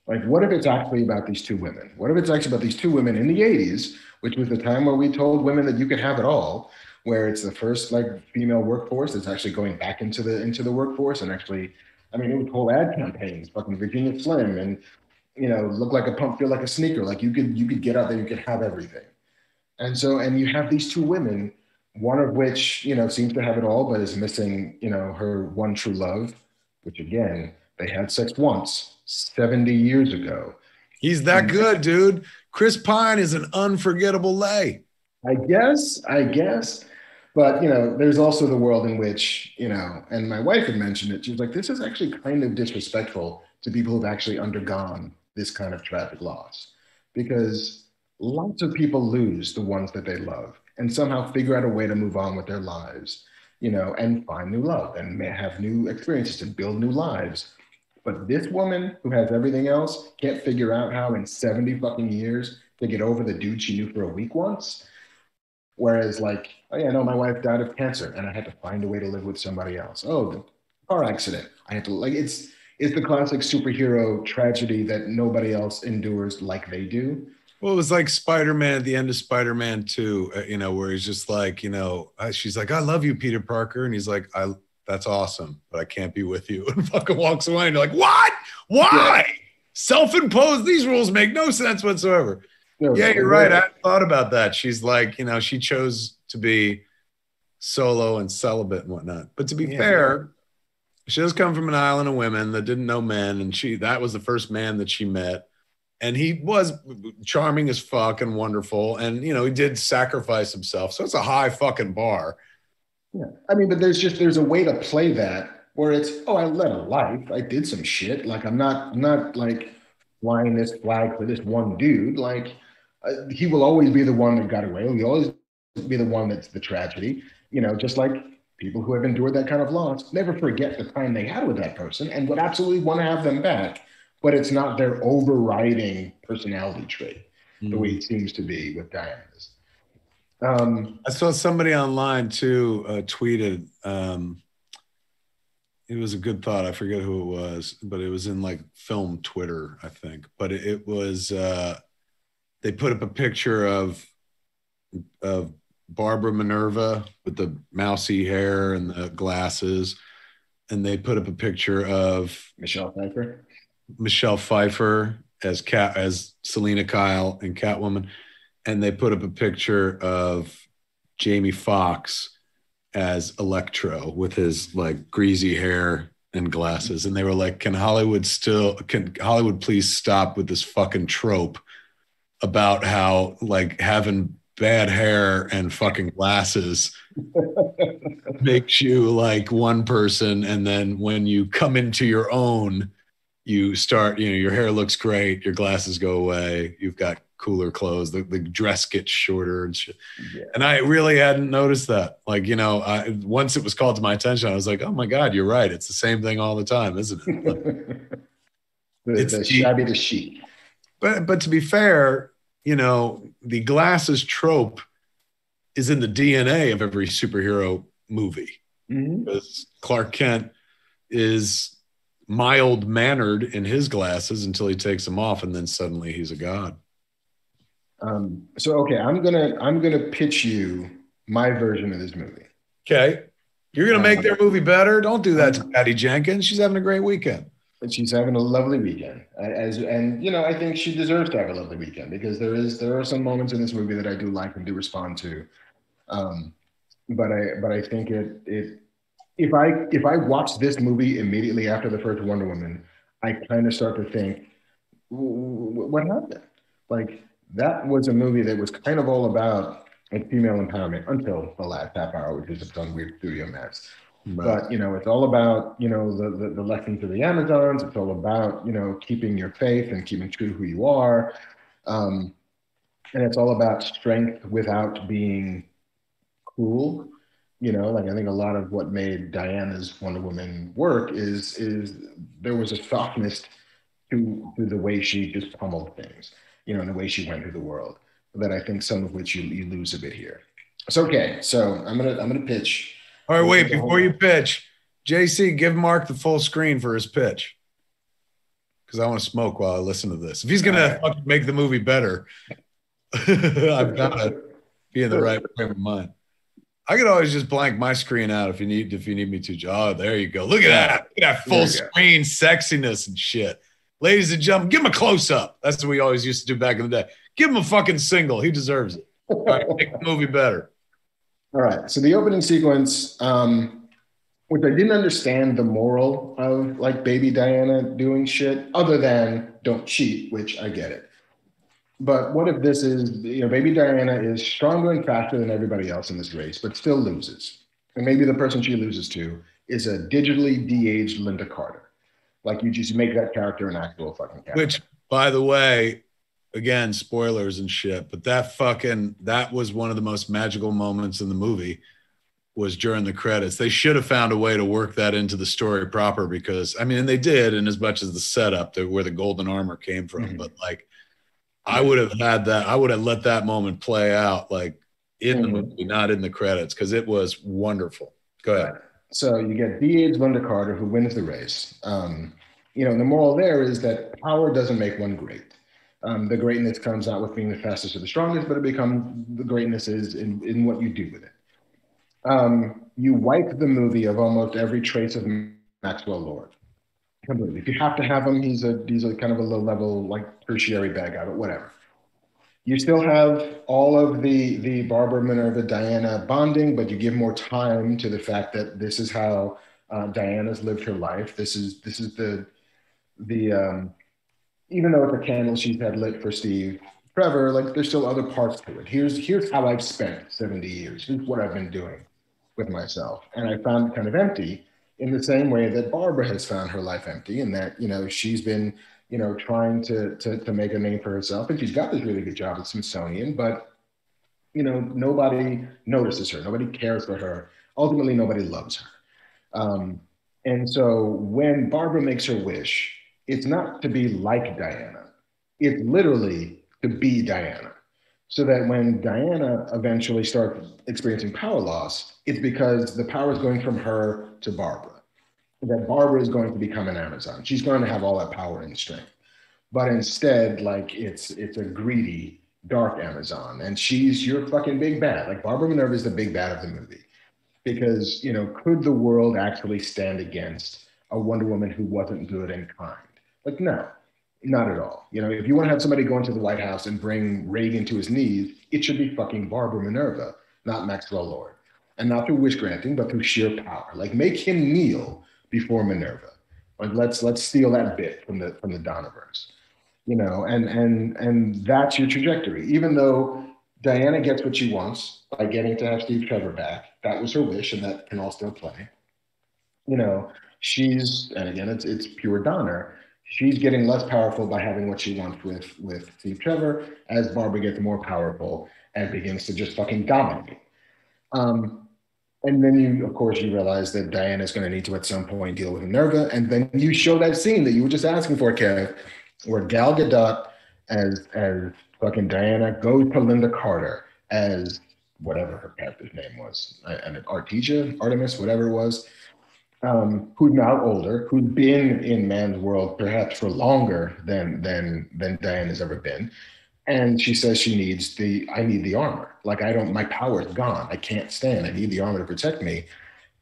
Like, what if it's actually about these 2 women? What if it's actually about these 2 women in the 80s, which was the time where we told women that you could have it all, where it's the first like female workforce that's actually going back into the workforce, and actually, I mean, it was whole ad campaigns, fucking Virginia Slim, and look like a pump, feel like a sneaker. Like you could get out there, you could have everything. And you have these 2 women, one of which, seems to have it all, but is missing, her one true love, which again, they had sex once 70 years ago. He's that good, dude. Chris Pine is an unforgettable lay. I guess. But, there's also the world in which, and my wife had mentioned it. She was like, this is actually kind of disrespectful to people who've actually undergone this kind of tragic loss, because lots of people lose the ones that they love and somehow figure out a way to move on with their lives, and find new love and have new experiences and build new lives. But this woman who has everything else can't figure out how in 70 fucking years to get over the dude she knew for a week once. Whereas like, oh yeah, no, my wife died of cancer and I had to find a way to live with somebody else. Oh, the car accident. I had to, like, it's the classic superhero tragedy that nobody else endures like they do. Well, it was like Spider-Man at the end of Spider-Man 2, where he's just like, she's like, I love you, Peter Parker. And he's like, that's awesome, but I can't be with you. And fucking walks away. And you're like, what? Why? Yeah. Self-imposed. These rules make no sense whatsoever. Yeah, you're right. I thought about that. She's like, she chose to be solo and celibate and whatnot. But to be fair, she does come from an island of women that didn't know men. And that was the first man that she met. And he was charming as fuck and wonderful. And, he did sacrifice himself. So it's a high fucking bar. Yeah. I mean, but there's a way to play that where it's, oh, I led a life. I did some shit. Like, I'm not like flying this flag for this one dude. Like, he will always be the one that got away. He'll always be the one that's the tragedy. Just like people who have endured that kind of loss never forget the time they had with that person and would absolutely want to have them back. But it's not their overriding personality trait, the way it seems to be with Diana's. I saw somebody online too tweeted. It was a good thought. I forget who it was, but it was in like film Twitter, I think. But it was they put up a picture of Barbara Minerva with the mousy hair and the glasses, and they put up a picture of Michelle Pfeiffer as Selena Kyle and Catwoman, and they put up a picture of Jamie Foxx as Electro with his like greasy hair and glasses, and they were like, can Hollywood please stop with this fucking trope about how like having bad hair and fucking glasses makes you like one person, and then when you come into your own, you start, your hair looks great, your glasses go away, you've got cooler clothes, the dress gets shorter and shit. Yeah. And I really hadn't noticed that. Like, once it was called to my attention, I was like, oh my God, you're right. It's the same thing all the time, isn't it? Like, the shabby to chic. But to be fair, the glasses trope is in the DNA of every superhero movie. Mm-hmm. Because Clark Kent is mild-mannered in his glasses until he takes them off, and then suddenly he's a god. So okay, I'm gonna pitch you my version of this movie. Okay, you're gonna make their movie better. Don't do that to Patty Jenkins. She's having a great weekend. She's having a lovely weekend, I think she deserves to have a lovely weekend because there are some moments in this movie that I do like and do respond to. But I think if I watch this movie immediately after the first Wonder Woman, I kind of start to think, what happened? Like, that was a movie that was kind of all about like female empowerment until the last half hour, which is some weird studio mess. Right. But it's all about the lessons of the Amazons. It's all about keeping your faith and keeping true to who you are, and it's all about strength without being cruel. Like, I think a lot of what made Diana's Wonder Woman work is there was a softness to the way she just pummeled things, and the way she went through the world, that I think some of which you lose a bit here. So okay, so I'm gonna pitch. All right, wait, before you pitch, JC, give Mark the full screen for his pitch, because I want to smoke while I listen to this. If he's gonna make the movie better, I've got to be in the right frame of mind. I could always just blank my screen out if you need me to. Oh, there you go. Look at that. Look at that full screen sexiness and shit. Ladies and gentlemen, give him a close-up. That's what we always used to do back in the day. Give him a fucking single. He deserves it. All right, make the movie better. All right. So the opening sequence, which I didn't understand the moral of, like, baby Diana doing shit, other than don't cheat, which I get it. But what if this is, baby Diana is stronger and faster than everybody else in this race, but still loses. And maybe the person she loses to is a digitally de-aged Linda Carter. Like, you just make that character an actual fucking character. Which, by the way, again, spoilers and shit, but that was one of the most magical moments in the movie, was during the credits. They should have found a way to work that into the story proper, because, and they did, in as much as the setup to where the golden armor came from. Mm-hmm. But like, I would have let that moment play out, like, in the movie, not in the credits, because it was wonderful. Go ahead. So you get de-aged Linda Carter, who wins the race. The moral there is that power doesn't make one great. The greatness comes out with being the fastest or the strongest, but the greatness is in what you do with it. You wipe the movie of almost every trace of Maxwell Lord. Completely. If you have to have him, he's a kind of a low-level, like, tertiary bad guy, but whatever. You still have all of the Barbara, Minerva, Diana bonding, but you give more time to the fact that this is how Diana's lived her life. This is the even though it's a candle she's had lit for Steve Trevor, like, there's still other parts to it. Here's how I've spent 70 years. Here's what I've been doing with myself, and I found it kind of empty, in the same way that Barbara has found her life empty, and that she's been trying to make a name for herself, and she's got this really good job at Smithsonian, but nobody notices her, nobody cares for her. Ultimately, nobody loves her. And so when Barbara makes her wish, it's not to be like Diana. It's literally to be Diana. So that when Diana eventually starts experiencing power loss, it's because the power is going from her to Barbara. That Barbara is going to become an Amazon. She's going to have all that power and strength. But instead, like, it's a greedy, dark Amazon. And she's your fucking big bad. Like, Barbara Minerva is the big bad of the movie. Because, could the world actually stand against a Wonder Woman who wasn't good and kind? Like, no, not at all. If you want to have somebody go into the White House and bring Reagan to his knees, it should be fucking Barbara Minerva, not Maxwell Lord. And not through wish granting, but through sheer power. Like, make him kneel before Minerva. Like, let's steal that bit from the Donnaverse. And that's your trajectory. Even though Diana gets what she wants by getting to have Steve Trevor back. That was her wish, and that can all still play. You know, she's, and again, it's pure Donner. She's getting less powerful by having what she wants with Steve Trevor as Barbara gets more powerful and begins to just fucking dominate. Um, and then you, of course, you realize that Diana's going to need to at some point deal with Minerva, and then you show that scene that you were just asking for, Kev, where Gal Gadot as fucking Diana goes to Linda Carter as whatever her character's name was, and Artemis, whatever it was, who's now older, who's been in man's world perhaps for longer than Diana's ever been. And she says I need the armor. Like my power is gone. I can't stand. I need the armor to protect me.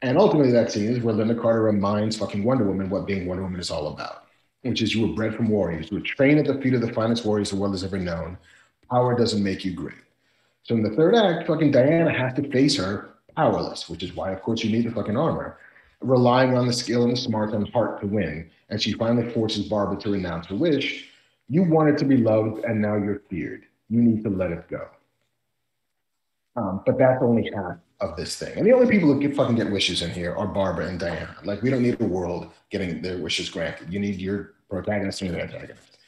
And ultimately that scene is where Linda Carter reminds fucking Wonder Woman what being Wonder Woman is all about, which is you were bred from warriors. You were trained at the feet of the finest warriors the world has ever known. Power doesn't make you great. So in the third act, fucking Diana has to face her powerless, which is why, of course, you need the fucking armor, relying on the skill and the smarts and heart to win. And she finally forces Barbara to renounce her wish. You wanted to be loved, and now you're feared. You need to let it go. But that's only half of this thing. And the only people who fucking get wishes in here are Barbara and Diana. Like, we don't need the world getting their wishes granted. You need your protagonist and your antagonist.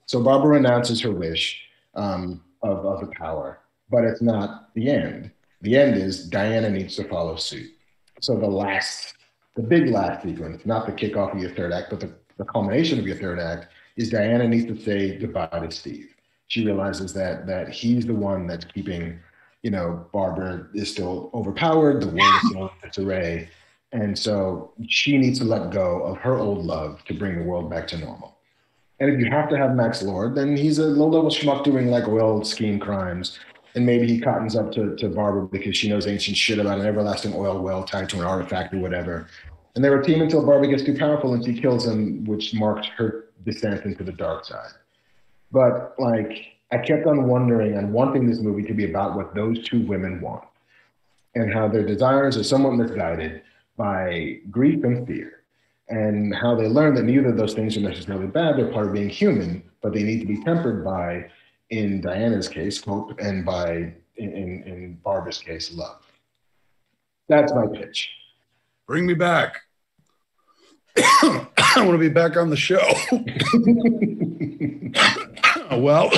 So Barbara renounces her wish of the power, but it's not the end. The end is Diana needs to follow suit. So the big last sequence, not the kickoff of your third act, but the culmination of your third act, is Diana needs to say goodbye to Steve. She realizes that he's the one that's keeping, Barbara is still overpowered, the world is still in disarray. And so she needs to let go of her old love to bring the world back to normal. And if you have to have Max Lord, then he's a low-level schmuck doing like oil scheme crimes. And maybe he cottons up to Barbara because she knows ancient shit about an everlasting oil well tied to an artifact or whatever. And they're a team until Barbara gets too powerful and she kills him, which marks her descent into the dark side. But like, I kept on wondering and wanting this movie to be about what those two women want and how their desires are somewhat misguided by grief and fear, and how they learn that neither of those things are necessarily bad. They're part of being human, but they need to be tempered by, in Diana's case, hope, and by, in Barbara's case, love. That's my pitch. Bring me back. I want to be back on the show. Well,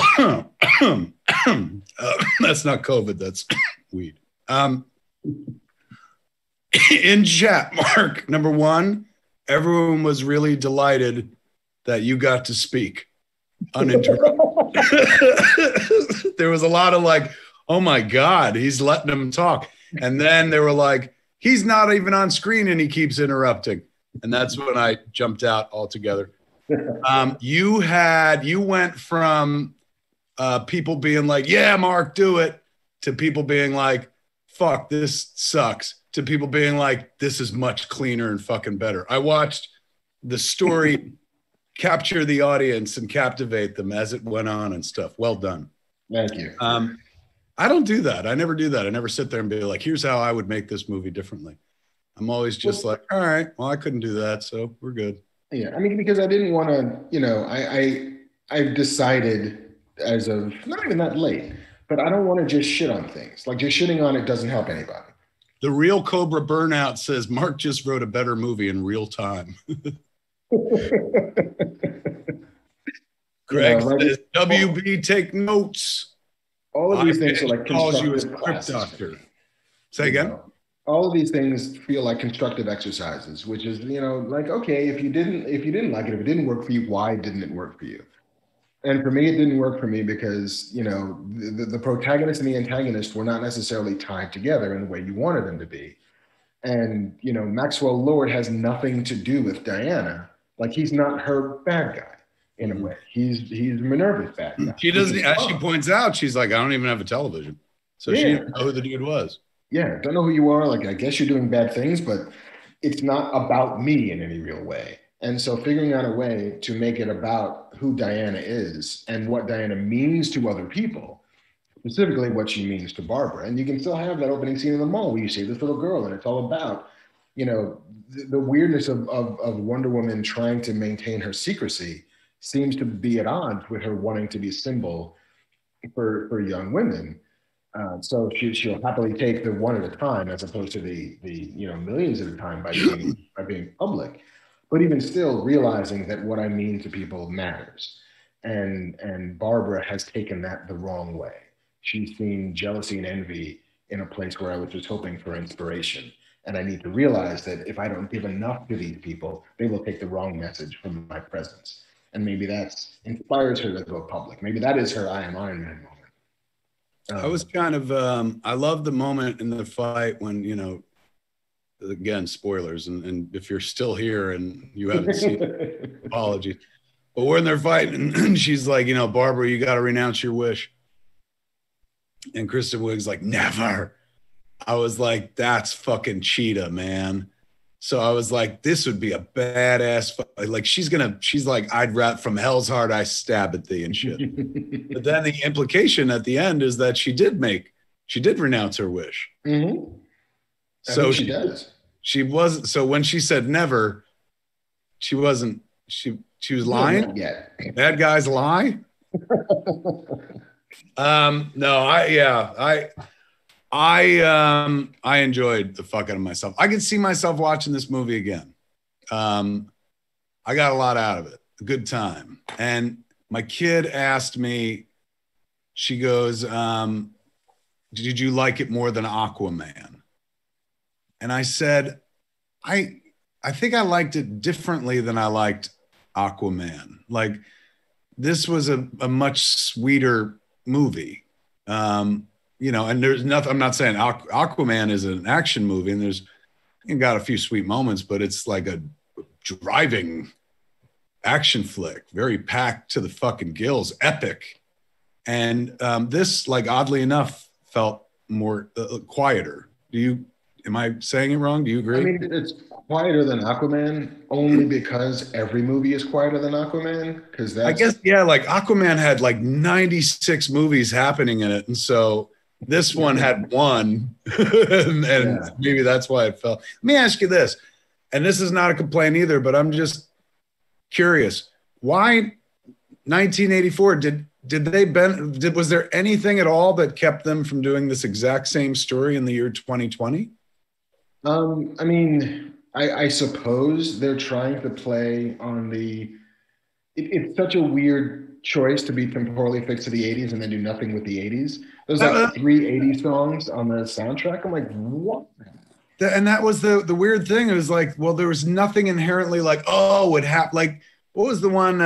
that's not COVID. That's weed. In chat, Mark, number one, everyone was really delighted that you got to speak uninterrupted. There was a lot of like, oh my God, he's letting them talk. And then they were like, he's not even on screen and he keeps interrupting. And that's when I jumped out altogether. You went from people being like, yeah, Mark, do it, to people being like, fuck, this sucks, to people being like, this is much cleaner and fucking better. I watched the story capture the audience and captivate them as it went on and stuff. Well done. Thank you. I don't do that. I never do that. I never sit there and be like, here's how I would make this movie differently. I'm always just like, all right, well, I couldn't do that, so we're good. Yeah, I mean, because I didn't want to, I've decided as of not even that late, but I don't want to just shit on things. Like, just shitting on it doesn't help anybody. The real Cobra Burnout says Mark just wrote a better movie in real time. Greg says, WB, take notes. All of these things are like constructive classes. Say again? All of these things feel like constructive exercises, which is, like, okay, if you didn't like it, if it didn't work for you, why didn't it work for you? And for me, it didn't work for me because, the protagonist and the antagonist were not necessarily tied together in the way you wanted them to be. And, Maxwell Lord has nothing to do with Diana. Like, he's not her bad guy in a way. He's Minerva's bad guy. She doesn't, as she points out, she's like, I don't even have a television. So she didn't know who the dude was. Yeah, don't know who you are. Like, I guess you're doing bad things, but it's not about me in any real way. And so figuring out a way to make it about who Diana is and what Diana means to other people, specifically what she means to Barbara. And you can still have that opening scene in the mall where you see this little girl and it's all about, the weirdness of Wonder Woman trying to maintain her secrecy seems to be at odds with her wanting to be a symbol for young women. So she'll happily take the one at a time as opposed to the millions at a time by being public. But even still, realizing that what I mean to people matters, and Barbara has taken that the wrong way. She's seen jealousy and envy in a place where I was just hoping for inspiration. And I need to realize that if I don't give enough to these people, they will take the wrong message from my presence. And maybe that inspires her to go public. Maybe that is her I am Iron Man moment. I was kind of, I love the moment in the fight when, again, spoilers. And if you're still here and you haven't seen it, apologies. But we're in there fighting and she's like, Barbara, you got to renounce your wish. And Kristen Wiig's like, never. I was like, that's fucking Cheetah, man. So I was like, this would be a badass. Like, she's like, I'd rat from hell's heart, I stab at thee and shit. But then the implication at the end is that she did renounce her wish. Mm-hmm. So she does. She wasn't. So when she said never, she wasn't, she was lying. Yeah. Bad guys lie. No, I enjoyed the fuck out of myself. I can see myself watching this movie again. I got a lot out of it. A good time. And my kid asked me, she goes, did you like it more than Aquaman? And I said, I think I liked it differently than I liked Aquaman. Like, this was a much sweeter movie. And there's nothing, I'm not saying Aquaman is an action movie and you got a few sweet moments, but it's like a driving action flick, very packed to the fucking gills, epic. And this, like, oddly enough, felt more quieter. Am I saying it wrong? Do you agree? I mean, it's quieter than Aquaman only because every movie is quieter than Aquaman. I guess, yeah, like Aquaman had like 96 movies happening in it. And so this one had one, and maybe that's why it felt. Let me ask you this, and this is not a complaint either, but I'm just curious. Why 1984? Was there anything at all that kept them from doing this exact same story in the year 2020? I mean, I suppose they're trying to play on it's such a weird choice to be temporally fixed to the 80s and then do nothing with the 80s. There's like 3 80s songs on the soundtrack. I'm like, what? And that was the weird thing. It was like, well, there was nothing inherently like, oh, it happened. Like, what was the one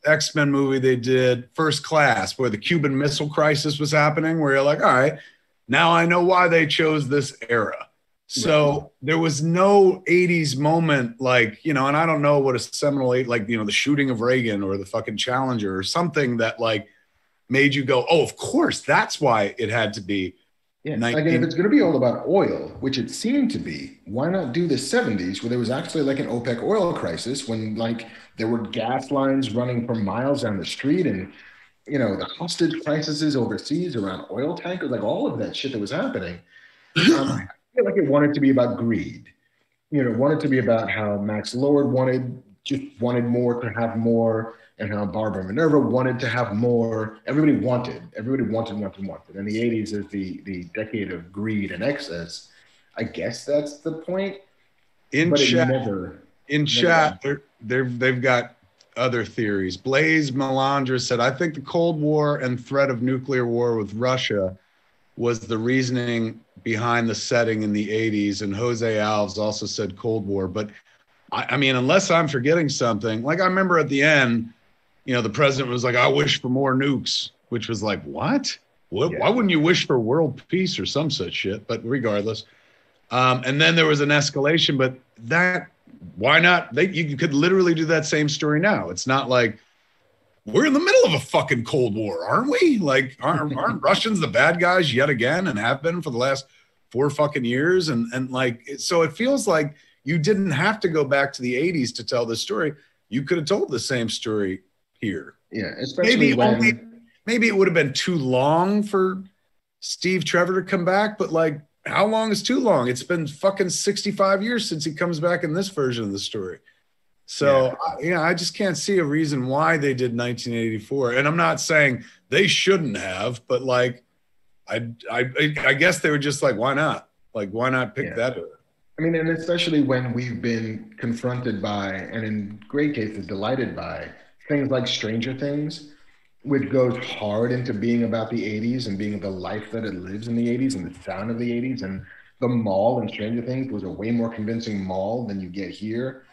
X-Men movie they did, First Class, where the Cuban Missile Crisis was happening, where you're like, all right, now I know why they chose this era. So there was no 80s moment like, and I don't know what a seminal, like, the shooting of Reagan or the fucking Challenger or something that like made you go, oh, of course, that's why it had to be. Yeah, like, if it's going to be all about oil, which it seemed to be, why not do the 70s where there was actually like an OPEC oil crisis when like there were gas lines running for miles down the street and, the hostage crises overseas around oil tankers, like all of that shit that was happening. I feel like it wanted to be about greed. Wanted to be about how Max Lord wanted more to have more, and how Barbara Minerva wanted to have more. Everybody wanted. And the 80s is the decade of greed and excess. I guess that's the point. In chat, they've got other theories. Blaze Melandra said, I think the Cold War and threat of nuclear war with Russia was the reasoning behind the setting in the 80s. And Jose Alves also said Cold War. But I mean, unless I'm forgetting something, like I remember at the end, the president was like, I wish for more nukes, which was like, what? Why wouldn't you wish for world peace or some such shit? But regardless. And then there was an escalation, but why not? You could literally do that same story now. It's not like, we're in the middle of a fucking Cold War, aren't we? Like, aren't Russians the bad guys yet again and have been for the last 4 fucking years? And like, so it feels like you didn't have to go back to the 80s to tell this story. You could have told the same story here. Yeah, especially maybe it would have been too long for Steve Trevor to come back, but like, how long is too long? It's been fucking 65 years since he comes back in this version of the story. So, I just can't see a reason why they did 1984. And I'm not saying they shouldn't have, but like, I guess they were just like, why not? Like, why not pick that? I mean, and especially when we've been confronted by, and in great cases, delighted by things like Stranger Things, which goes hard into being about the 80s and being the life that it lives in the 80s and the sound of the 80s. And the mall in Stranger Things was a way more convincing mall than you get here.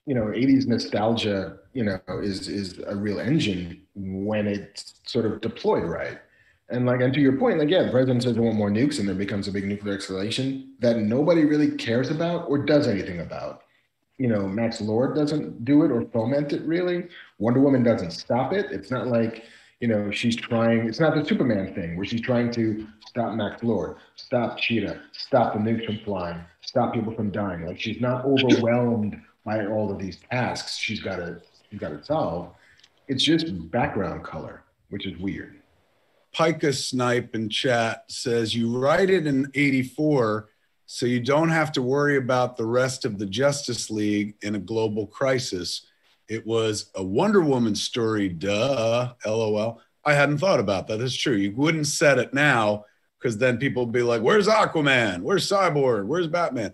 80s nostalgia, is a real engine when it's sort of deployed right. And to your point, the president says they want more nukes, and there becomes a big nuclear escalation that nobody really cares about or does anything about. Max Lord doesn't do it or foment it really. Wonder Woman doesn't stop it. It's not like, she's trying, it's not the Superman thing where she's trying to stop Max Lord, stop Cheetah, stop the nukes from flying, stop people from dying. Like, she's not overwhelmed by all of these tasks she's got to solve. It's just background color, which is weird. Pika Snipe in chat says, you write it in 84 so you don't have to worry about the rest of the Justice League in a global crisis. It was a Wonder Woman story, duh, LOL. I hadn't thought about that. That's true. You wouldn't set it now because then people would be like, where's Aquaman? Where's Cyborg? Where's Batman?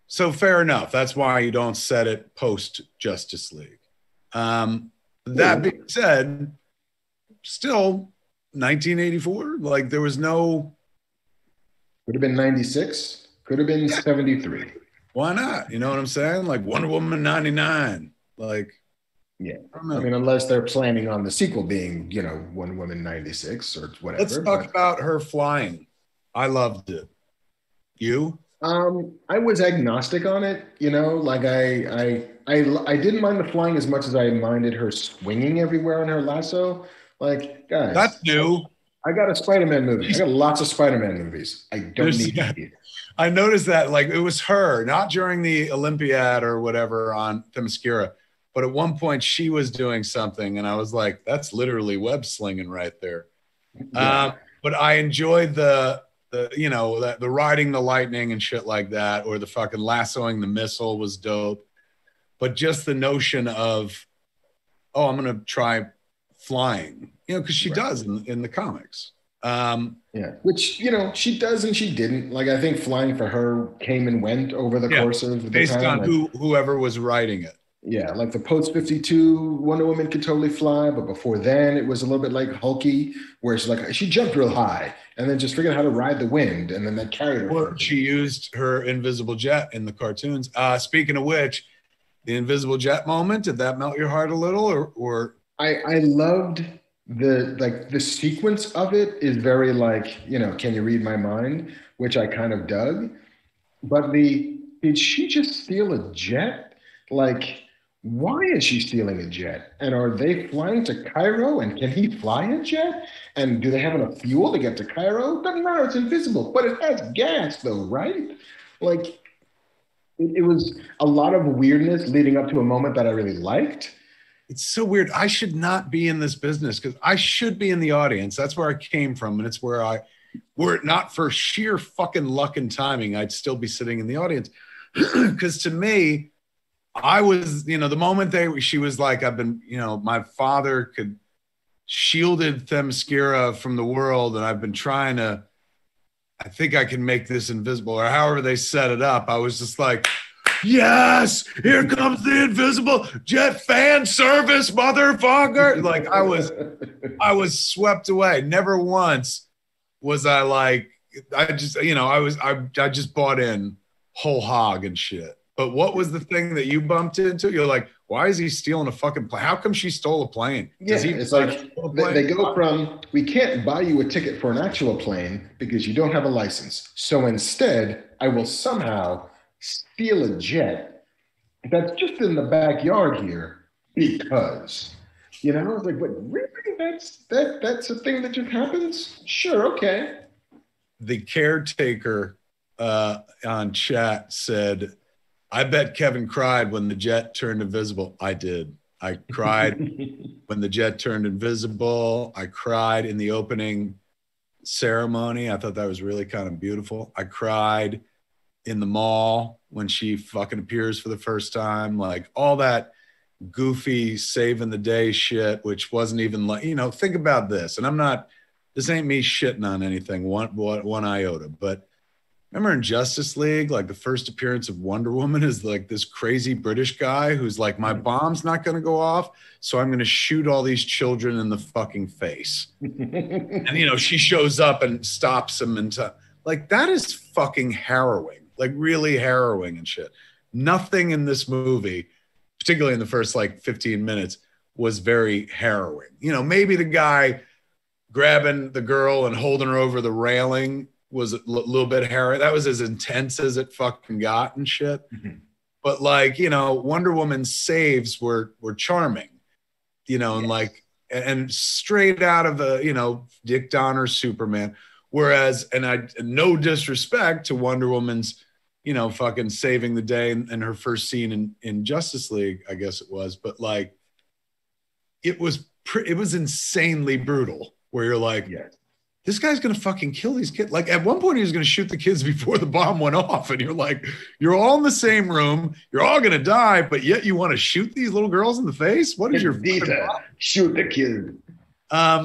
So fair enough. That's why you don't set it post Justice League. That being said, still 1984, like there was no. Could have been 96. Could have been 73. Why not? You know what I'm saying? Like Wonder Woman 99. Like, yeah. I mean, unless they're planning on the sequel being, Wonder Woman 96 or whatever. Let's talk about her flying. I loved it. You? I was agnostic on it, like I didn't mind the flying as much as I minded her swinging everywhere on her lasso. Like, guys, that's new. I got a Spider-Man movie. I got lots of Spider-Man movies. I don't need it. I noticed that, like, it was her, not during the Olympiad or whatever on Themyscira, but at one point she was doing something, and I was like, that's literally web slinging right there. Yeah. But I enjoyed the riding the lightning and shit like that, or the fucking lassoing the missile was dope. But just the notion of, oh, I'm going to try flying, because she does in the comics. Which, she does and she didn't. Like, I think flying for her came and went over the course of the based time. On whoever was writing it. Yeah, like the post 52 Wonder Woman could totally fly, but before then it was a little bit like Hulky, where she jumped real high and then just figured out how to ride the wind, and then that carried her. Or she used her invisible jet in the cartoons. Speaking of which, the invisible jet moment, did that melt your heart a little, or? I loved the sequence of it is very like, can you read my mind, which I kind of dug. But did she just steal a jet? Like, why is she stealing a jet? And are they flying to Cairo? And can he fly a jet? And do they have enough fuel to get to Cairo? Doesn't matter, it's invisible, but it has gas though, right? Like, it was a lot of weirdness leading up to a moment that I really liked. It's so weird. I should not be in this business because I should be in the audience. That's where I came from. And it's were it not for sheer fucking luck and timing, I'd still be sitting in the audience. Because to me, I was, the moment she was like, I've been, my father shielded Themyscira from the world, and I've been trying to, I think I can make this invisible, or however they set it up. I was just like, yes, here comes the invisible jet, fan service, motherfucker. Like, I was swept away. Never once was I like, I just bought in whole hog and shit. But what was the thing that you bumped into? You're like, why is he stealing a fucking plane? How come she stole a plane? It's like they go from, we can't buy you a ticket for an actual plane because you don't have a license. So instead, I will somehow steal a jet that's just in the backyard here because, it's like, but really, that's a thing that just happens? Sure, okay. The caretaker on chat said, I bet Kevin cried when the jet turned invisible. I did. I cried when the jet turned invisible. I cried in the opening ceremony. I thought that was really kind of beautiful. I cried in the mall when she fucking appears for the first time. Like, all that goofy saving the day shit, which wasn't even like, think about this. And I'm not this ain't me shitting on anything one iota, but remember in Justice League, like the first appearance of Wonder Woman is like this crazy British guy who's like, my bomb's not going to go off, so I'm going to shoot all these children in the fucking face. And, you know, she shows up and stops him. And like, that is fucking harrowing, like really harrowing and shit. Nothing in this movie, particularly in the first like 15 minutes, was very harrowing. You know, maybe the guy grabbing the girl and holding her over the railing was a little bit harrowing. That was as intense as it fucking got and shit. Mm-hmm. But like, you know, Wonder Woman's saves were charming, you know, and like, and straight out of the, you know, Dick Donner Superman. Whereas, and I, no disrespect to Wonder Woman's, you know, fucking saving the day in her first scene in Justice League, I guess it was, but like, it was insanely brutal where you're like, this guy's going to fucking kill these kids. Like at one point he was going to shoot the kids before the bomb went off. And you're like, you're all in the same room. You're all going to die, but yet you want to shoot these little girls in the face. What is your shoot the kid?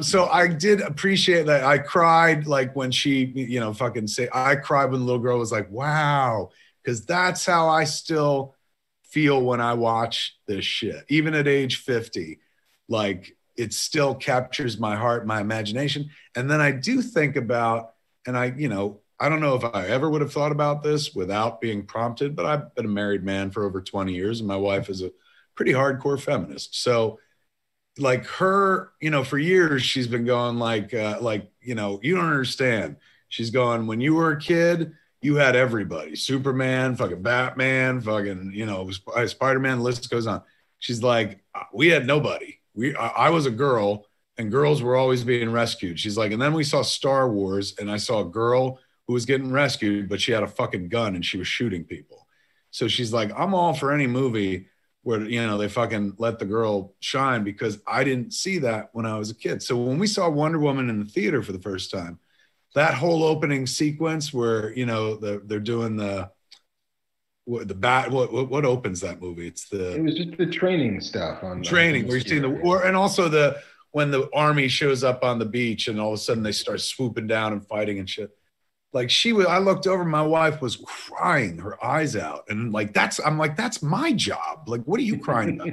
So I did appreciate that. I cried like when she, you know, fucking I cried when the little girl was like, wow. Cause that's how I still feel when I watch this shit, even at age 50, like, it still captures my heart, my imagination. And then I do think about, and I, you know, I don't know if I ever would have thought about this without being prompted, but I've been a married man for over 20 years and my wife is a pretty hardcore feminist. So like her, you know, for years, she's been going like, you know, you don't understand. She's going, when you were a kid, you had everybody, Superman, fucking Batman, fucking, you know, Spider-Man, the list goes on. She's like, we had nobody. I was a girl and girls were always being rescued. She's like, and then we saw Star Wars and I saw a girl who was getting rescued, but she had a fucking gun and she was shooting people. So she's like, I'm all for any movie where, you know, they fucking let the girl shine because I didn't see that when I was a kid. So when we saw Wonder Woman in the theater for the first time, that whole opening sequence where, you know, they're doing what opens that movie? It was just the training stuff on training where you see and also when the army shows up on the beach and all of a sudden they start swooping down and fighting and shit. Like I looked over, my wife was crying her eyes out. And like, I'm like, that's my job. Like, what are you crying about?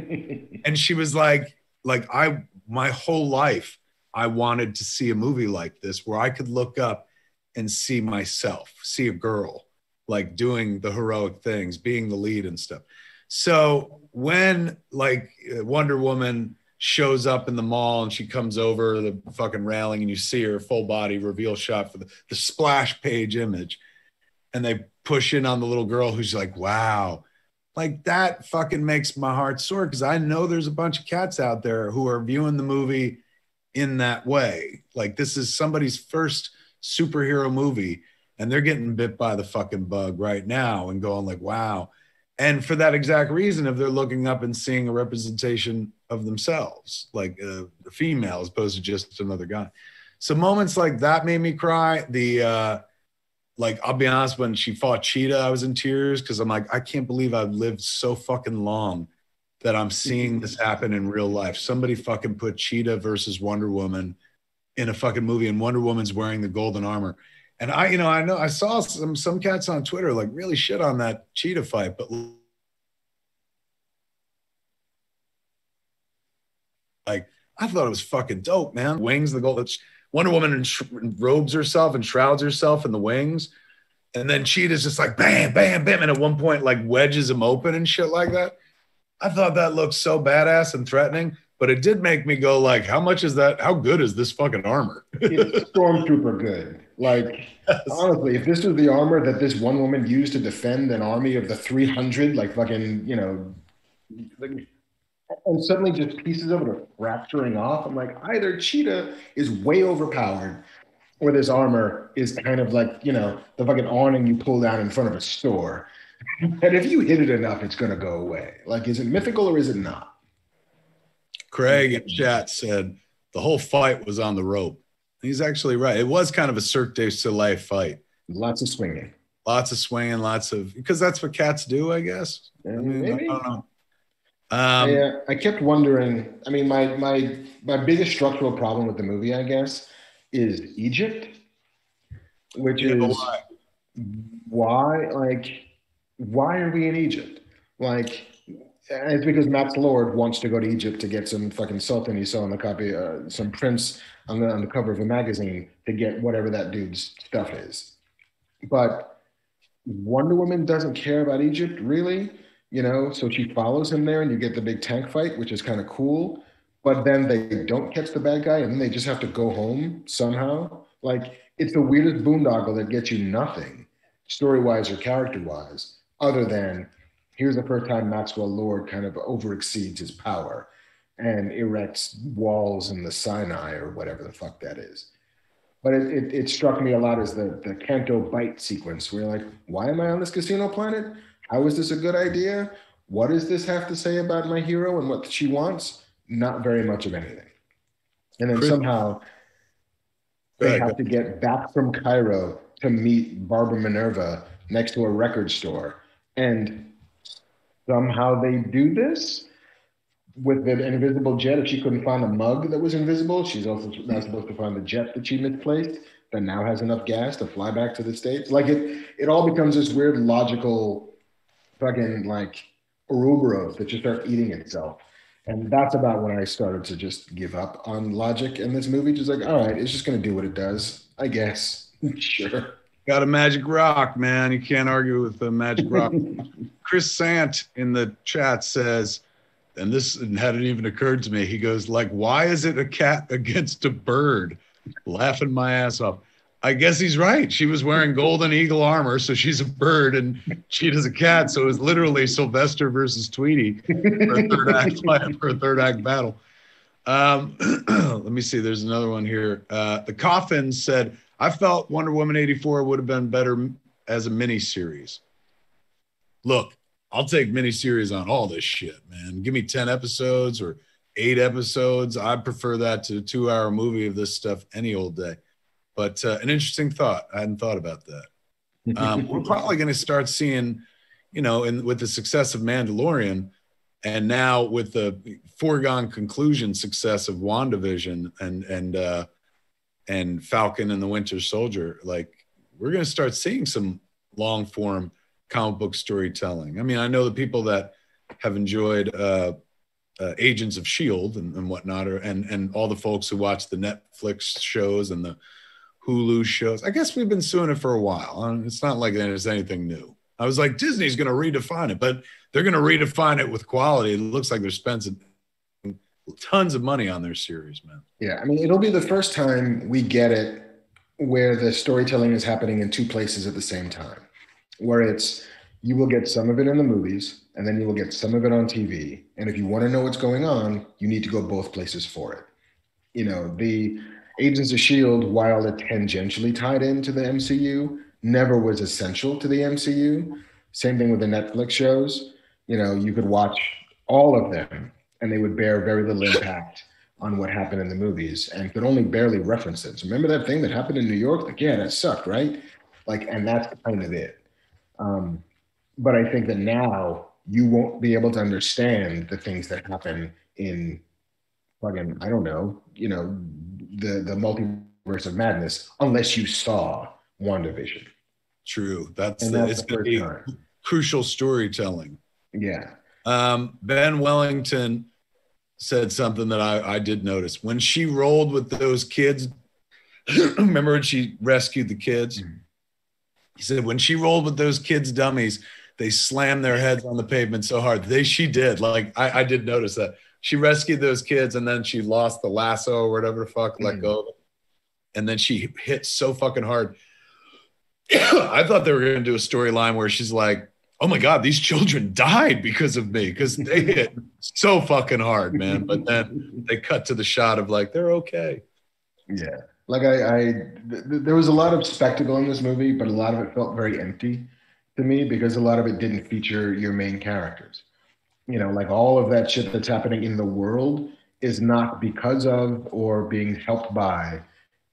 And she was like my whole life, I wanted to see a movie like this where I could look up and see myself, see a girl like doing the heroic things, being the lead and stuff. So when like Wonder Woman shows up in the mall and she comes over the fucking railing and you see her full body reveal shot for the splash page image and they push in on the little girl who's like, wow, like that fucking makes my heart sore because I know there's a bunch of cats out there who are viewing the movie in that way. Like this is somebody's first superhero movie and they're getting bit by the fucking bug right now and going like, wow. And for that exact reason, if they're looking up and seeing a representation of themselves, like a female as opposed to just another guy. So moments like that made me cry. Like, I'll be honest, when she fought Cheetah, I was in tears because I'm like, I can't believe I've lived so fucking long that I'm seeing this happen in real life. Somebody fucking put Cheetah versus Wonder Woman in a fucking movie and Wonder Woman's wearing the golden armor. And I know I saw some cats on Twitter like really shit on that Cheetah fight, but like I thought it was fucking dope, man. Wings, the gold. Wonder Woman robes herself and shrouds herself in the wings, and then Cheetah's just like bam, bam, bam, and at one point like wedges him open and shit like that. I thought that looked so badass and threatening. But it did make me go like, how much is that? How good is this fucking armor? It's stormtrooper good. Like, yes. Honestly, if this was the armor that this one woman used to defend an army of the 300, like fucking, you know, and suddenly just pieces of it are fracturing off. I'm like, either Cheetah is way overpowered or this armor is kind of like, you know, the fucking awning you pull down in front of a store. And if you hit it enough, it's going to go away. Like, is it mythical or is it not? Craig in chat said the whole fight was on the rope. He's actually right. It was kind of a Cirque du Soleil fight. Lots of swinging. Because that's what cats do, I guess. Maybe. I don't know. I kept wondering. I mean, my biggest structural problem with the movie, I guess, is Egypt, which You know is why, why are we in Egypt? Like, it's because Max Lord wants to go to Egypt to get some fucking sultan he saw on the copy, some prince on the cover of a magazine to get whatever that dude's stuff is. But Wonder Woman doesn't care about Egypt really, so she follows him there and you get the big tank fight, which is kind of cool. But then they don't catch the bad guy and then they just have to go home somehow. Like, it's the weirdest boondoggle that gets you nothing, story wise or character wise, other than here's the first time Maxwell Lord kind of overexceeds his power and erects walls in the Sinai or whatever the fuck that is. But it struck me a lot as the Canto Bite sequence where you're like, why am I on this casino planet? How is this a good idea? What does this have to say about my hero and what she wants? Not very much of anything. And then Chris, somehow they have to get back from Cairo to meet Barbara Minerva next to a record store. And somehow they do this with the invisible jet. If she couldn't find a mug that was invisible, she's also not supposed to find the jet that she misplaced that now has enough gas to fly back to the States. Like, it all becomes this weird logical fucking like Ouroboros that just start eating itself. And that's about when I started to just give up on logic in this movie. Just like, all right, it's just going to do what it does, I guess. Sure. got a magic rock, man. You can't argue with the magic rock. Chris Sant in the chat says, and this hadn't even occurred to me. He goes, like, why is it a cat against a bird? Laughing my ass off. I guess he's right. She was wearing golden eagle armor, so she's a bird, and Cheetah's a cat. So it was literally Sylvester versus Tweety for a third act battle. Let me see. There's another one here. The Coffin said, I felt Wonder Woman 84 would have been better as a mini series. Look, I'll take miniseries on all this shit, man. Give me 10 episodes or 8 episodes. I prefer that to a 2-hour movie of this stuff any old day. But an interesting thought. I hadn't thought about that. We're probably going to start seeing, with the success of Mandalorian and now with the foregone conclusion success of WandaVision and Falcon and the Winter Soldier, like, we're going to start seeing some long form comic book storytelling. I mean, I know the people that have enjoyed Agents of S.H.I.E.L.D. and whatnot, and all the folks who watch the Netflix shows and the Hulu shows. I guess we've been suing it for a while. It's not like there's anything new. I was like, Disney's going to redefine it, but they're going to redefine it with quality. It looks like they're spending tons of money on their series, man. Yeah, I mean, it'll be the first time we get it where the storytelling is happening in two places at the same time, where you will get some of it in the movies and then you will get some of it on TV. And if you want to know what's going on, you need to go both places for it. The Agents of S.H.I.E.L.D., while it tangentially tied into the MCU, never was essential to the MCU. Same thing with the Netflix shows. You could watch all of them and they would bear very little impact on what happened in the movies and could only barely reference it. So remember that thing that happened in New York? Like, yeah, that sucked, right? Like, and that's kind of it. But I think that now you won't be able to understand the things that happen in fucking, I don't know, the multiverse of madness unless you saw WandaVision. True. It's going to be crucial storytelling. Yeah. Ben Wellington said something that I did notice. When she rolled with those kids, remember when she rescued the kids? Mm-hmm. He said, when she rolled with those kids' dummies, they slammed their heads on the pavement so hard. She did. Like, I did notice that. She rescued those kids, and then she lost the lasso or whatever the fuck, let go of it. And then she hit so fucking hard. I thought they were going to do a storyline where she's like, oh my God, these children died because of me, because they hit so fucking hard, man. But then they cut to the shot of like, they're okay. Yeah. Like there was a lot of spectacle in this movie, but a lot of it felt very empty to me because a lot of it didn't feature your main characters. Like all of that shit that's happening in the world is not because of or being helped by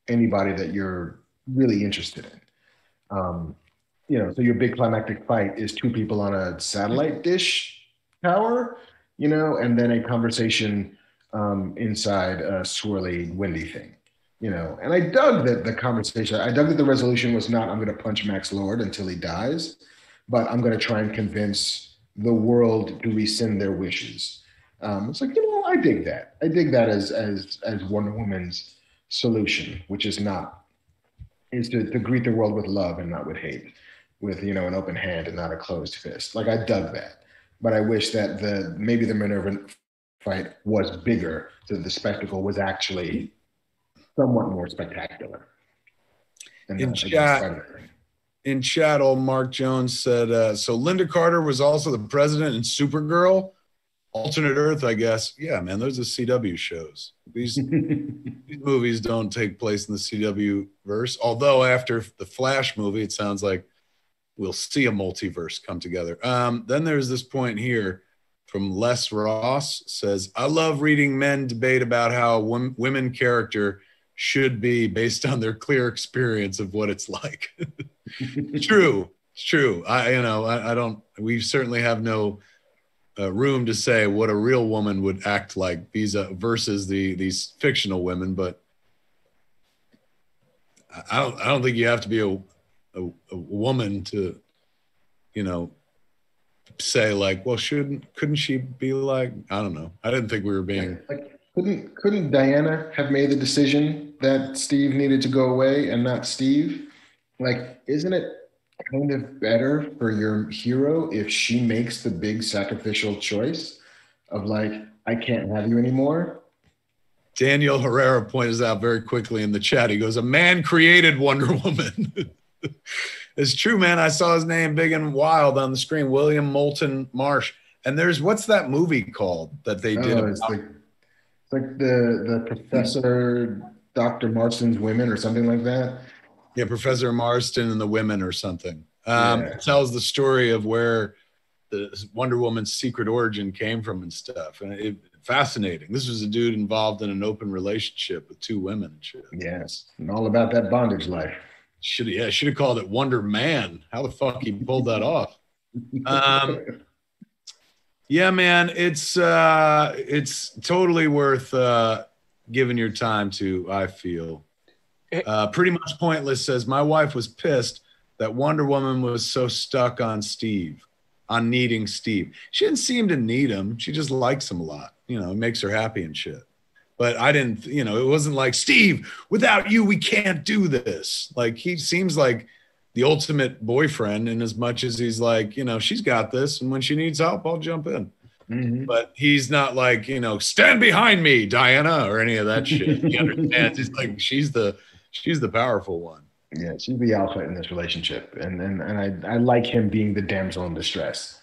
anybody that you're really interested in. So your big climactic fight is two people on a satellite dish tower, and then a conversation inside a swirly, windy thing. you know, and I dug that the conversation. I dug that the resolution was not, I'm going to punch Max Lord until he dies, but I'm going to try and convince the world to rescind their wishes. It's like, you know, I dig that. I dig that as Wonder Woman's solution, which is not, is to greet the world with love and not with hate, with, you know, an open hand and not a closed fist. Like, I dug that, but I wish that maybe the Minerva fight was bigger, so the spectacle was actually somewhat more spectacular. And in chat, old Mark Jones said, so Linda Carter was also the president in Supergirl. Alternate Earth, I guess. Yeah, man, those are CW shows. These movies don't take place in the CW verse. Although after the Flash movie, it sounds like we'll see a multiverse come together. Then there's this point here from Les Ross says, I love reading men debate about how women character should be based on their clear experience of what it's like. It's true. I don't, we certainly have no room to say what a real woman would act like versus these fictional women, but I don't think you have to be a woman to, you know, say like, well, couldn't she be like, I don't know. I didn't think we were being like, couldn't Diana have made the decision that Steve needed to go away and not Steve? Like, isn't it kind of better for your hero if she makes the big sacrificial choice of like, I can't have you anymore? Daniel Herrera points out very quickly in the chat. He goes, a man created Wonder Woman. It's true, man. I saw his name big and wild on the screen, William Moulton Marsh. And there's, what's that movie called that they did? It's like the Professor Dr. Marston's Women or something like that. Yeah, Professor Marston and the Women or something. It tells the story of where the Wonder Woman's secret origin came from and stuff. And fascinating. This was a dude involved in an open relationship with two women and shit. Yes, and all about that bondage life. Should have called it Wonder Man. How the fuck he pulled that off? Yeah, man, it's totally worth giving your time to, I feel. Pretty much pointless says, my wife was pissed that Wonder Woman was so stuck on needing Steve. She didn't seem to need him. She just likes him a lot. You know, it makes her happy and shit. But I didn't, you know, it wasn't like, Steve, without you, we can't do this. Like, he seems like the ultimate boyfriend in as much as he's like, you know, she's got this. And when she needs help, I'll jump in. Mm-hmm. But he's not like, you know, stand behind me, Diana, or any of that shit. He understands. He's like, she's the powerful one. Yeah, she's the alpha in this relationship. And I like him being the damsel in distress.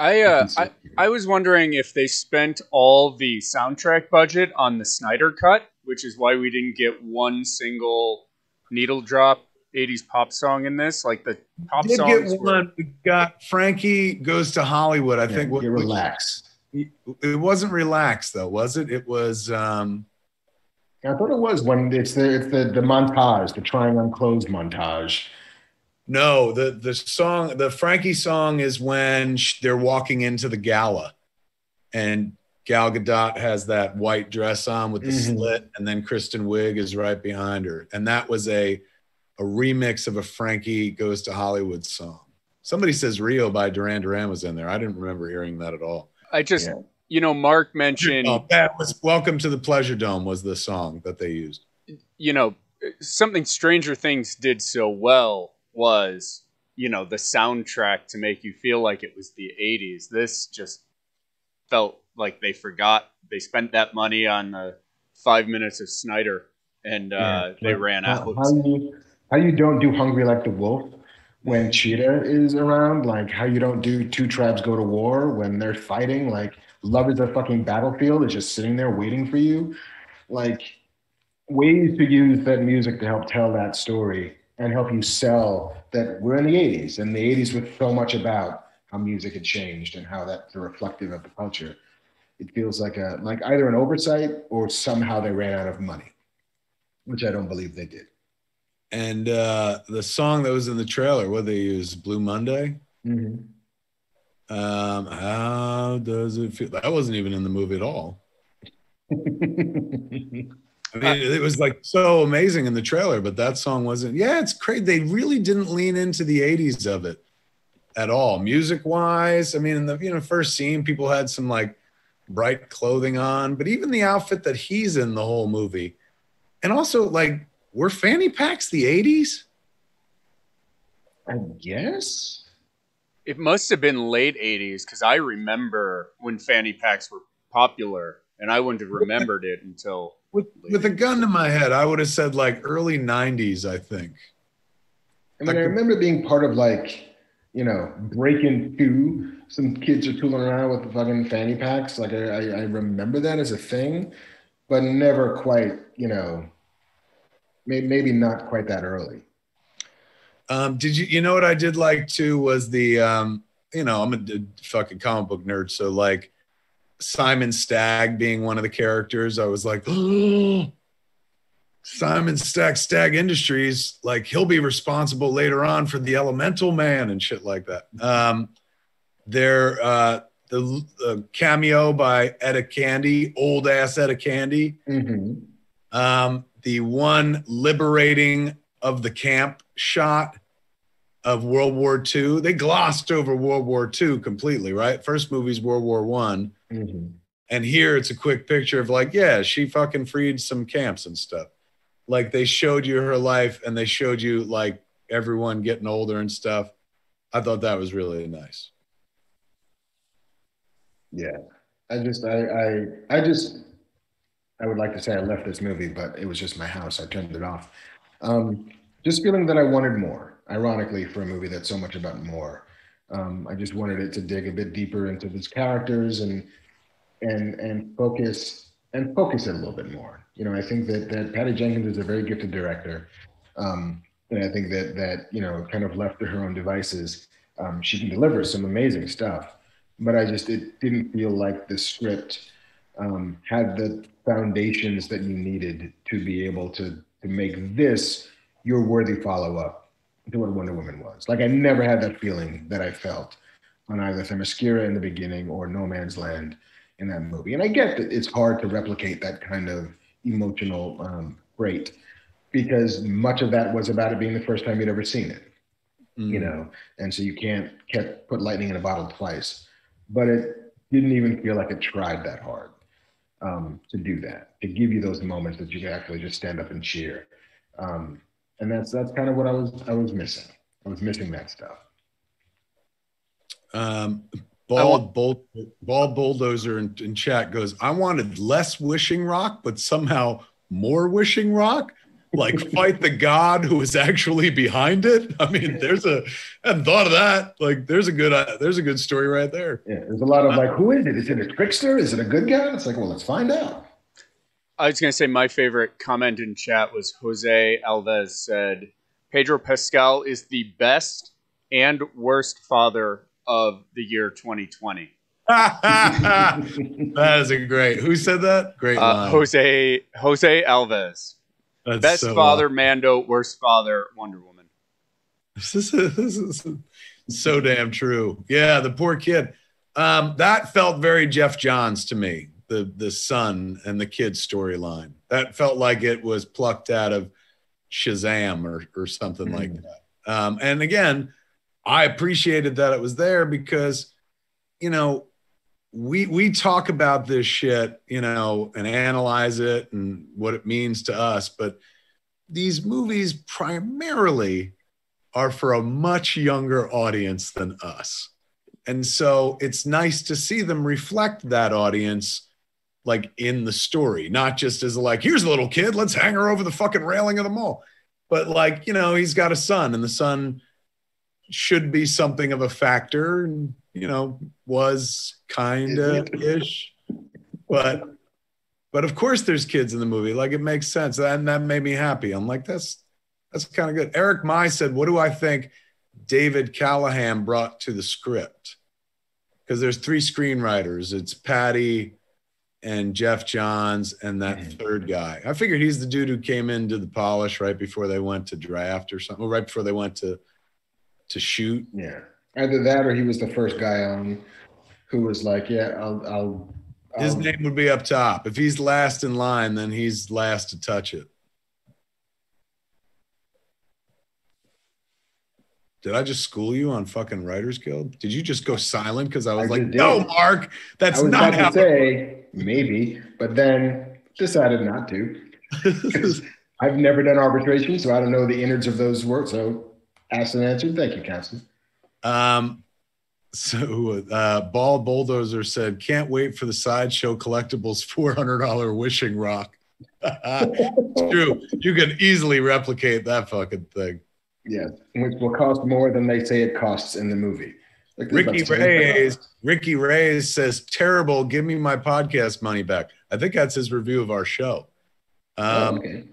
I was wondering if they spent all the soundtrack budget on the Snyder cut, which is why we didn't get one single needle drop 80s pop song in this. Like the pop songs. We got Frankie Goes to Hollywood. I think. Relax. It wasn't Relax though, was it? It was. I thought it was when it's the montage, the trying on clothes montage. No, the song, the Frankie song is when they're walking into the gala and Gal Gadot has that white dress on with the slit, and then Kristen Wiig is right behind her. And that was a remix of a Frankie Goes to Hollywood song. Somebody says Rio by Duran Duran was in there. I didn't remember hearing that at all. You know, Mark mentioned... that was Welcome to the Pleasure Dome was the song that they used. You know, something Stranger Things did so well was, you know, the soundtrack to make you feel like it was the 80s. This just felt like they forgot. They spent that money on 5 minutes of Snyder, and they ran out. How you don't do Hungry Like the Wolf when Cheetah is around, like how you don't do Two Tribes Go to War when they're fighting, like Love is a Fucking Battlefield is just sitting there waiting for you. Like, ways to use that music to help tell that story and help you sell that we're in the 80s, and the 80s was so much about how music had changed and how that's reflective of the culture. It feels like either an oversight or somehow they ran out of money, which I don't believe they did. And the song that was in the trailer, what they use, Blue Monday? Mm-hmm. How does it feel? That wasn't even in the movie at all. I mean, it was like so amazing in the trailer, but that song wasn't. Yeah, it's crazy. They really didn't lean into the 80s of it at all, music wise. I mean, in the first scene, people had some like bright clothing on, but even the outfit that he's in the whole movie. And also, like, were fanny packs the 80s? I guess. It must have been late 80s because I remember when fanny packs were popular, and I wouldn't have remembered it until with a gun to my head. I would have said like early 90s, I think. I mean, I remember being part of like, breaking two. Some kids are tooling around with the fucking fanny packs. Like I remember that as a thing, but never quite, maybe not quite that early. Did you know what I did like too was the I'm a fucking comic book nerd, so like Simon Stagg being one of the characters, I was like, oh, Simon Stagg Industries, like he'll be responsible later on for the Elemental Man and shit like that. The cameo by Etta Candy, old ass Etta Candy. Mm-hmm. The one liberating of the camp shot of World War II. They glossed over World War II completely, right? First movie's World War I. Mm-hmm. And here it's a quick picture of like, yeah, she fucking freed some camps and stuff. Like they showed you her life and they showed you like everyone getting older and stuff. I thought that was really nice. Yeah. I would like to say I left this movie, but it was just my house. I turned it off. Just feeling that I wanted more, ironically, for a movie that's so much about more. I just wanted it to dig a bit deeper into these characters and focus it a little bit more. I think that Patty Jenkins is a very gifted director. And I think that kind of left to her own devices, she can deliver some amazing stuff. But it didn't feel like the script had the foundations that you needed to be able to make this your worthy follow-up to what Wonder Woman was. Like I never had that feeling that I felt on either Themyscira in the beginning or No Man's Land in that movie. And I get that it's hard to replicate that kind of emotional rate because much of that was about it being the first time you'd ever seen it, and so you can't put lightning in a bottle twice. But it didn't even feel like it tried that hard to do that, to give you those moments that you can actually just stand up and cheer. And that's kind of what I was missing. I was missing that stuff. Bald Bulldozer in chat goes, I wanted less Wishing Rock, but somehow more Wishing Rock. Like fight the god who is actually behind it. I mean, I hadn't thought of that. Like, there's a good story right there. Yeah, there's a lot of like, who is it? Is it a trickster? Is it a good guy? It's like, well, let's find out. I was going to say my favorite comment in chat was Jose Alves said, Pedro Pascal is the best and worst father of the year 2020. That is a great. Who said that? Great line. Jose Alves. That's best so father, Mando. Worst father, Wonder Woman. This is so damn true. Yeah, the poor kid. That felt very Jeff Johns to me. The son and the kid storyline. That felt like it was plucked out of Shazam or something like that. And again, I appreciated that it was there because, we talk about this shit, and analyze it and what it means to us. But these movies primarily are for a much younger audience than us. And so it's nice to see them reflect that audience like in the story, not just as like, here's a little kid, let's hang her over the fucking railing of the mall. But like, he's got a son and the son should be something of a factor and, was kind of ish, but of course there's kids in the movie. Like it makes sense. And that made me happy. I'm like, that's kind of good. Eric Mai said, what do I think David Callahan brought to the script? Because there's 3 screenwriters. It's Patty and Jeff Johns and that third guy. I figured he's the dude who came into the polish right before they went to draft or something, or right before they went to shoot. Yeah. Either that or he was the first guy on who was like, yeah, I'll His name would be up top. If he's last in line, then he's last to touch it. Did I just school you on fucking Writers Guild? Did you just go silent because I was like, no, Mark, that's not how. I was about to say maybe, but then decided not to. I've never done arbitration, so I don't know the innards of those words. So asked and answered. Thank you, Council. So Ball Bulldozer said, can't wait for the Sideshow Collectibles $400 wishing rock. It's true. You can easily replicate that fucking thing. Yes, which will cost more than they say it costs in the movie. Like Ricky Reyes says, terrible, give me my podcast money back. I think that's his review of our show. Okay.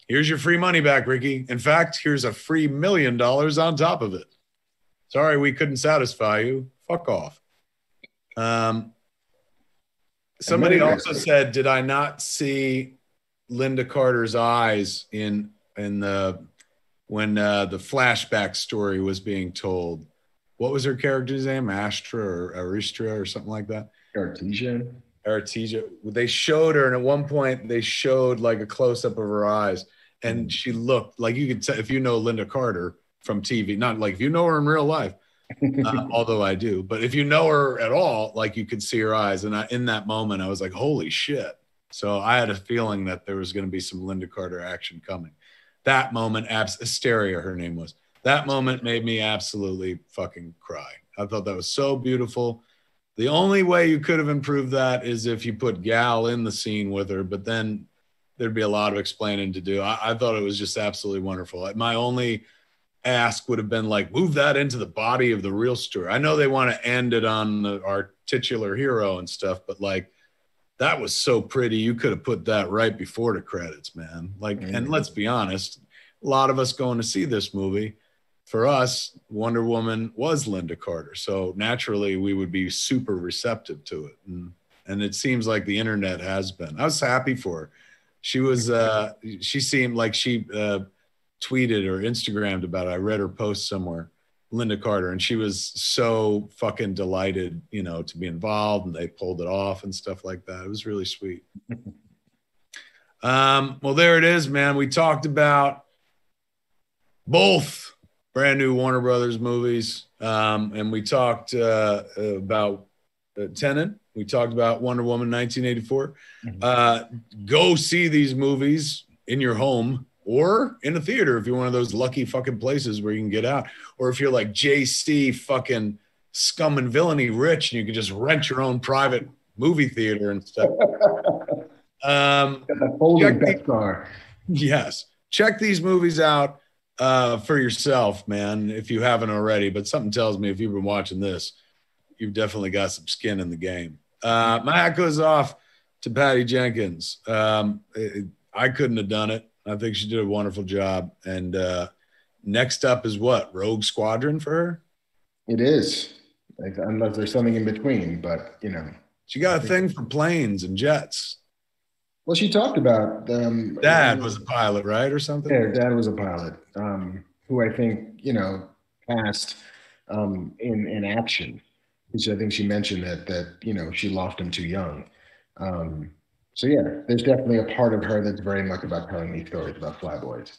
Here's your free money back, Ricky. In fact, here's a free $1 million on top of it. Sorry, we couldn't satisfy you. Fuck off. Somebody also said, did I not see Linda Carter's eyes in the when the flashback story was being told? What was her character's name? Astra or Aristra or something like that? Artesia. They showed her, and at one point they showed like a close-up of her eyes, and she looked like, you could tell if you know Linda Carter from TV, not like if you know her in real life, although I do, but if you know her at all, like you could see her eyes. And in that moment, I was like, holy shit. So I had a feeling that there was going to be some Linda Carter action coming. That moment, Asteria, her name was. That moment made me absolutely fucking cry. I thought that was so beautiful. The only way you could have improved that is if you put Gal in the scene with her, but then there'd be a lot of explaining to do. I thought it was just absolutely wonderful. My only ask would have been like, move that into the body of the real story. I know they want to end it on our titular hero and stuff, but like, that was so pretty. You could have put that right before the credits, man. Like, and let's be honest, a lot of us going to see this movie, for us, Wonder Woman was Linda Carter. So naturally we would be super receptive to it. And it seems like the internet has been. I was happy for her. She was, she seemed like she tweeted or Instagrammed about it. I read her post somewhere, Linda Carter, and she was so fucking delighted, you know, to be involved, and they pulled it off and stuff like that. It was really sweet. Well, there it is, man. We talked about both brand new Warner Brothers movies, and we talked about Tenet. We talked about Wonder Woman 1984. Go see these movies in your home or in a theater if you're one of those lucky fucking places where you can get out. Or if you're like JC fucking Scum and Villainy rich and you can just rent your own private movie theater and stuff. Yes. Check these movies out for yourself, man, if you haven't already. But something tells me if you've been watching this, you've definitely got some skin in the game. My hat goes off to Patty Jenkins. I couldn't have done it. I think she did a wonderful job. And next up is what? Rogue Squadron for her? It is. Like, unless there's something in between, but, you know. She got a thing for planes and jets. Well, she talked about... Dad was a pilot, right, or something? Yeah, Dad was a pilot, who I think, you know, passed in action. Which I think she mentioned that you know, she lost him too young. So yeah, there's definitely a part of her that's very much about telling these stories about flyboys.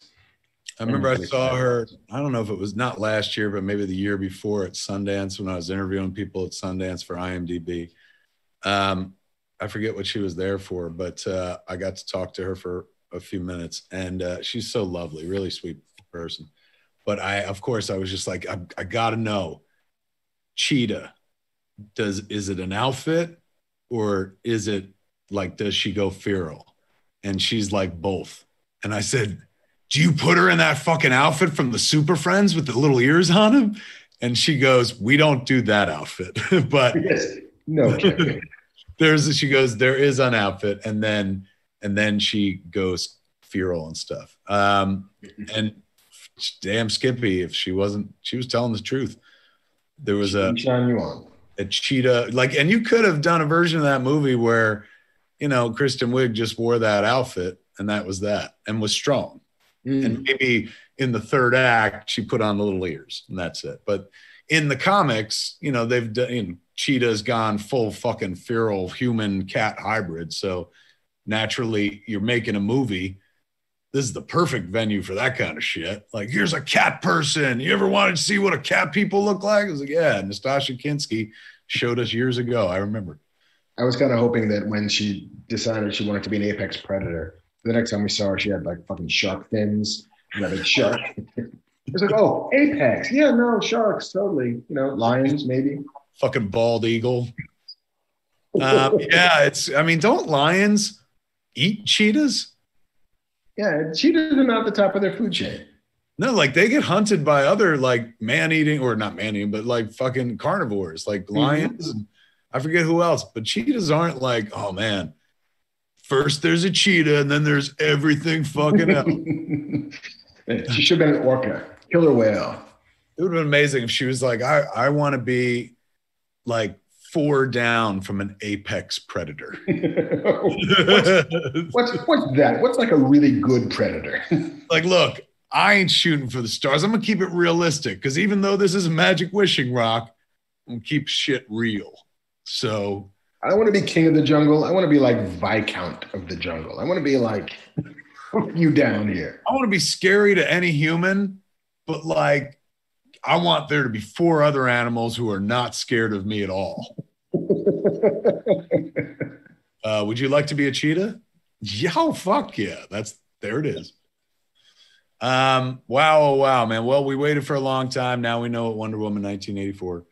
I remember I saw her, I don't know if it was not last year, but maybe the year before at Sundance when I was interviewing people at Sundance for IMDb. I forget what she was there for, but I got to talk to her for a few minutes, and she's so lovely, really sweet person. But of course, I was just like, I got to know, Cheetah, is it an outfit or is it like, does she go feral? And she's like, both. And I said, do you put her in that fucking outfit from the Super Friends with the little ears on him? And she goes, we don't do that outfit. But yes. No, she goes, there is an outfit. And then she goes feral and stuff. And damn Skippy, if she was telling the truth. There was a cheetah, like, and you could have done a version of that movie where, you know, Kristen Wiig just wore that outfit and that was that and was strong. And maybe in the third act, she put on the little ears and that's it. But in the comics, you know, they've done, Cheetah's gone full fucking feral human cat hybrid. So naturally, you're making a movie. This is the perfect venue for that kind of shit. Like, here's a cat person. You ever wanted to see what a cat people look like? I was like, yeah, Nastasha Kinski showed us years ago. I remember. I was kind of hoping that when she decided she wanted to be an apex predator, the next time we saw her, she had like fucking shark fins, that big shark. It's like, oh, apex. Yeah, no, sharks, totally. You know, lions, maybe. Fucking bald eagle. Yeah, I mean, don't lions eat cheetahs? Yeah, cheetahs are not at the top of their food chain. No, like they get hunted by other like man-eating, or not man-eating, but like fucking carnivores, like lions. And I forget who else, but cheetahs aren't like, oh man, first there's a cheetah and then there's everything fucking else. She should have been an orca, killer whale. It would have been amazing if she was like, I want to be like 4 down from an apex predator. what's that? What's like a really good predator? Like, look, I ain't shooting for the stars. I'm gonna keep it realistic, because even though this is a magic wishing rock, I'm gonna keep shit real. So I don't want to be king of the jungle. I want to be like Viscount of the jungle. I want to be like you down here. I want to be scary to any human, but like I want there to be 4 other animals who are not scared of me at all. Would you like to be a cheetah? Yeah, oh, fuck yeah. There it is. Wow, oh, wow, man. Well, we waited for a long time. Now we know what Wonder Woman 1984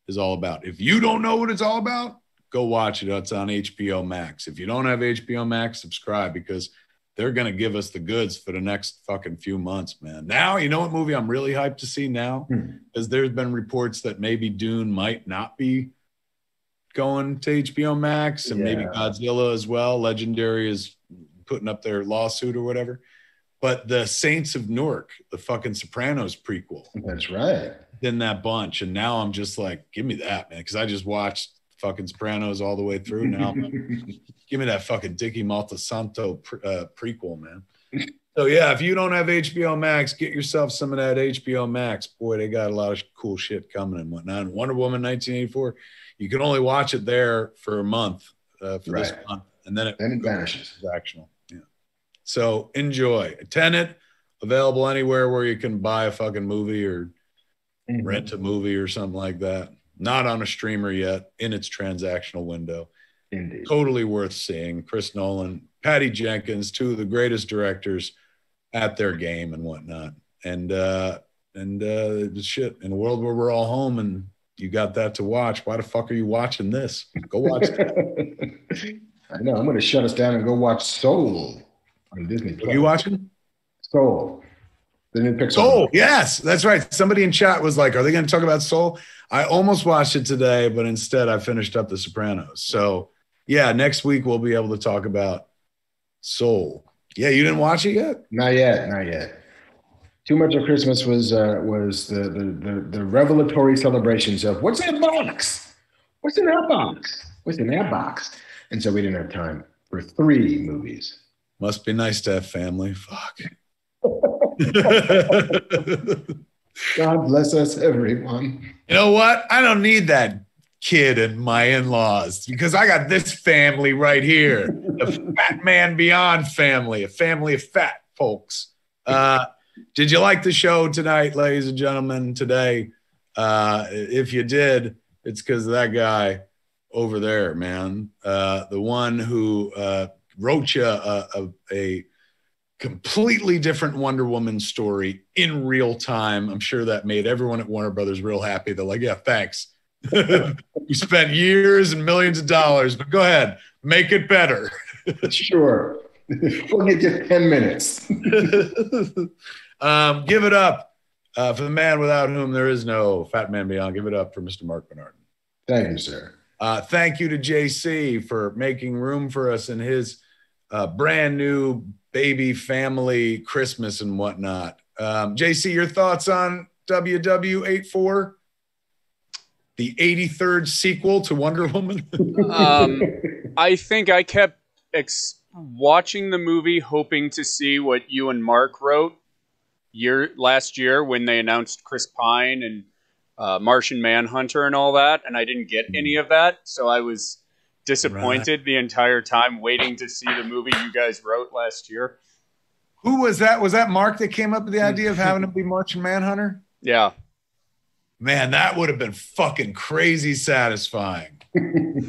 is all about. If you don't know what it's all about, go watch it. It's on HBO Max. If you don't have HBO Max, subscribe, because they're going to give us the goods for the next fucking few months, man. Now, you know what movie I'm really hyped to see now? Because there's been reports that maybe Dune might not be going to HBO Max, and maybe Godzilla as well. Legendary is putting up their lawsuit or whatever. But the Saints of Newark, the fucking Sopranos prequel. That's right. In that bunch. And now I'm just like, give me that, man. Because I just watched fucking Sopranos all the way through. Now, give me that fucking Dicky Maltasanto prequel, man. So, yeah, if you don't have HBO Max, get yourself some of that HBO Max. Boy, they got a lot of cool shit coming and whatnot. And Wonder Woman 1984, you can only watch it there for a month, this month. And then it vanishes. Transactional. Yeah. So enjoy. Tenet, available anywhere where you can buy a fucking movie or rent a movie or something like that. Not on a streamer yet, in its transactional window. Indeed. Totally worth seeing. Chris Nolan, Patty Jenkins, 2 of the greatest directors at their game and whatnot. And shit, in a world where we're all home and you got that to watch, why the fuck are you watching this? Go watch it. I know. I'm going to shut us down and go watch Soul on Disney+. What are you watching? Soul. The new Pixar. Soul, yes, that's right. Somebody in chat was like, are they going to talk about Soul? I almost watched it today, but instead I finished up The Sopranos. So, yeah, next week we'll be able to talk about Soul. Yeah, you didn't watch it yet? Not yet. Too much of Christmas was the revelatory celebrations of what's in the box? What's in that box? What's in that box? And so we didn't have time for 3 movies. Must be nice to have family. Fuck. God bless us, everyone. You know what? I don't need that kid and my in-laws, because I got this family right here. The Fat Man Beyond family, a family of fat folks. Did you like the show tonight, ladies and gentlemen, today? If you did, it's because of that guy over there, man. The one who wrote you a completely different Wonder Woman story in real time. I'm sure that made everyone at Warner Brothers real happy. They're like, yeah, thanks. We spent years and millions of dollars, but go ahead, make it better. Sure. We'll give you 10 minutes. Give it up for the man without whom there is no Fat Man Beyond. Give it up for Mr. Marc Bernardin. Thank you, sir. Thank you to JC for making room for us in his brand new baby family Christmas and whatnot. JC, your thoughts on WW84? The 83rd sequel to Wonder Woman? I think I kept watching the movie hoping to see what you and Mark wrote last year when they announced Chris Pine and Martian Manhunter and all that, and I didn't get any of that, so I was disappointed the entire time waiting to see the movie you guys wrote last year. Who was that? Was that Marc that came up with the idea of having him be Martian Manhunter? Yeah. Man, that would have been fucking crazy satisfying.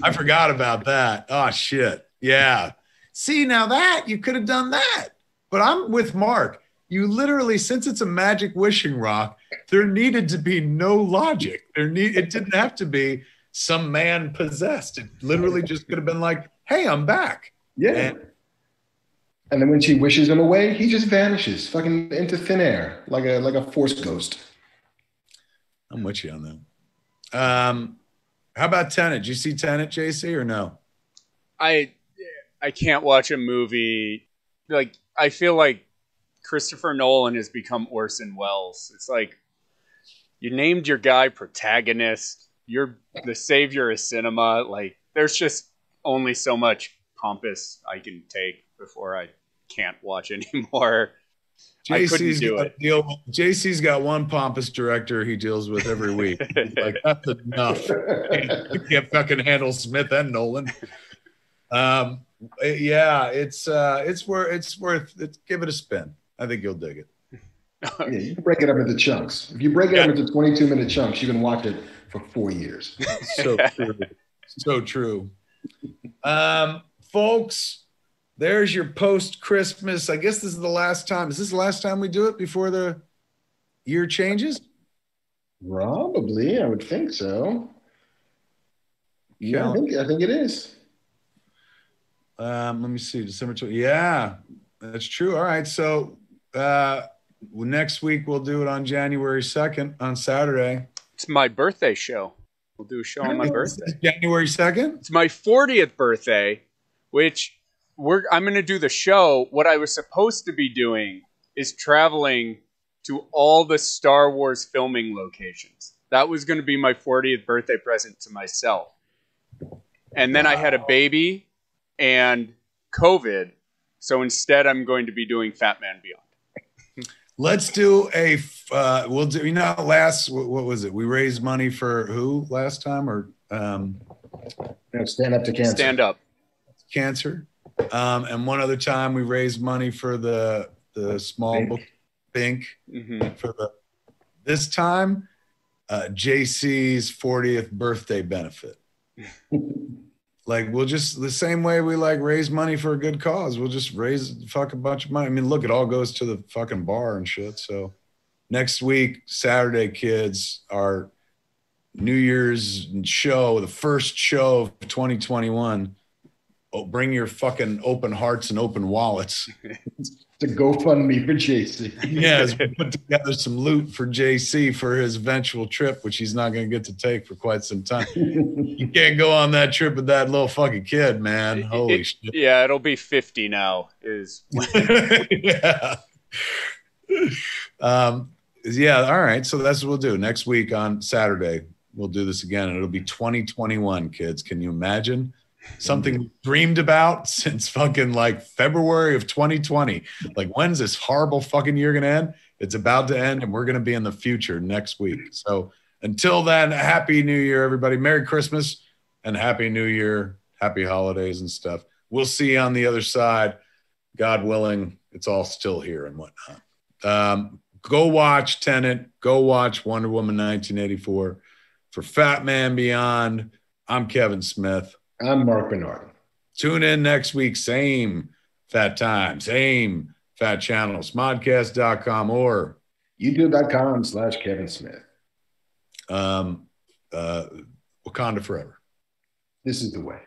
I forgot about that. Oh, shit. Yeah. See, now that you could have done that. But I'm with Marc. You literally, since it's a magic wishing rock, there needed to be no logic. It didn't have to be some man possessed. It literally just could have been like, hey, I'm back. Yeah. And then when she wishes him away, he just vanishes fucking into thin air like a force ghost. I'm with you on that. How about Tenet? Did you see Tenet, JC, or no? I can't watch a movie. Like, I feel like Christopher Nolan has become Orson Welles. It's like, you named your guy protagonist. You're the savior of cinema. Like, there's just only so much pompous I can take before I can't watch anymore. JC's got one pompous director he deals with every week. Like, that's enough. You can't fucking handle Smith and Nolan. Yeah, it's worth it. Give it a spin. I think you'll dig it. Yeah, you can break it up into chunks. If you break it up into 22-minute chunks, you can watch it for 4 years. So true. So true. Folks, there's your post-Christmas. I guess this is the last time. Is this the last time we do it before the year changes? Probably, I would think so. Yeah, I think it is. Let me see. December 20. Yeah, that's true. All right. So next week we'll do it on January 2nd on Saturday. It's my birthday show. We'll do a show on my birthday. January 2nd? It's my 40th birthday, which I'm going to do the show. What I was supposed to be doing is traveling to all the Star Wars filming locations. That was going to be my 40th birthday present to myself. And then I had a baby and COVID. So instead, I'm going to be doing Fat Man Beyond. Let's do we'll do, what was it? We raised money for who last time, or Stand Up to Cancer. Stand Up. Cancer. And one other time we raised money for the small book Bink. For this time, JC's 40th birthday benefit. Like, we'll just, the same way we like raise money for a good cause, we'll just raise a bunch of money. I mean, look, it all goes to the fucking bar and shit. So next week, Saturday, kids, our New Year's show, the first show of 2021. Oh, bring your fucking open hearts and open wallets. To GoFundMe for JC. Yes, we put together some loot for JC for his eventual trip, which he's not going to get to take for quite some time. You can't go on that trip with that little fucking kid, man. Holy shit. Yeah, it'll be 50 now. Yeah. Yeah, all right. So that's what we'll do. Next week on Saturday, we'll do this again. And it'll be 2021, kids. Can you imagine? Something we dreamed about since fucking like February of 2020. Like, when's this horrible fucking year gonna end? It's about to end, and we're gonna be in the future next week. So until then, Happy New Year, everybody. Merry Christmas and Happy New Year. Happy holidays and stuff. We'll see you on the other side. God willing, it's all still here and whatnot. Go watch Tenet. Go watch Wonder Woman 1984. For Fat Man Beyond, I'm Kevin Smith. I'm Marc Bernardin. Tune in next week. Same fat time, same fat channel, smodcast.com or youtube.com/Kevin Smith. Wakanda forever. This is the way.